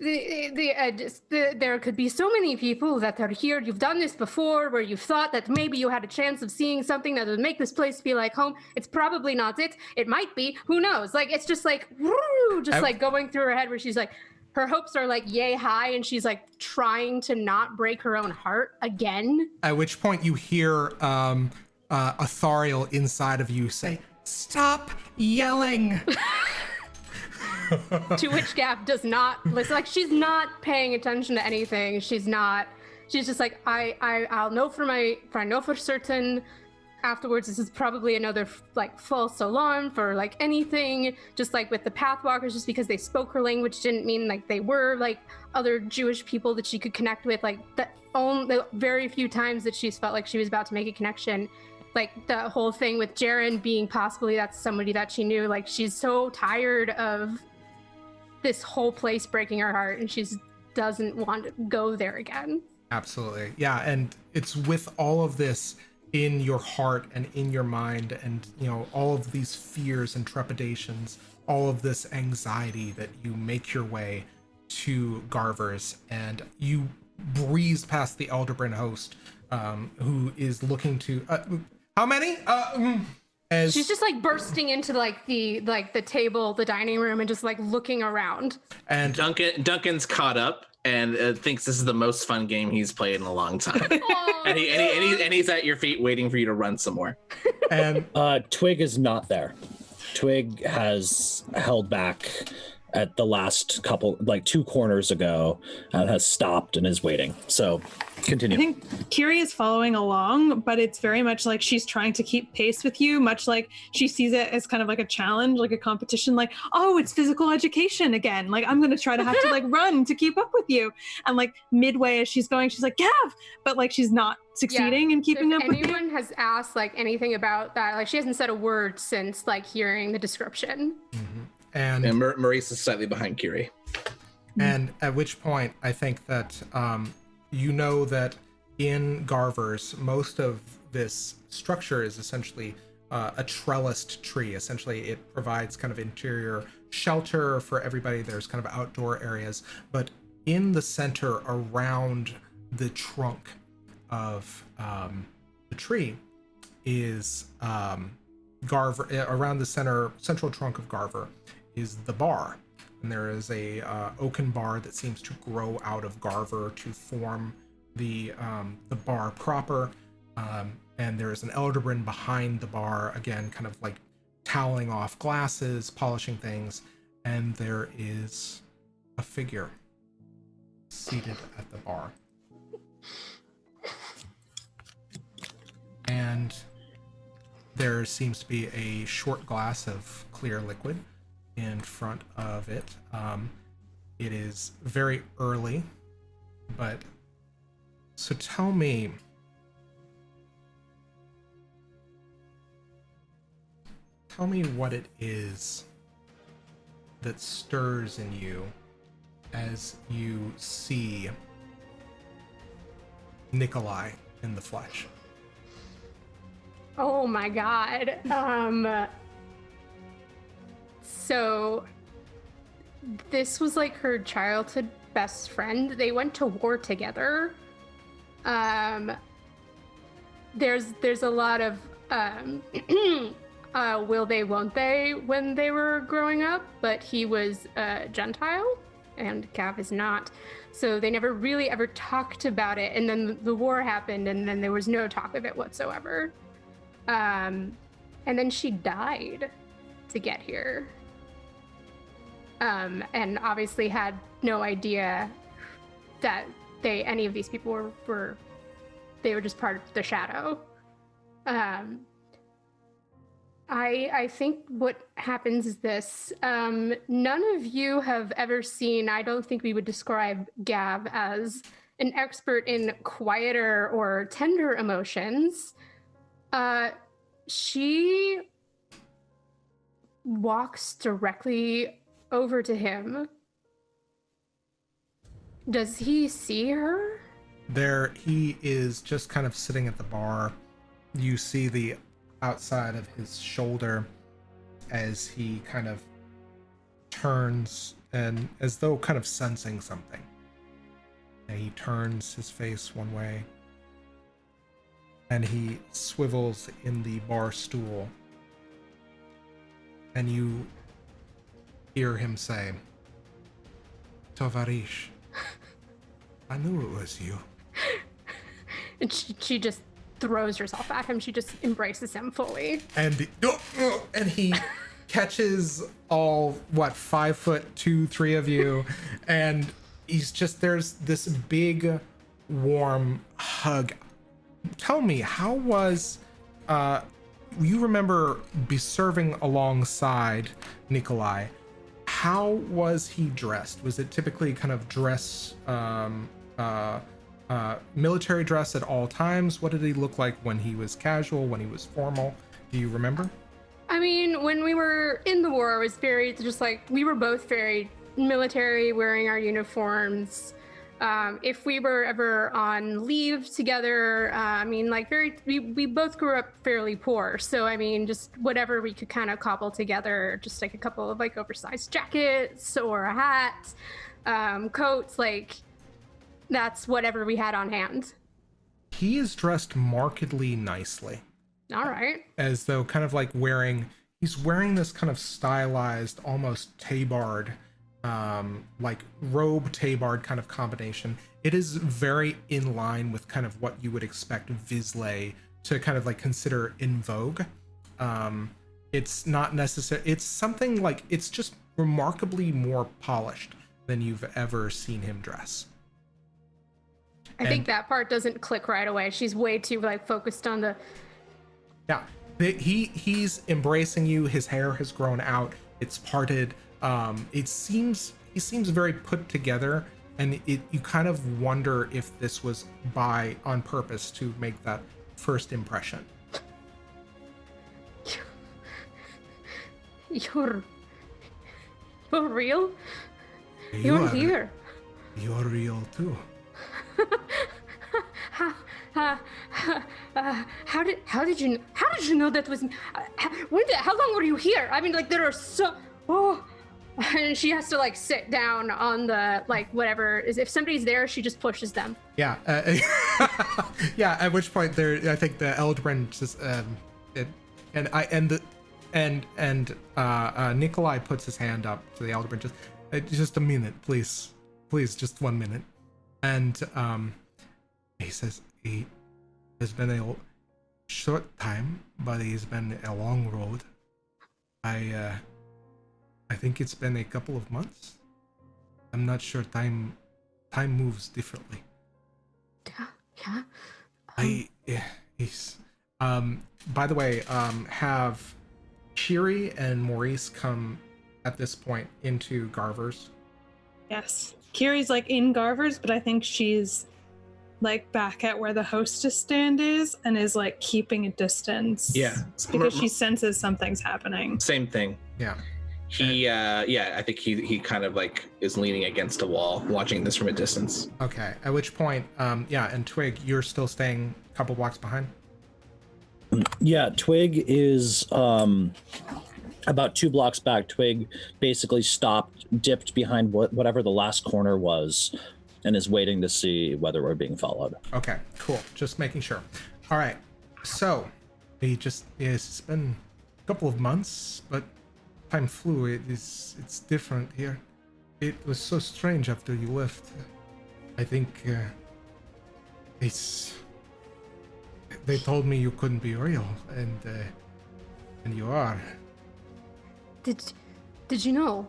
B: there could be so many people that are here. You've done this before where you've thought that maybe you had a chance of seeing something that would make this place feel like home. It's probably not it. It might be. Who knows? Like, it's just like, woo, just like going through her head where she's like, her hopes are like yay high and she's like trying to not break her own heart again.
A: At which point you hear Athariel inside of you say,
F: Stop yelling.
B: To which Gav does not listen. Like, she's not paying attention to anything. She's just like, I'll know I know for certain afterwards this is probably another like false alarm for like anything. Just like with the Pathwalkers, just because they spoke her language didn't mean like they were like other Jewish people that she could connect with. Like the very few times that she's felt like she was about to make a connection, like the whole thing with Jeren being possibly that's somebody that she knew. Like, she's so tired of this whole place breaking her heart and she doesn't want to go there again.
A: Absolutely. Yeah, and it's with all of this in your heart and in your mind, and all of these fears and trepidations, all of this anxiety, that you make your way to Garvers, and you breeze past the Elderbrand host, who is looking to how many? As
B: she's just like bursting into the table, the dining room, and just like looking around.
C: And Duncan's caught up and thinks this is the most fun game he's played in a long time. and he's at your feet waiting for you to run some more.
A: And
D: Twigg is not there. Twigg has held back at the last couple, like 2 corners ago, and has stopped and is waiting. So continue.
E: I think Kyrrie is following along, but it's very much like she's trying to keep pace with you, much like she sees it as kind of like a challenge, like a competition, like, oh, it's physical education again. Like, I'm going to try to have to like run to keep up with you. And like midway as she's going, she's like, Gav, but like she's not succeeding in keeping up with you.
B: If anyone has asked like anything about that, like she hasn't said a word since like hearing the description.
A: Mm-hmm.
C: And Maurice is slightly behind Kyrrie.
A: And at which point, I think that that in Garvers, most of this structure is essentially a trellised tree. Essentially, it provides kind of interior shelter for everybody. There's kind of outdoor areas. But in the center, around the trunk of the tree, is Garver. Around the central trunk of Garver is the bar, and there is a oaken bar that seems to grow out of Garver to form the bar proper, and there is an Elderbrand behind the bar, again kind of like toweling off glasses, polishing things, and there is a figure seated at the bar, and there seems to be a short glass of clear liquid in front of it. It is very early, but so tell me what it is that stirs in you as you see Nikolai in the flesh.
B: Oh my god. So this was like her childhood best friend. They went to war together. There's a lot of will they, won't they when they were growing up, but he was Gentile and Gav is not. So they never really ever talked about it. And then the war happened and then there was no talk of it whatsoever. And then she died to get here. and obviously had no idea that any of these people were just part of the shadow. I think what happens is this. None of you have ever seen, I don't think we would describe Gav as an expert in quieter or tender emotions. She walks directly over to him. Does he see her?
A: There, he is just kind of sitting at the bar. You see the outside of his shoulder as he kind of turns and as though kind of sensing something. And he turns his face one way and he swivels in the bar stool. And you hear him say, Tovarish, I knew it was you.
B: And she just throws herself at him. She just embraces him fully.
A: And he catches all 5'2", 3 of you, and he's just, there's this big warm hug. Tell me, how was you remember be serving alongside Nikolai? How was he dressed? Was it typically kind of dress military dress at all times? What did he look like when he was casual, when he was formal? Do you remember?
B: I mean, when we were in the war, it was very just like, we were both very military, wearing our uniforms. If we were ever on leave together, I mean, like we both grew up fairly poor. So, I mean, just whatever we could kind of cobble together, just like a couple of like oversized jackets or a hat, coats, like that's whatever we had on hand.
A: He is dressed markedly nicely.
B: All right.
A: As though kind of like he's wearing this kind of stylized, almost tabard, like robe tabard kind of combination. It is very in line with kind of what you would expect Vizsla to kind of like consider in vogue. It's not necessary. It's something like, it's just remarkably more polished than you've ever seen him dress.
B: I think that part doesn't click right away. She's way too like focused on the.
A: Yeah, he's embracing you. His hair has grown out. It's parted. He seems very put together, and you kind of wonder if this was on purpose to make that first impression.
B: You're real?
A: You're
B: here.
A: You're real too.
B: How did you know that was how long were you here? I mean, like there are so and she has to like sit down on the like whatever is, if somebody's there, she just pushes them.
A: Yeah. Yeah, at which point I think the Eldrin just Nikolai puts his hand up to the Eldrin, just a minute, please, just 1 minute. And he says, it's been a short time, but it's been a long road. I think it's been a couple of months. I'm not sure. Time moves differently.
B: Yeah.
A: By the way, have Kyrrie and Maurice come at this point into Garvers?
E: Yes. Kyrie's like in Garvers, but I think she's like back at where the hostess stand is and is like keeping a distance.
C: Yeah.
E: Because she senses something's happening.
C: Same thing.
A: Yeah.
C: I think he kind of like is leaning against a wall, watching this from a distance.
A: Okay. At which point, and Twigg, you're still staying a couple blocks behind?
D: Yeah, Twigg is about 2 blocks back. Twigg basically stopped, dipped behind whatever the last corner was, and is waiting to see whether we're being followed.
A: Okay, cool. Just making sure. All right. So, it's been a couple of months, but time flew. It's different here. It was so strange after you left. I think they told me you couldn't be real, and you are.
B: Did you know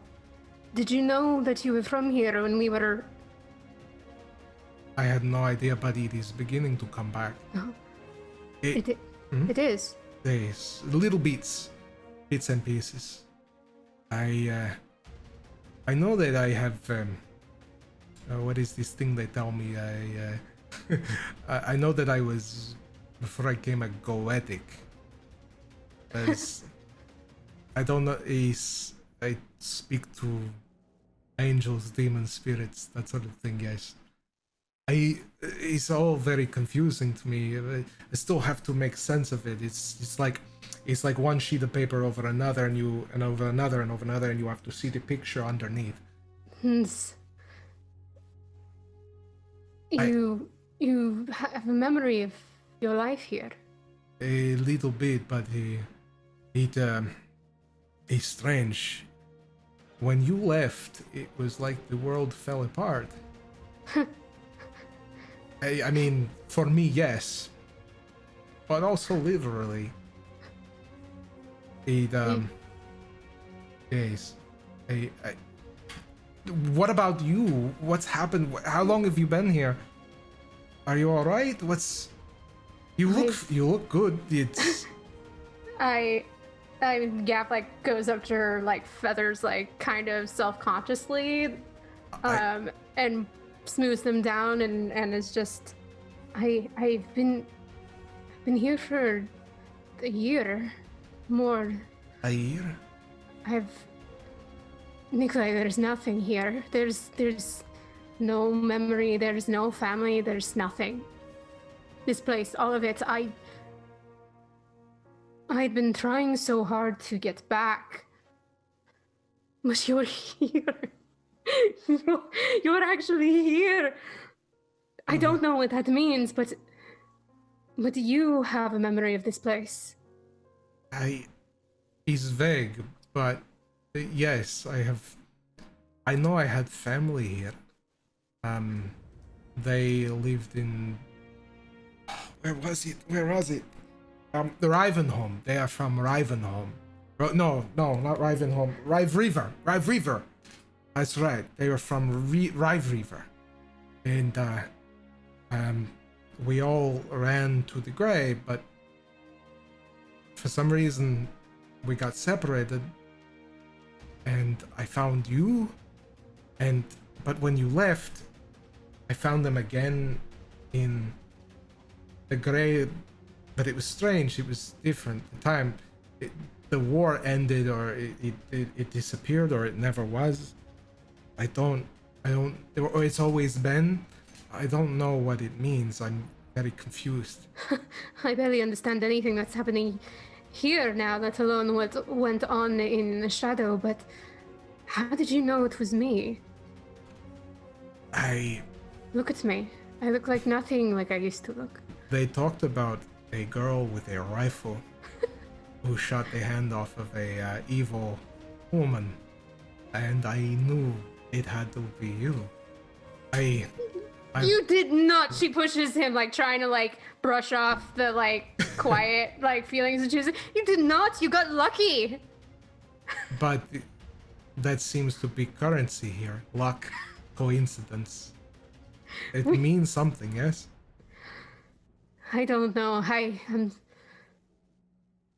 B: Did you know that you were from here when we were...
A: I had no idea, but it is beginning to come back.
B: It is.
A: There's little bits and pieces. I know that I have. What is this thing they tell me? I know that I was, before I came, a goetic. As I don't know, I speak to angels, demons, spirits, that sort of thing. Yes. It's all very confusing to me. I still have to make sense of it. It's like one sheet of paper over another, and over another, and you have to see the picture underneath.
B: You have a memory of your life here.
A: A little bit, but it's strange. When you left, it was like the world fell apart. I mean, for me, yes, but also literally. Yes. What about you? What's happened? How long have you been here? Are you all right? You look good. It's.
B: Gap like goes up to her, like feathers, like kind of self-consciously, and smooths them down, and is just, I've been here for a year, more.
A: A year?
B: Nikolai, there's nothing here. There's no memory, there's no family, there's nothing. This place, all of it, I'd been trying so hard to get back. But you're here. You're actually here. I don't know what that means, but you have a memory of this place.
A: It's vague, but yes, I know I had family here. They lived in... Where was it? The Rivenholm. They are from Rivenholm. No, not Rivenholm. Rive River. That's right. They were from Rive River. And we all ran to the grave, but for some reason we got separated. And I found you, but when you left, I found them again in the grave. But it was strange. It was different. The war ended, or it disappeared, or it never was. I don't. Or it's always been. I don't know what it means. I'm very confused.
B: I barely understand anything that's happening here now, let alone what went on in the shadow. But how did you know it was me? Look at me. I look like nothing like I used to look.
A: They talked about a girl with a rifle who shot the hand off of a evil woman, and I knew it had to be you.
B: You did not. She pushes him, like trying to like brush off the like quiet like feelings and choosing. You did not. You got lucky.
A: But that seems to be currency here. Luck, coincidence. It means something, yes?
B: I don't know.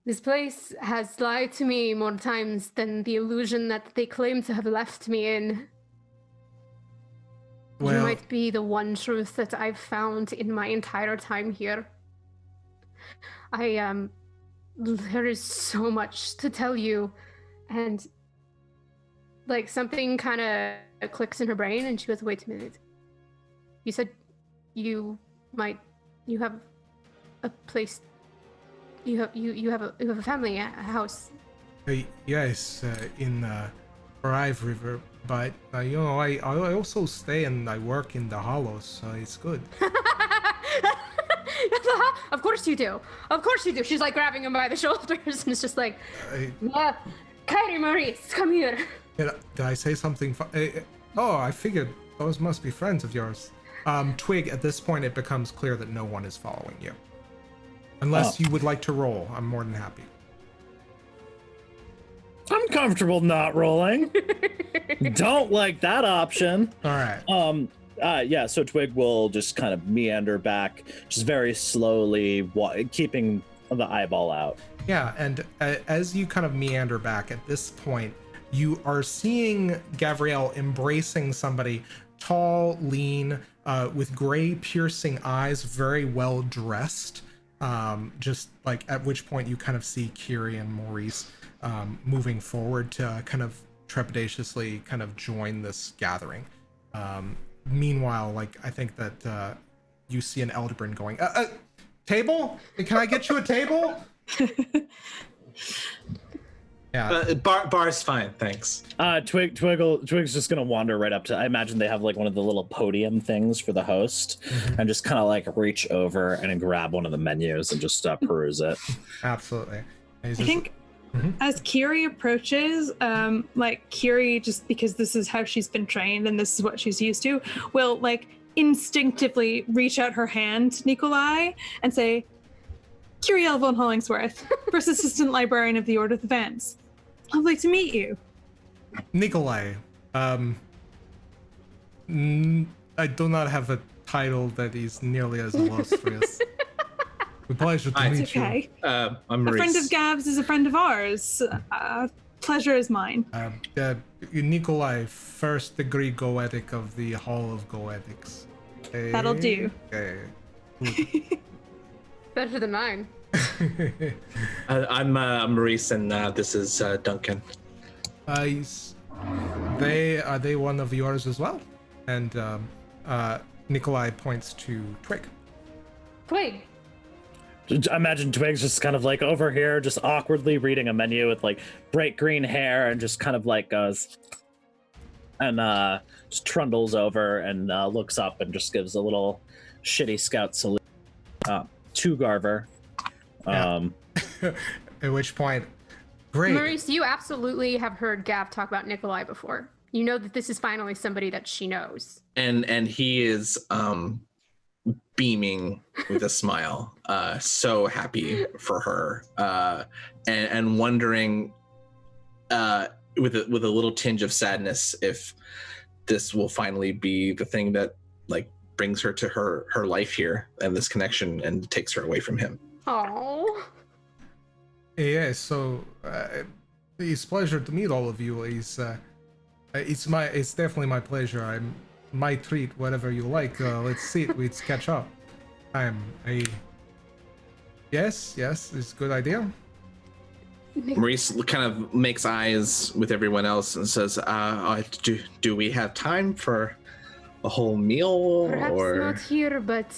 B: This place has lied to me more times than the illusion that they claim to have left me in.
A: Well,
B: you might be the one truth that I've found in my entire time here. There is so much to tell you, and like something kind of clicks in her brain, and she goes, "Wait a minute. You said you have a place. You have a family, a house."
A: Yes, in Rive River, but I also stay and I work in the Hollows, so it's good.
B: Of course you do. Of course you do. She's like grabbing him by the shoulders, and it's just like, yeah, Kyrrie, Maurice, come here.
A: Did I say something? I figured those must be friends of yours. Twig, at this point, it becomes clear that no one is following you. Unless you would like to roll, I'm more than happy.
D: I'm comfortable not rolling. Don't like that option.
A: All right.
D: Yeah, so Twigg will just kind of meander back, just very slowly, keeping the eyeball out.
A: Yeah, and as you kind of meander back at this point, you are seeing Gavriel embracing somebody tall, lean, with gray piercing eyes, very well dressed. Just like at which point you kind of see Kyrrie and Maurice moving forward to kind of trepidatiously kind of join this gathering. Meanwhile, like I think that you see an Eldrin going, table? Can I get you a table? Yeah.
G: Bar's fine, thanks.
D: Twig's just gonna wander right up to. I imagine they have like one of the little podium things for the host, and just kind of like reach over and grab one of the menus and just peruse it.
A: Absolutely.
E: I think as Kyrrie approaches, like Kyrrie, just because this is how she's been trained and this is what she's used to, will like instinctively reach out her hand to Nikolai and say, Gavriel von Hollingsworth, first assistant librarian of the Order of the Vents. Lovely to meet you.
A: Nikolai, I do not have a title that is nearly as illustrious. A pleasure to meet
E: okay.
A: you.
G: I'm Maurice.
E: A friend of Gav's is a friend of ours. Pleasure is mine.
A: Nikolai, first degree Goetic of the Hall of Goetics.
E: That'll do.
A: Okay.
B: Better than mine.
G: I'm Maurice, and this is Duncan.
A: Are they one of yours as well? And Nikolai points to Twigg.
B: Twigg.
D: I imagine Twig's just kind of like over here, just awkwardly reading a menu with like bright green hair, and just kind of like goes and just trundles over and looks up and just gives a little shitty scout salute to Garver.
A: At which point, great.
B: Maurice, you absolutely have heard Gav talk about Nikolai before. You know that this is finally somebody that she knows.
C: And he is beaming with a smile, so happy for her, and wondering with a little tinge of sadness if this will finally be the thing that like brings her to her life here and this connection and takes her away from him.
B: Oh.
A: Yeah, so it's a pleasure to meet all of you. It's definitely my pleasure. I'm my treat, whatever you like. Let's sit, let's catch up. Yes, it's a good idea.
C: Maurice kind of makes eyes with everyone else and says, do we have time for a whole meal?
B: Perhaps
C: or
B: not here, but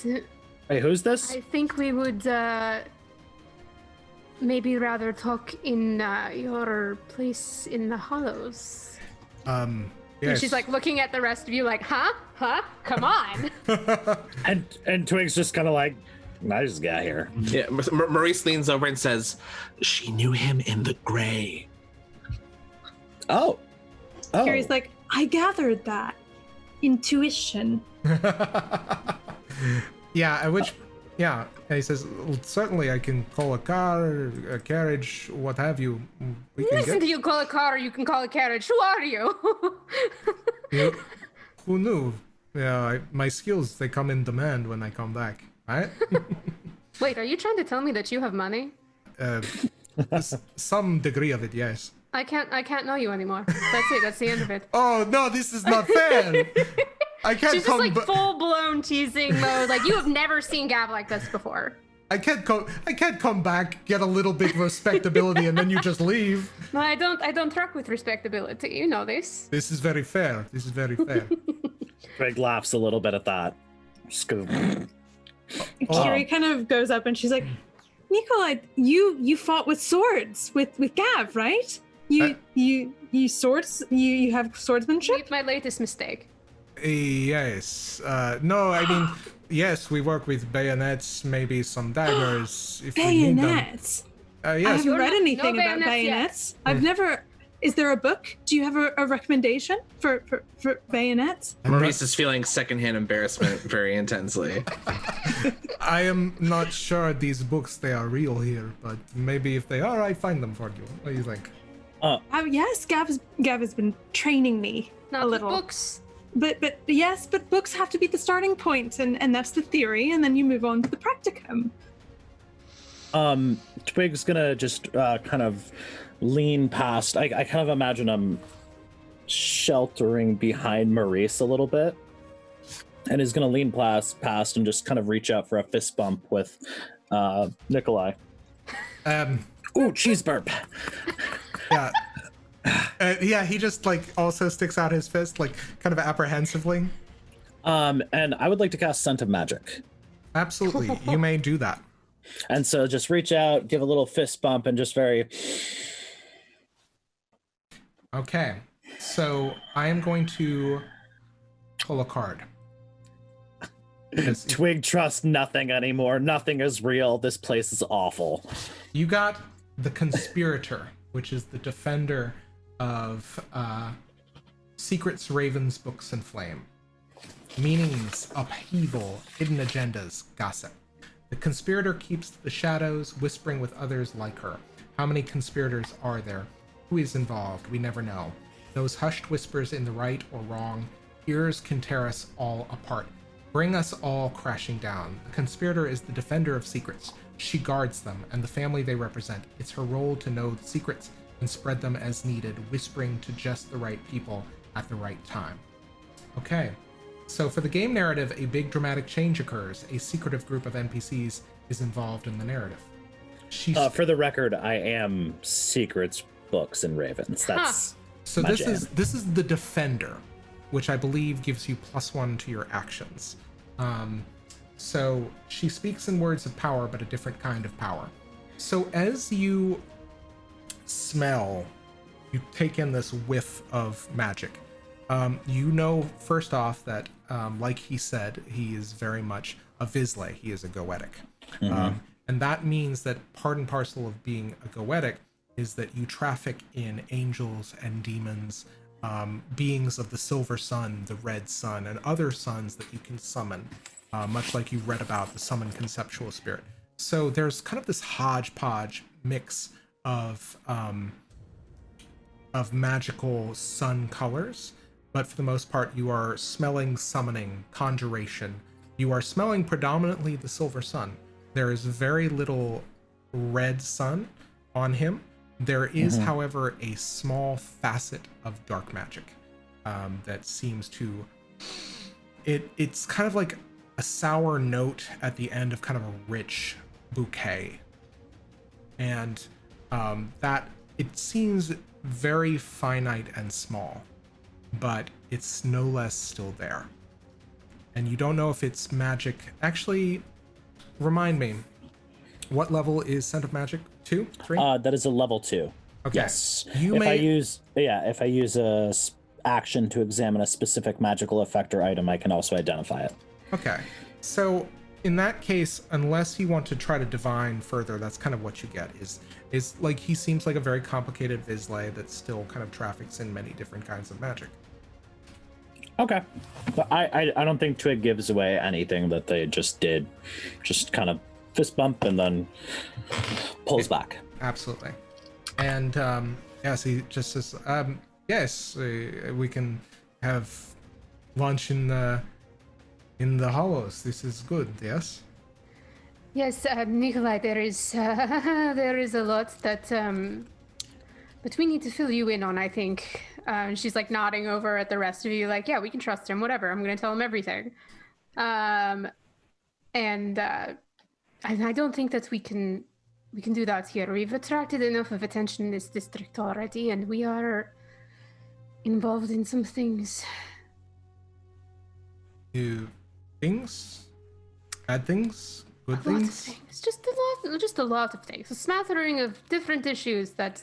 D: Hey, who's this?
B: I think we would maybe rather talk in your place in the Hollows.
A: Yes.
B: And she's like looking at the rest of you like, huh? Come on.
D: and Twig's just kind of like, I just got here.
C: Yeah, Maurice leans over and says, she knew him in the gray.
D: Oh.
E: Kyrie's like, I gathered that. Intuition.
A: Yeah, and he says, well, certainly I can call a car, a carriage, what have you. We can
B: Listen to you call a car or you can call a carriage. Who are you?
A: Who knew? Yeah, my skills, they come in demand when I come back, right?
B: Wait, are you trying to tell me that you have money?
A: Some degree of it, yes.
B: I can't know you anymore. That's it. That's the end of it.
A: Oh, no, this is not fair. I can't
B: She's just like full-blown teasing mode. Like, you have never seen Gav like this before.
A: I can't come back, get a little bit of respectability, and then you just leave.
B: No, I don't truck with respectability. You know this.
A: This is very fair.
D: Twig laughs a little bit at that. Just goes,
E: Kyrrie kind of goes up and she's like, Nikolai, you fought with swords with Gav, right? You have swordsmanship?
B: It's my latest mistake.
A: Yes. No, I mean, yes, we work with bayonets, maybe some daggers. If
E: Bayonets?
A: We need them.
E: I
A: Yes.
E: haven't read anything
B: no
E: about
B: bayonets
E: bayonets. I've never... Is there a book? Do you have a recommendation for bayonets?
C: Maurice is feeling secondhand embarrassment very intensely.
A: I am not sure these books, they are real here, but maybe if they are, I find them for you. What do you think?
E: Yes, Gav has been training me
B: Not
E: a
B: with
E: little.
B: books.
E: But books have to be the starting point, and that's the theory, and then you move on to the practicum.
D: Twigg's gonna just kind of lean past. I kind of imagine him sheltering behind Maurice a little bit, and is gonna lean past and just kind of reach out for a fist bump with Nikolai. Ooh, cheese burp.
A: Yeah. Yeah, he just like also sticks out his fist, like kind of apprehensively.
D: And I would like to cast Scent of Magic.
A: Absolutely, you may do that.
D: And so just reach out, give a little fist bump, and just very.
A: Okay, so I am going to pull a card.
D: Twig trusts nothing anymore. Nothing is real. This place is awful.
A: You got the Conspirator, which is the defender of secrets, ravens, books, and flame. Meanings, upheaval, hidden agendas, gossip. The Conspirator keeps to the shadows, whispering with others like her. How many conspirators are there? Who is involved? We never know. Those hushed whispers in the right or wrong, ears can tear us all apart. Bring us all crashing down. The Conspirator is the defender of secrets. She guards them and the family they represent. It's her role to know the secrets and spread them as needed, whispering to just the right people at the right time. Okay, so for the game narrative, a big dramatic change occurs. A secretive group of NPCs is involved in the narrative.
D: For the record, I am secrets, books, and ravens. That's
A: so.
D: My
A: This
D: jam.
A: is the defender, which I believe gives you +1 to your actions. So she speaks in words of power, but a different kind of power. So as you smell, you take in this whiff of magic. You know, first off, that like he said, he is very much a Vizsla. He is a Goetic. And that means that part and parcel of being a Goetic is that you traffic in angels and demons, beings of the silver sun, the red sun, and other suns that you can summon, much like you read about the summon conceptual spirit. So there's kind of this hodgepodge mix of magical sun colors, but for the most part you are smelling summoning, conjuration. You are smelling predominantly the silver sun. There is very little red sun on him. There is, however, a small facet of dark magic that seems to... It's kind of like a sour note at the end of kind of a rich bouquet. And that it seems very finite and small, but it's no less still there. And you don't know if it's magic. Actually, remind me, what level is Scent of Magic? 2? 3?
D: That is a level 2.
A: Okay.
D: Yes. If I use a action to examine a specific magical effect or item, I can also identify it.
A: Okay. So in that case, unless you want to try to divine further, that's kind of what you get. Is like he seems like a very complicated Vizsla that still kind of traffics in many different kinds of magic.
D: Okay. But I don't think Twig gives away anything that they just did. Just kind of fist bump and then pulls back.
A: Absolutely. And yes, he just says, yes, we can have lunch in the hollows. This is good. Yes.
B: Yes, Nikolai, there is a lot that we need to fill you in on, I think. She's like nodding over at the rest of you, like, yeah, we can trust him, whatever. I'm going to tell him everything. And I don't think that we can do that here. We've attracted enough of attention in this district already, and we are involved in some things.
A: Things? Bad things? Good
B: A lot of
A: things?
B: things. Just a lot of things. A smattering of different issues that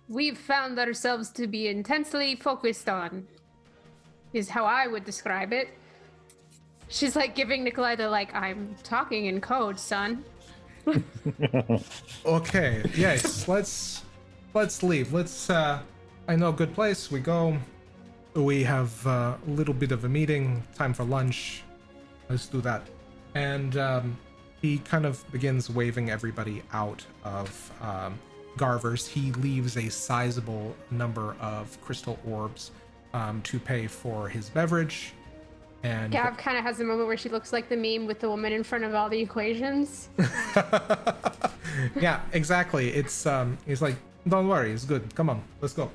B: we've found ourselves to be intensely focused on, is how I would describe it. She's like giving Nikolai the like, I'm talking in code, son.
A: Okay, yes, let's leave. Let's I know a good place. We go. We have a little bit of a meeting, time for lunch. Let's do that. And he kind of begins waving everybody out of Garvers, he leaves a sizable number of crystal orbs to pay for his beverage. And
B: Gav kind of has a moment where she looks like the meme with the woman in front of all the equations.
A: yeah, exactly. It's he's like, don't worry, it's good. Come on, let's go.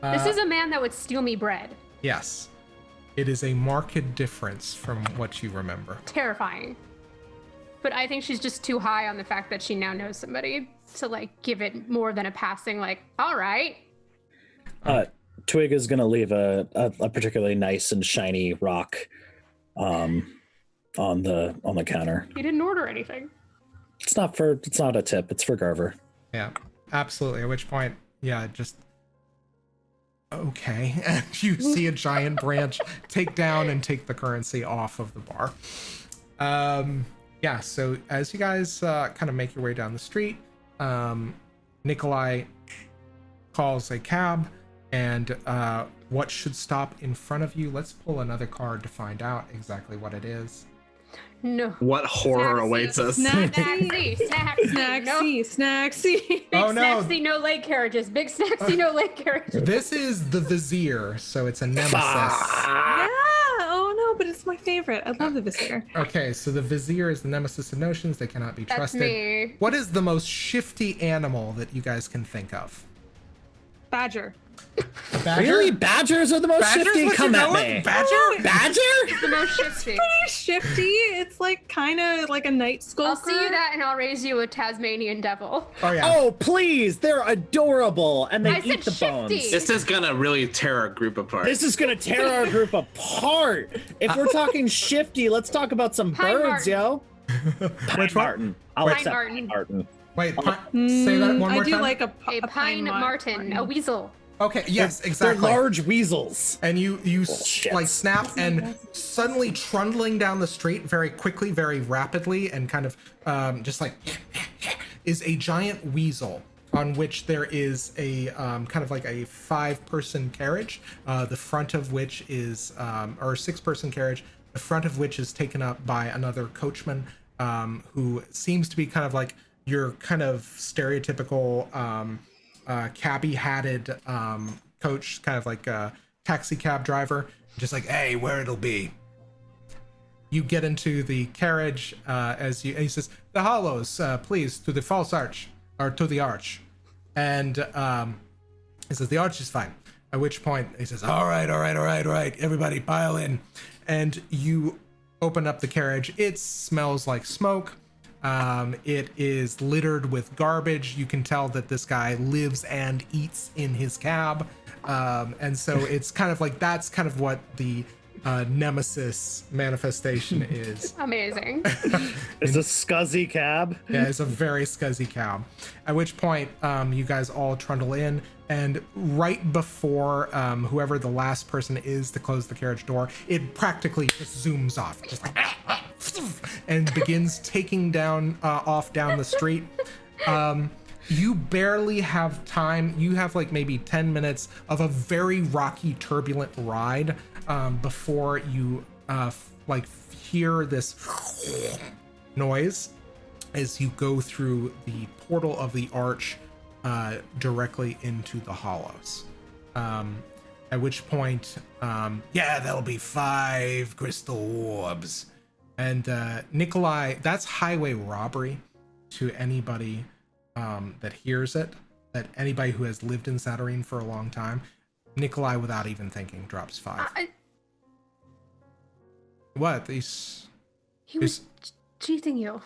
B: This is a man that would steal me bread.
A: Yes, it is a marked difference from what you remember.
B: Terrifying. But I think she's just too high on the fact that she now knows somebody to like give it more than a passing like, all right.
D: Twigg is gonna leave a particularly nice and shiny rock on the counter.
B: You didn't order anything.
D: It's not a tip, it's for Garver.
A: Yeah, absolutely. At which point, yeah, just okay. And you see a giant branch take down and take the currency off of the bar. Yeah, so as you guys kind of make your way down the street, Nikolai calls a cab, and what should stop in front of you? Let's pull another card to find out exactly what it is.
B: No.
G: What horror
B: Snacksy.
G: awaits us?
B: Snacksy, snacksy,
E: Snacksy.
B: Big
A: Oh, no.
B: snacksy, no leg carriages. Big snacksy, no leg carriages.
A: This is the Vizier, so it's a nemesis.
E: Yeah. Oh no, but it's my favorite. I love the Vizier.
A: Okay, so the Vizier is the nemesis of notions. They cannot be
B: That's
A: trusted.
B: me.
A: What is the most shifty animal that you guys can think of?
E: Badger.
A: Badger?
D: Really? Badgers are the most
A: Badger's
D: shifty?
A: what
D: Come
A: you're
D: at
A: going?
D: me.
A: Badger?
D: Badger?
B: The most shifty.
E: Pretty shifty. It's like kind of like a night skulker.
B: I'll see you that, and I'll raise you a Tasmanian devil.
A: Oh yeah.
D: Oh, please. They're adorable. And they
B: I
D: eat
B: said
D: the bones.
B: shifty.
G: This is gonna really tear our group apart.
D: This is going to tear our group apart. If we're talking shifty, let's talk about some
B: Pine
D: birds,
B: Martin.
D: yo. Pine
A: Which one?
D: Martin. I'll
B: Pine
D: accept
B: Martin.
D: Pine Martin.
A: Wait, say that one more
E: I do
A: time.
E: like a
B: Pine Martin, a weasel.
A: Okay, yes, exactly.
D: They're large weasels.
A: And you
D: Bullshit.
A: like snap, and suddenly trundling down the street very quickly, very rapidly, and kind of just like is a giant weasel on which there is a kind of like a 5-person carriage, the front of which is or 6-person carriage, the front of which is taken up by another coachman who seems to be kind of like your kind of stereotypical cabbie hatted coach, kind of like a taxi cab driver, just like, hey, where it'll be. You get into the carriage and he says, the Hollows, please, to the false arch, or to the arch. And he says, the arch is fine. At which point he says, all right, everybody pile in. And you open up the carriage. It smells like smoke. It is littered with garbage. You can tell that this guy lives and eats in his cab. And so it's kind of like, that's kind of what the nemesis manifestation is.
B: Amazing.
D: It's a scuzzy cab.
A: Yeah, it's a very scuzzy cab. At which point, you guys all trundle in, and right before whoever the last person is to close the carriage door, it practically just zooms off, just like, and begins taking down off down the street. You barely have time. You have like maybe 10 minutes of a very rocky, turbulent ride before you like hear this noise as you go through the portal of the arch directly into the Hollows. At which point, yeah, there'll be 5 crystal orbs. And Nikolai, that's highway robbery to anybody that hears it, that anybody who has lived in Saturnine for a long time. Nikolai, without even thinking, drops 5. What?
B: He was cheating you.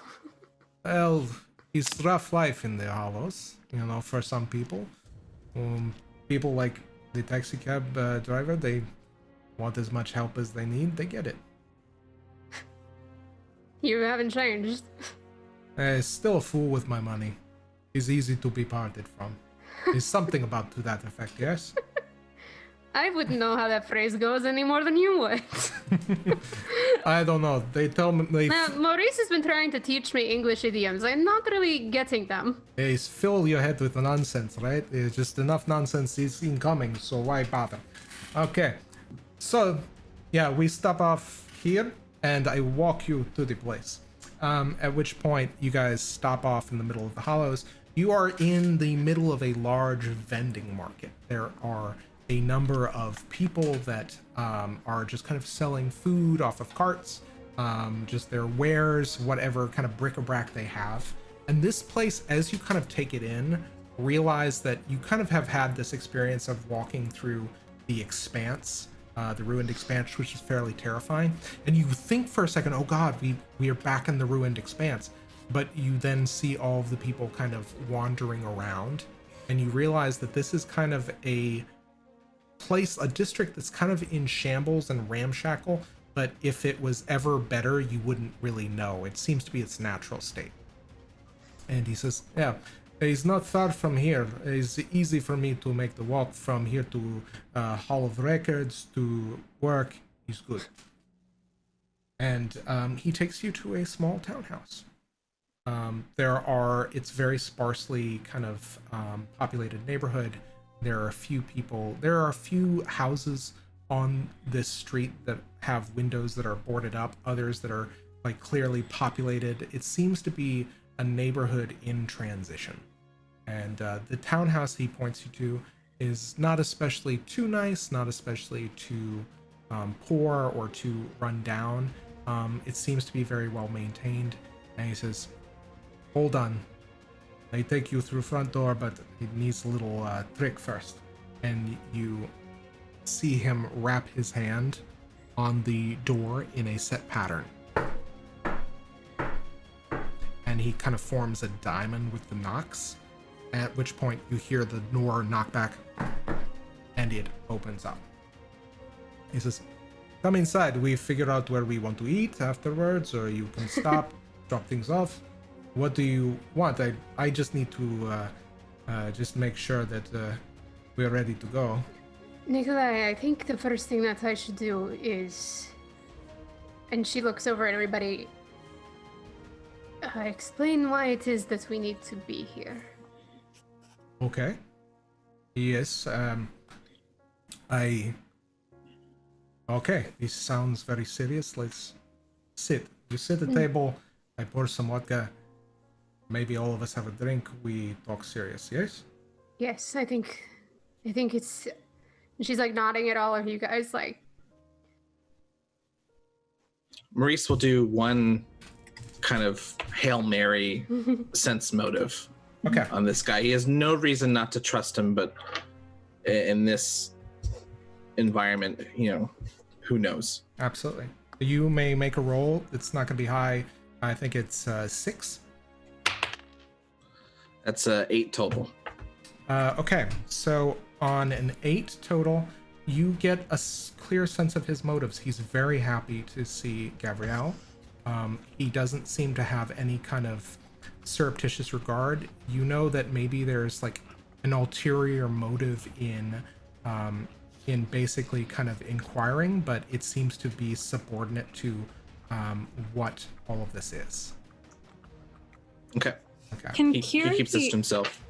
A: Well, it's rough life in the Hollows, you know, for some people. People like the taxi cab driver, they want as much help as they need, they get it.
B: You haven't changed.
A: Still a fool with my money. He's easy to be parted from. There's something about to that effect, yes?
B: I wouldn't know how that phrase goes any more than you would.
A: I don't know. They tell me
B: Now, Maurice has been trying to teach me English idioms. I'm not really getting them.
A: they fill your head with nonsense, right? It's just enough nonsense is incoming, so why bother? Okay, so yeah, we stop off here, and I walk you to the place. At which point you guys stop off in the middle of the Hollows. You are in the middle of a large vending market. There are a number of people that are just kind of selling food off of carts, just their wares, whatever kind of bric-a-brac they have. And this place, as you kind of take it in, realize that you kind of have had this experience of walking through the expanse, the ruined expanse, which is fairly terrifying. And you think for a second, oh God, we are back in the ruined expanse. But you then see all of the people kind of wandering around, and you realize that this is kind of a place, a district that's kind of in shambles and ramshackle, but if it was ever better, you wouldn't really know. It seems to be its natural state. And he says, yeah, it's not far from here. It's easy for me to make the walk from here to Hall of Records to work. He's good. And he takes you to a small townhouse. It's very sparsely kind of populated neighborhood. There are a few houses on this street that have windows that are boarded up, others that are like clearly populated. It seems to be a neighborhood in transition. And the townhouse he points you to is not especially too nice, not especially too poor or too run down. It seems to be very well maintained. And he says, hold on, I take you through front door, but it needs a little trick first. And you see him wrap his hand on the door in a set pattern. And he kind of forms a diamond with the knocks, at which point you hear the door knock back and it opens up. He says, come inside, we figure out where we want to eat afterwards, or you can stop, drop things off. What do you want? I just need to just make sure that we're ready to go.
B: Nikolai, I think the first thing that I should do is... And she looks over at everybody. Explain why it is that we need to be here.
A: Okay. Yes, Okay, this sounds very serious. Let's sit. You sit at the table, I pour some vodka. Maybe all of us have a drink, we talk serious, yes?
B: Yes, I think it's... She's like nodding at all of you guys, like...
G: Maurice will do one kind of Hail Mary sense motive on this guy. He has no reason not to trust him, but in this environment, who knows?
A: Absolutely. You may make a roll. It's not going to be high. I think it's 6.
G: That's 8 total.
A: Okay, so on an 8 total, you get a clear sense of his motives. He's very happy to see Gavriel. He doesn't seem to have any kind of surreptitious regard. You know that maybe there's like an ulterior motive in basically kind of inquiring, but it seems to be subordinate to what all of this is.
G: Okay.
E: Can
G: He keeps this to himself.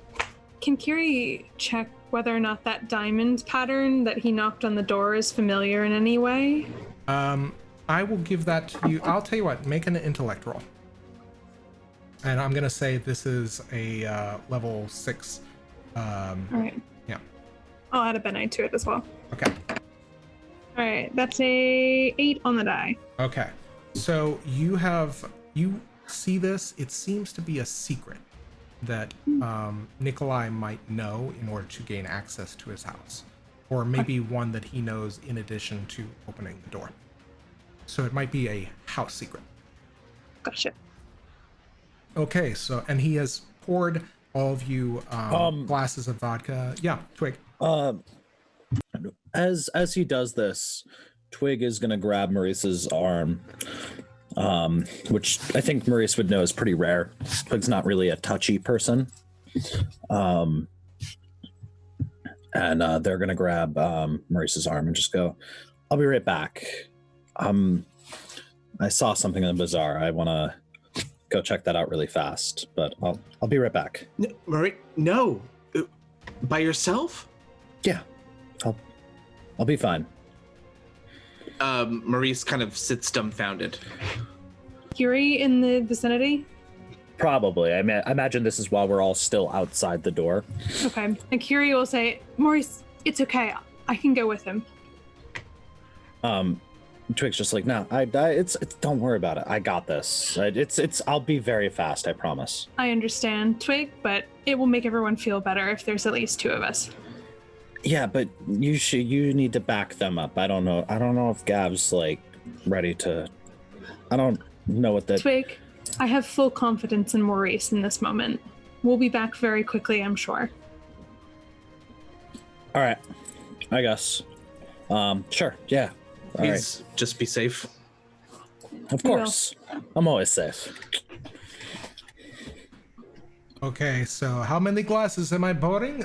E: Can Kyrrie check whether or not that diamond pattern that he knocked on the door is familiar in any way?
A: I will give that to you. I'll tell you what, make an intellect roll. And I'm going to say this is a level 6.
E: All right.
A: Yeah.
E: I'll add a benite to it as well.
A: Okay.
E: All right, that's a 8 on the die.
A: Okay. So you see this. It seems to be a secret that Nikolai might know in order to gain access to his house, or maybe one that he knows in addition to opening the door. So it might be a house secret.
E: Gotcha.
A: Okay, so and he has poured all of you glasses of vodka. Yeah, Twig.
D: As he does this, Twig is gonna grab Maurice's arm, which I think Maurice would know is pretty rare. Twig's not really a touchy person. And they're gonna grab Maurice's arm and just go, I'll be right back. I saw something in the bazaar. I wanna go check that out really fast, but I'll be right back.
G: Maurice, no. By yourself?
D: Yeah, I'll be fine.
G: Maurice kind of sits dumbfounded.
E: Kyrrie in the vicinity?
D: Probably. I mean, I imagine this is while we're all still outside the door.
E: Okay. And Kyrrie will say, Maurice, it's okay. I can go with him.
D: Twig's just like, no, it's don't worry about it. I got this. I'll be very fast, I promise.
E: I understand, Twig, but it will make everyone feel better if there's at least 2 of us.
D: Yeah, but you need to back them up. I don't know if Gav's like ready to. I don't know what that.
E: Twig, I have full confidence in Maurice in this moment. We'll be back very quickly, I'm sure.
D: All right, I guess. Sure, yeah.
G: Please just be safe.
D: Of course, I'm always safe.
A: Okay, so how many glasses am I pouring?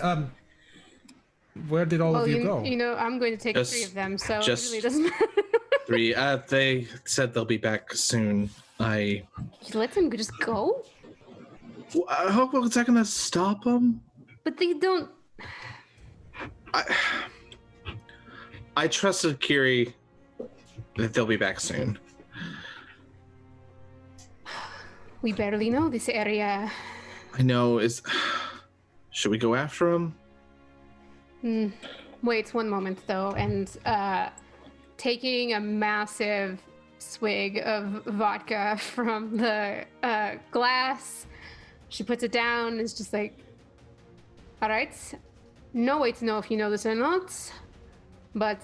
A: Where did all of you go?
B: You know, I'm going to take 3 of them, so it really doesn't matter.
G: 3. They said they'll be back soon.
B: You let them just go?
G: How was that gonna stop them?
B: But they don't.
G: I trusted Kyrrie that they'll be back soon.
B: We barely know this area.
G: I know. Should we go after them?
B: Wait 1 moment, though, and taking a massive swig of vodka from the glass, she puts it down and is just like, all right, no way to know if you know this or not, but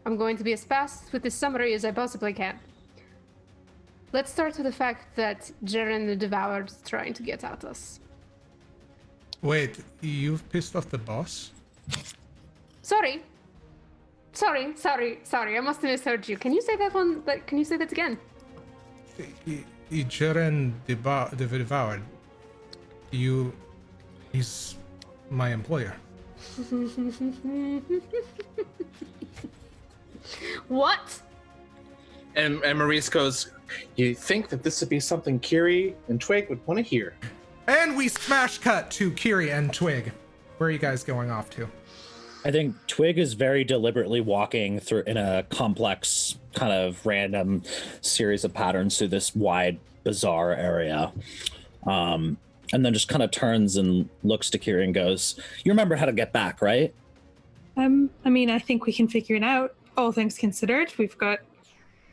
B: I'm going to be as fast with this summary as I possibly can. Let's start with the fact that Jeren the Devoured is trying to get at us.
A: Wait, you've pissed off the boss?
B: Sorry. I must have misheard you. Can you say that one? Can you say that again?
A: Jeren the Devoured. He's my employer.
B: What?
G: And Maurice goes, you think that this would be something Kyrrie and Twig would want to hear?
A: And we smash cut to Kyrrie and Twig. Where are you guys going off to?
D: I think Twig is very deliberately walking through in a complex kind of random series of patterns through this wide, bizarre area. And then just kind of turns and looks to Kyrrie and goes, you remember how to get back, right?
E: I mean, I think we can figure it out. All things considered, we've got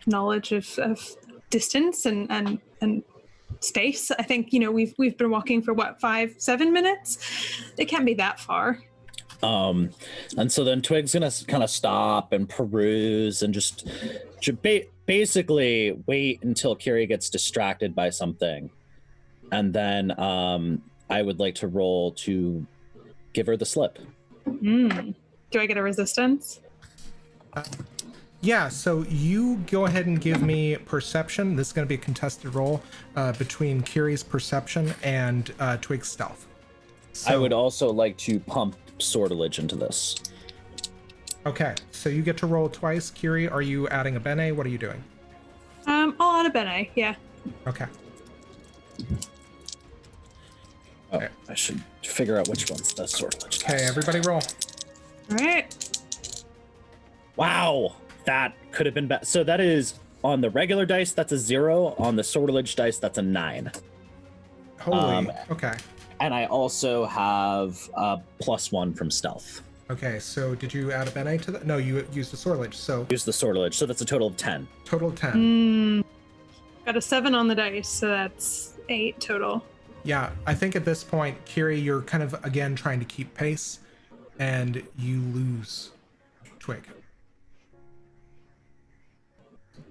E: knowledge of distance and space. I think, we've been walking for 5-7 minutes? It can't be that far.
D: And so then Twig's gonna kind of stop and peruse and just basically wait until Kyrrie gets distracted by something. And then I would like to roll to give her the slip.
E: Do I get a resistance?
A: Yeah, so you go ahead and give me perception. This is going to be a contested roll between Kyrrie's perception and Twig's stealth. So,
D: I would also like to pump sortilege into this.
A: Okay, so you get to roll twice. Kyrrie, are you adding a bene? What are you doing?
E: I'll add a bene, yeah.
A: Okay.
D: Oh, I should figure out which one's the sortilege.
A: Okay, everybody roll.
E: All right.
D: Wow, that could have been better. So that is on the regular dice, that's a 0. On the sortilege dice, that's a 9.
A: Holy, okay.
D: And I also have a +1 from stealth.
A: Okay, so did you add a bene to that? No, you used the sortilege, so...
D: Use the sortilege, so that's a total of 10.
A: Total 10.
E: Got a 7 on the dice, so that's 8 total.
A: Yeah, I think at this point, Kyrrie, you're kind of, again, trying to keep pace, and you lose Twig.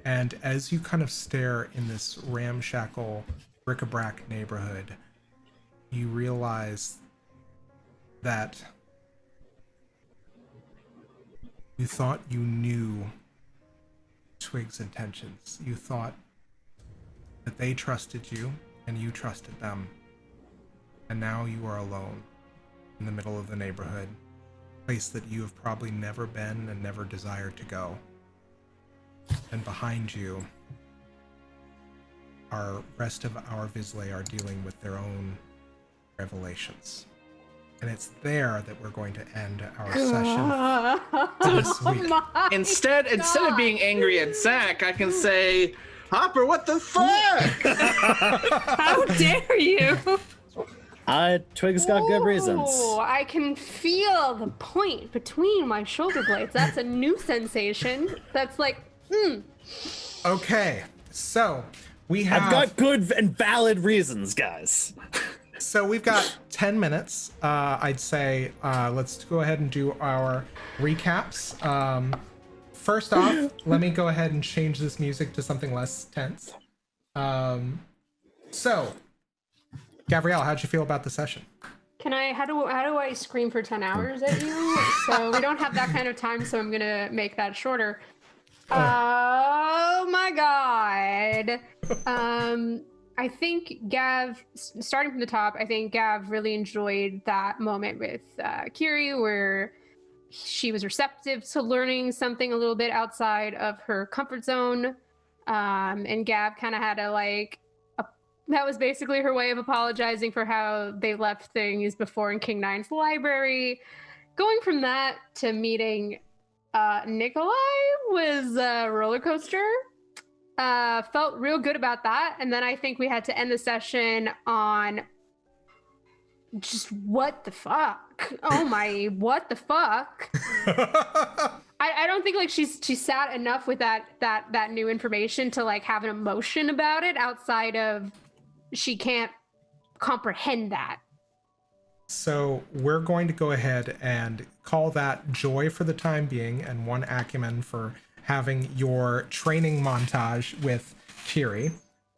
A: And as you kind of stare in this ramshackle bric-a-brac neighborhood, you realize that you thought you knew Twig's intentions. You thought that they trusted you and you trusted them. And now you are alone in the middle of the neighborhood, a place that you have probably never been and never desired to go. And behind you, our rest of our Vizsla are dealing with their own revelations. And it's there that we're going to end our session for this week.
G: Instead of being angry at Zach, I can say, Hopper, what the fuck?
E: How dare you?
D: Twigg's got good reasons.
B: Oh, I can feel the point between my shoulder blades. That's a new sensation. That's like,
A: Okay, so we have.
D: I've got good and valid reasons, guys.
A: So we've got 10 minutes. I'd say let's go ahead and do our recaps. First off, let me go ahead and change this music to something less tense. So, Gavriel, how'd you feel about the session?
B: how do I scream for 10 hours at you? So we don't have that kind of time, so I'm gonna make that shorter. Oh my god. I think starting from the top, I think Gav really enjoyed that moment with Kyrrie where she was receptive to learning something a little bit outside of her comfort zone. And Gav kind of had to that was basically her way of apologizing for how they left things before in King Nine's library. Going from that to meeting Nikolai was a roller coaster. Felt real good about that. And then I think we had to end the session on just what the fuck? Oh my, what the fuck? I don't think she sat enough with that new information to have an emotion about it outside of she can't comprehend that.
A: So we're going to go ahead and call that joy for the time being, and one acumen for having your training montage with Kyrrie.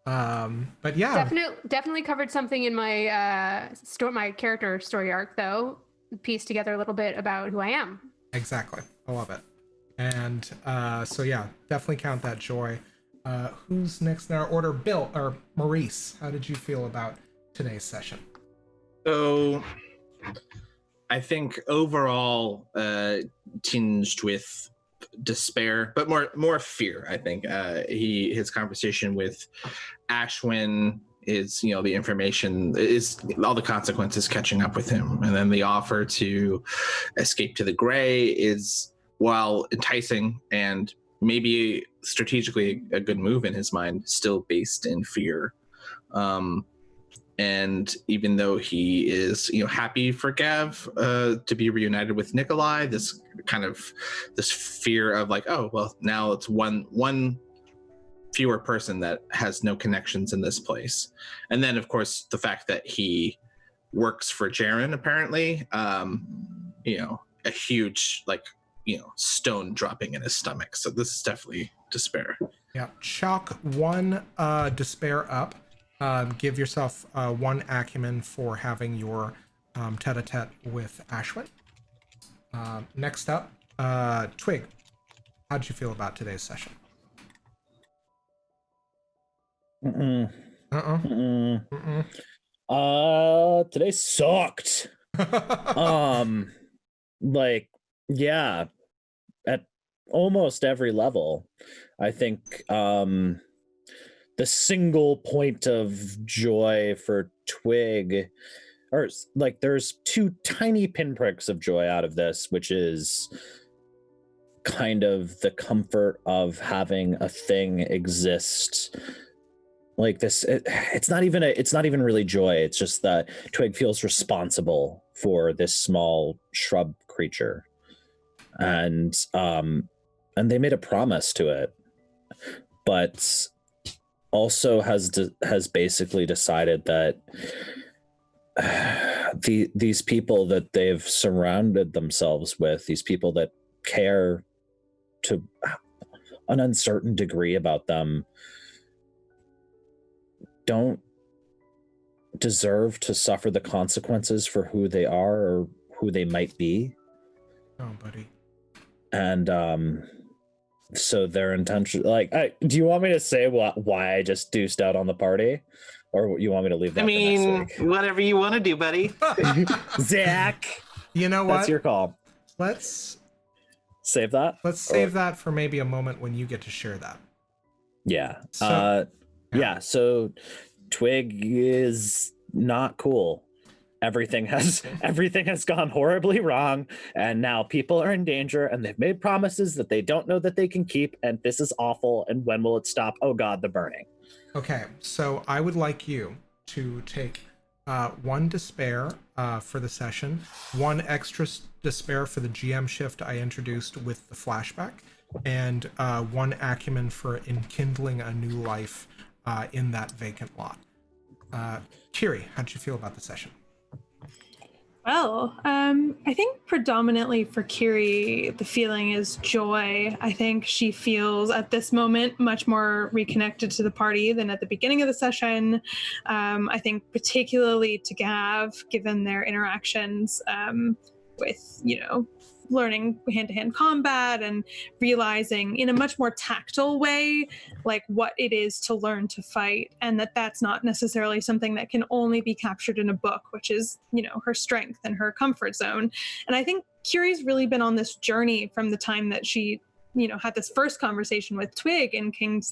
A: But yeah,
B: definitely covered something in my my character story arc, though. Pieced together a little bit about who I am.
A: Exactly, I love it. And so yeah, definitely count that joy. Who's next in our order? Bill or Maurice? How did you feel about today's session?
G: So, I think overall, tinged with despair, but more fear. I think his conversation with Ashwin is, the information is all the consequences catching up with him, and then the offer to escape to the Gray is, while enticing and maybe strategically a good move in his mind, still based in fear. And even though he is, happy for Gav to be reunited with Nikolai, this fear of oh, well, now it's one fewer person that has no connections in this place. And then, of course, the fact that he works for Jeren, apparently, a huge, stone dropping in his stomach. So this is definitely despair.
A: Yeah, chalk one despair up. Give yourself one acumen for having your tete-a-tete with Ashwin. Next up, Twigg. How'd you feel about today's session?
D: Today sucked. Yeah, at almost every level. I think the single point of joy for Twigg, or there's two tiny pinpricks of joy out of this, which is kind of the comfort of having a thing exist like this. It's not even really joy. It's just that Twigg feels responsible for this small shrub creature, and they made a promise to it, but also has basically decided that these people that they've surrounded themselves with, these people that care to an uncertain degree about them, don't deserve to suffer the consequences for who they are or who they might be.
A: Oh, buddy.
D: And so their intention, do you want me to say why I just deuced out on the party, or you want me to leave that for next week?
G: Whatever you want to do, buddy.
D: Zach,
A: you know what?
D: That's your call.
A: Let's
D: save that.
A: Let's save that for maybe a moment when you get to share that.
D: Yeah.
A: So,
D: So Twigg is not cool. everything has gone horribly wrong, and now people are in danger, and they've made promises that they don't know that they can keep, and this is awful, and when will it stop? Oh God, the burning.
A: Okay, so I would like you to take 1 despair for the session, 1 extra despair for the GM shift I introduced with the flashback, and 1 acumen for enkindling a new life in that vacant lot. Kyrrie, how did you feel about the session?
E: Well, I think predominantly for Kyrrie, the feeling is joy. I think she feels at this moment much more reconnected to the party than at the beginning of the session. I think particularly to Gav, given their interactions with, learning hand-to-hand combat and realizing in a much more tactile way like what it is to learn to fight, and that's not necessarily something that can only be captured in a book, which is her strength and her comfort zone. And I think Kyrie's really been on this journey from the time that she had this first conversation with Twigg in King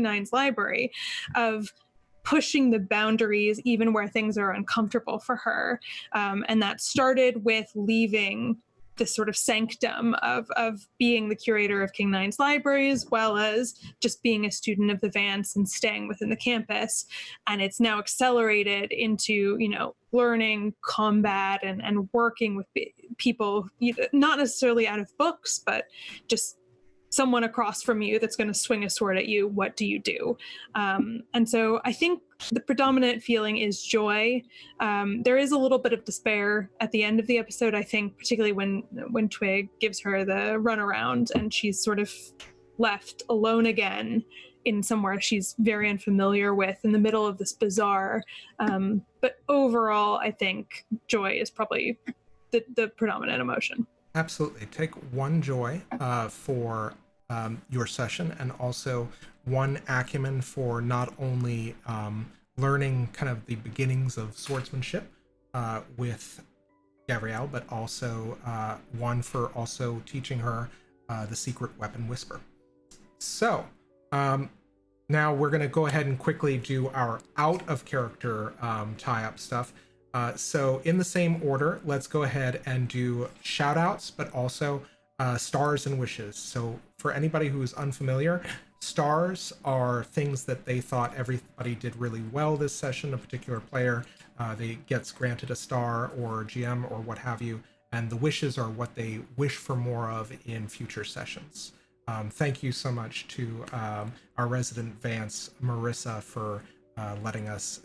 E: Nine's library of pushing the boundaries even where things are uncomfortable for her, and that started with leaving this sort of sanctum of being the curator of King Nine's library, as well as just being a student of the Vance and staying within the campus. And it's now accelerated into, learning combat and working with people, not necessarily out of books, but just someone across from you that's going to swing a sword at you. What do you do? And so I think the predominant feeling is joy. There is a little bit of despair at the end of the episode, I think, particularly when Twigg gives her the runaround and she's sort of left alone again in somewhere she's very unfamiliar with in the middle of this bazaar. But overall, I think joy is probably the predominant emotion.
A: Absolutely. Take 1 joy for your session, and also 1 acumen for not only learning kind of the beginnings of swordsmanship with Gavriel, but also 1 for also teaching her the secret weapon whisper. So now we're going to go ahead and quickly do our out of character tie-up stuff. So in the same order, let's go ahead and do shout outs, but also stars and wishes. So for anybody who's unfamiliar, stars are things that they thought everybody did really well this session. A particular player, they gets granted a star or GM or what have you. And the wishes are what they wish for more of in future sessions. Thank you so much to our resident Vance, Marissa, for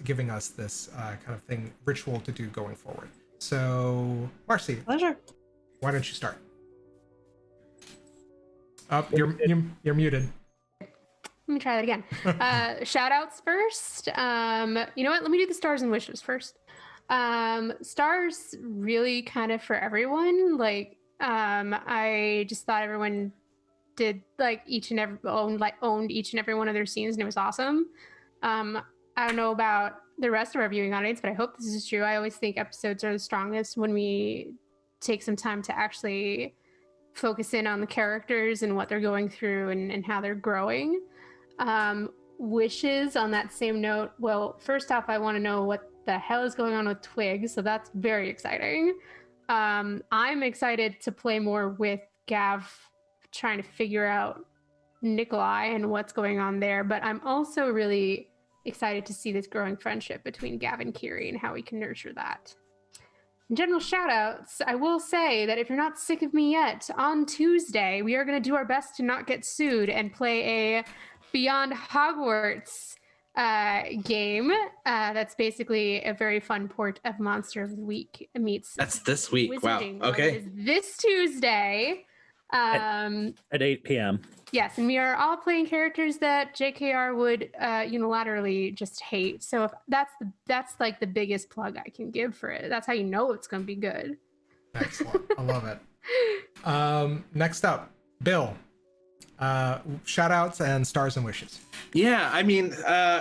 A: giving us this kind of thing, ritual to do going forward. So, Marcy,
E: Pleasure.
A: Why don't you start? You're muted.
B: Let me try that again. Shout outs first. You know what? Let me do the stars and wishes first. Stars really kind of for everyone. Like, I just thought everyone did owned each and every one of their scenes, and it was awesome. I don't know about the rest of our viewing audience, but I hope this is true. I always think episodes are the strongest when we take some time to actually focus in on the characters and what they're going through and how they're growing. Wishes on that same note. Well, first off, I want to know what the hell is going on with Twigg, so that's very exciting. I'm excited to play more with Gav, trying to figure out Nikolai and what's going on there, but I'm also really excited to see this growing friendship between Gav and Kyrrie and how we can nurture that. In general shout outs, I will say that if you're not sick of me yet, on Tuesday, we are going to do our best to not get sued and play a Beyond Hogwarts game. That's basically a very fun port of Monster of the Week meets.
G: That's this week.
B: Wizarding.
G: Wow. Okay.
B: It is this Tuesday.
D: At 8 p.m.
B: Yes, and we are all playing characters that JKR would unilaterally just hate. So if that's like the biggest plug I can give for it. That's how you know it's going to be good.
A: Excellent. I love it. Next up, Bill. Shout outs and stars and wishes.
C: Yeah, I mean,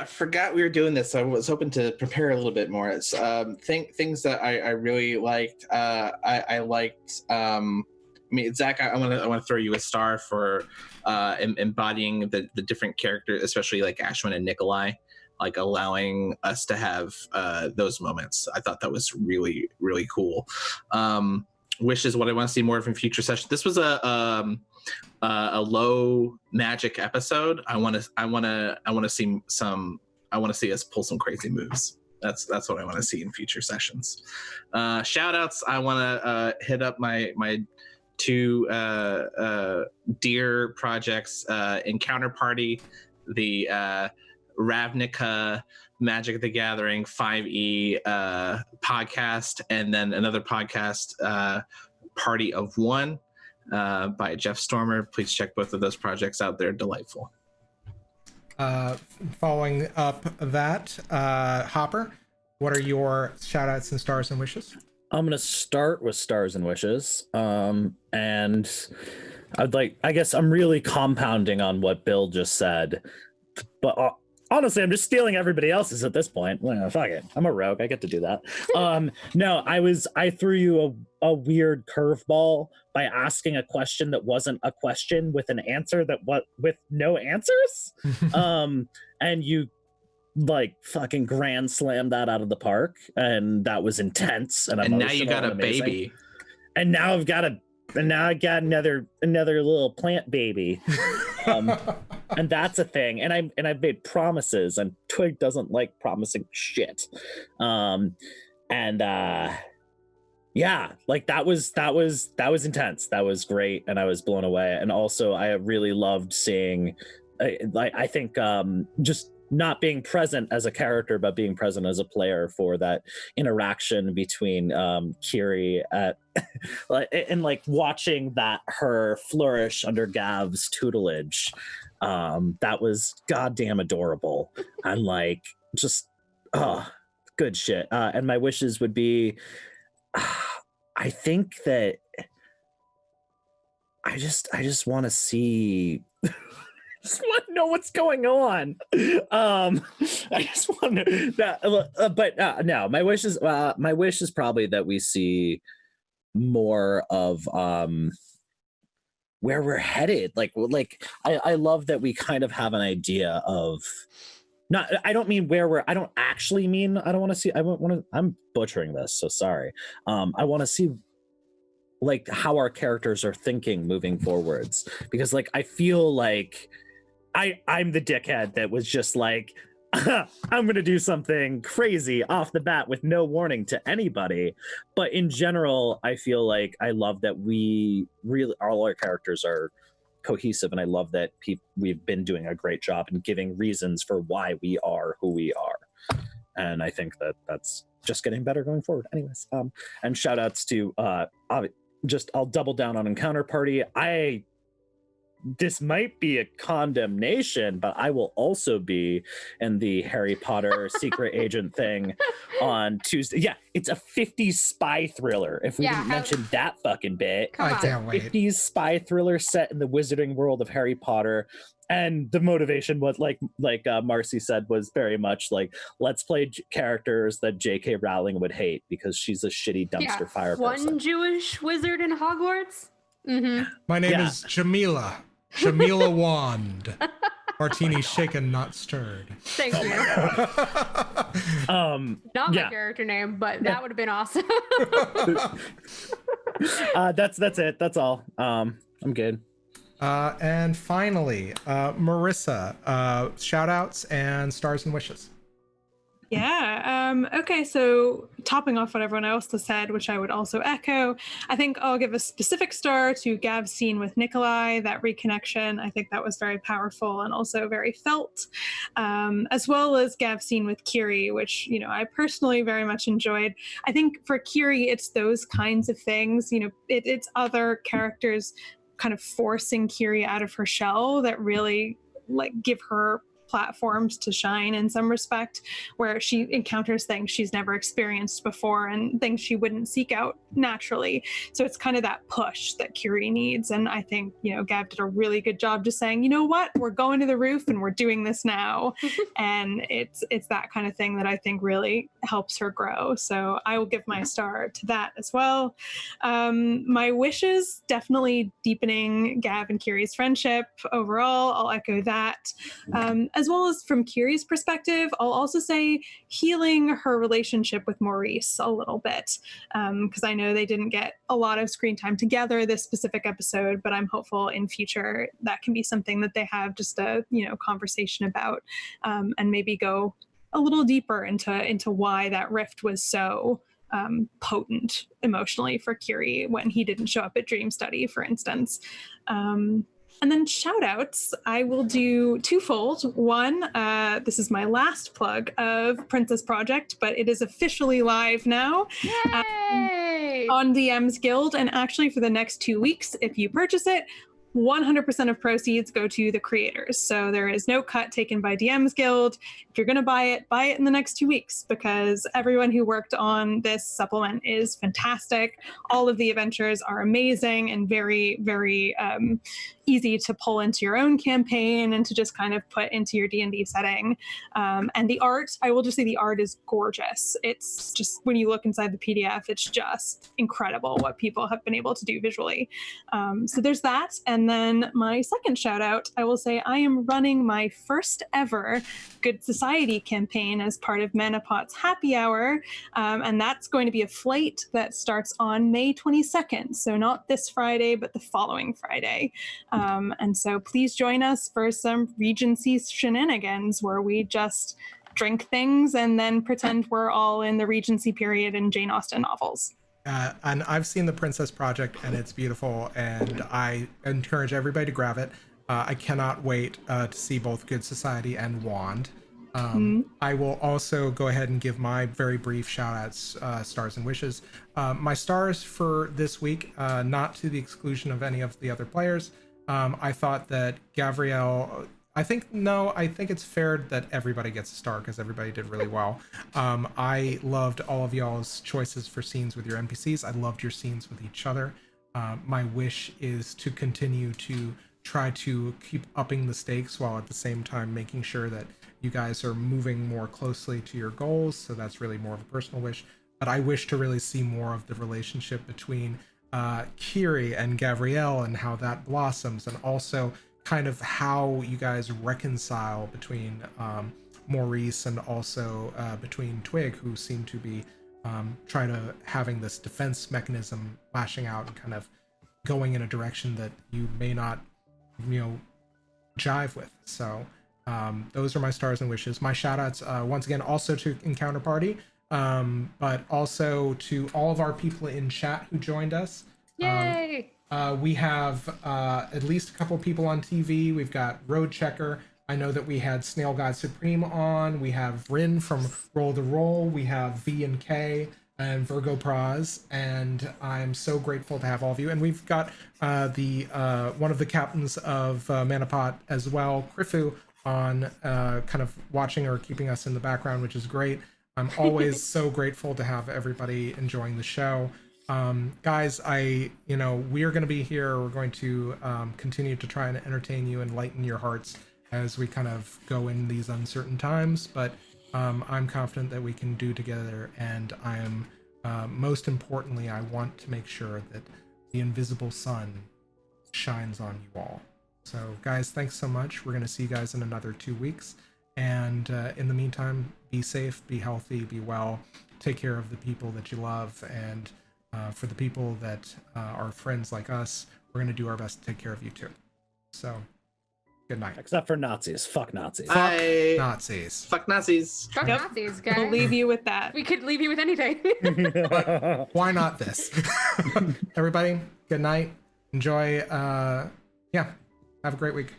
C: forgot we were doing this. I was hoping to prepare a little bit more. It's things that I really liked. I liked. I mean, Zach, I want to throw you a star for embodying the different characters, especially like Ashwin and Nikolai.
G: like allowing us to have those moments. I thought that was really, really cool. Wish is what I want to see more of in future sessions. This was a low magic episode. I want to see us pull some crazy moves. That's what I want to see in future sessions. Shout outs. I want to hit up my two dear projects, Encounter Party, the Ravnica Magic the Gathering 5e podcast, and then another podcast, Party of One, by Jeff Stormer. Please check both of those projects out. They're delightful.
A: Following up that, Hopper, what are your shout outs and stars and wishes?
D: I'm going to start with stars and wishes. And I guess I'm really compounding on what Bill just said, but honestly, I'm just stealing everybody else's at this point. Well, fuck it. I'm a rogue. I get to do that. No, I threw you a weird curveball by asking a question that wasn't a question with an answer with no answers. And you like fucking grand slammed that out of the park, and that was intense. And
G: now you got a baby.
D: And now I got another little plant baby. And that's a thing. And I've made promises, and Twigg doesn't like promising shit. Yeah, like that was intense. That was great, and I was blown away. And also I really loved seeing I think just not being present as a character, but being present as a player for that interaction between Kyrrie and like watching that her flourish under Gav's tutelage. That was goddamn adorable. And like, just, good shit. And my wishes would be, I think that I just want to see, just want to know what's going on. I just want that, no, my wish is probably that we see more of where we're headed. Like I love that we kind of have an idea of, I don't actually mean I don't want to see, I'm butchering this, so sorry. I want to see like how our characters are thinking moving forwards, because like I feel like I'm the dickhead that was just like, I'm gonna do something crazy off the bat with no warning to anybody. But in general, I feel like I love that we really, all our characters are cohesive, and I love that we've been doing a great job in giving reasons for why we are who we are. And I think that that's just getting better going forward. Anyways, and shout outs to I'll double down on Encounter Party. This might be a condemnation, but I will also be in the Harry Potter secret agent thing on Tuesday. Yeah, it's a 50s spy thriller. If we didn't mention that fucking bit.
A: I can't wait.
D: 50s spy thriller set in the wizarding world of Harry Potter. And the motivation was like Marcy said, was very much like, let's play characters that J.K. Rowling would hate because she's a shitty dumpster fire person.
B: One Jewish wizard in Hogwarts. Mm-hmm.
A: My name is Jamila Wand. Martini shaken, not stirred.
B: Thank you. Not my character name, but that would have been awesome.
D: That's it. That's all. I'm good.
A: And finally, Marissa, shout outs and stars and wishes.
E: Yeah. Okay. So topping off what everyone else has said, which I would also echo, I think I'll give a specific star to Gav's scene with Nikolai, that reconnection. I think that was very powerful and also very felt, as well as Gav's scene with Kyrrie, which, you know, I personally very much enjoyed. I think for Kyrrie, it's those kinds of things, you know, it's other characters kind of forcing Kyrrie out of her shell that really like give her platforms to shine in some respect, where she encounters things she's never experienced before and things she wouldn't seek out naturally. So it's kind of that push that Kyrrie needs. And I think, you know, Gav did a really good job just saying, you know what, we're going to the roof and we're doing this now. And it's that kind of thing that I think really helps her grow. So I will give my star to that as well. My wishes, definitely deepening Gav and Kyrrie's friendship overall. I'll echo that. as well as from Kyrrie's perspective, I'll also say healing her relationship with Maurice a little bit, because I know they didn't get a lot of screen time together this specific episode, but I'm hopeful in future that can be something that they have just a conversation about, and maybe go a little deeper into why that rift was so potent emotionally for Kyrrie when he didn't show up at Dream Study, for instance. And then shout outs, I will do twofold. One, this is my last plug of Princess Project, but it is officially live now.
B: Yay!
E: On DM's Guild. And actually for the next 2 weeks, if you purchase it, 100% of proceeds go to the creators. So there is no cut taken by DM's Guild. If you're going to buy it in the next 2 weeks, because everyone who worked on this supplement is fantastic. All of the adventures are amazing and very, very easy to pull into your own campaign and to just kind of put into your D&D setting. And the art, I will just say the art is gorgeous. It's just, when you look inside the PDF, it's just incredible what people have been able to do visually. So there's that. And then my second shout out, I will say I am running my first ever Good Society campaign as part of Manapot's Happy Hour. And that's going to be a flight that starts on May 22nd. So not this Friday, but the following Friday. And so please join us for some Regency shenanigans where we just drink things and then pretend we're all in the Regency period in Jane Austen novels.
A: And I've seen the Princess Project and it's beautiful, and I encourage everybody to grab it. I cannot wait to see both Good Society and Wand. I will also go ahead and give my very brief shout outs, stars and wishes. My stars for this week, not to the exclusion of any of the other players. I thought that Gavriel, I think it's fair that everybody gets a star because everybody did really well. I loved all of y'all's choices for scenes with your NPCs. I loved your scenes with each other. My wish is to continue to try to keep upping the stakes while at the same time making sure that you guys are moving more closely to your goals. So that's really more of a personal wish. But I wish to really see more of the relationship between Kyrrie and Gavriel and how that blossoms, and also kind of how you guys reconcile between Maurice and also between Twigg, who seem to be trying to having this defense mechanism lashing out and kind of going in a direction that you may not, jive with. So those are my stars and wishes. My shout outs, once again, also to Encounter Party, but also to all of our people in chat who joined us.
B: Yay!
A: We have at least a couple people on TV. We've got Road Checker. I know that we had Snail God Supreme on. We have Rin from Roll the Roll. We have V and K and Virgo Praz. And I'm so grateful to have all of you. And we've got the one of the captains of Manapot as well, Krifu, on kind of watching or keeping us in the background, which is great. I'm always so grateful to have everybody enjoying the show. Guys, we are going to be here. We're going to continue to try and entertain you and lighten your hearts as we kind of go in these uncertain times, but I'm confident that we can do together, and I am most importantly, I want to make sure that the invisible sun shines on you all. So guys, thanks so much. We're going to see you guys in another 2 weeks, and in the meantime, be safe, be healthy, be well, take care of the people that you love, and for the people that are friends like us, we're going to do our best to take care of you too. So, good night.
D: Except for Nazis. Fuck Nazis.
A: Fuck Nazis.
G: Fuck Nazis.
B: Fuck Nazis, guys.
E: We'll leave you with that.
B: We could leave you with anything.
A: Why not this? Everybody, good night. Enjoy. Have a great week.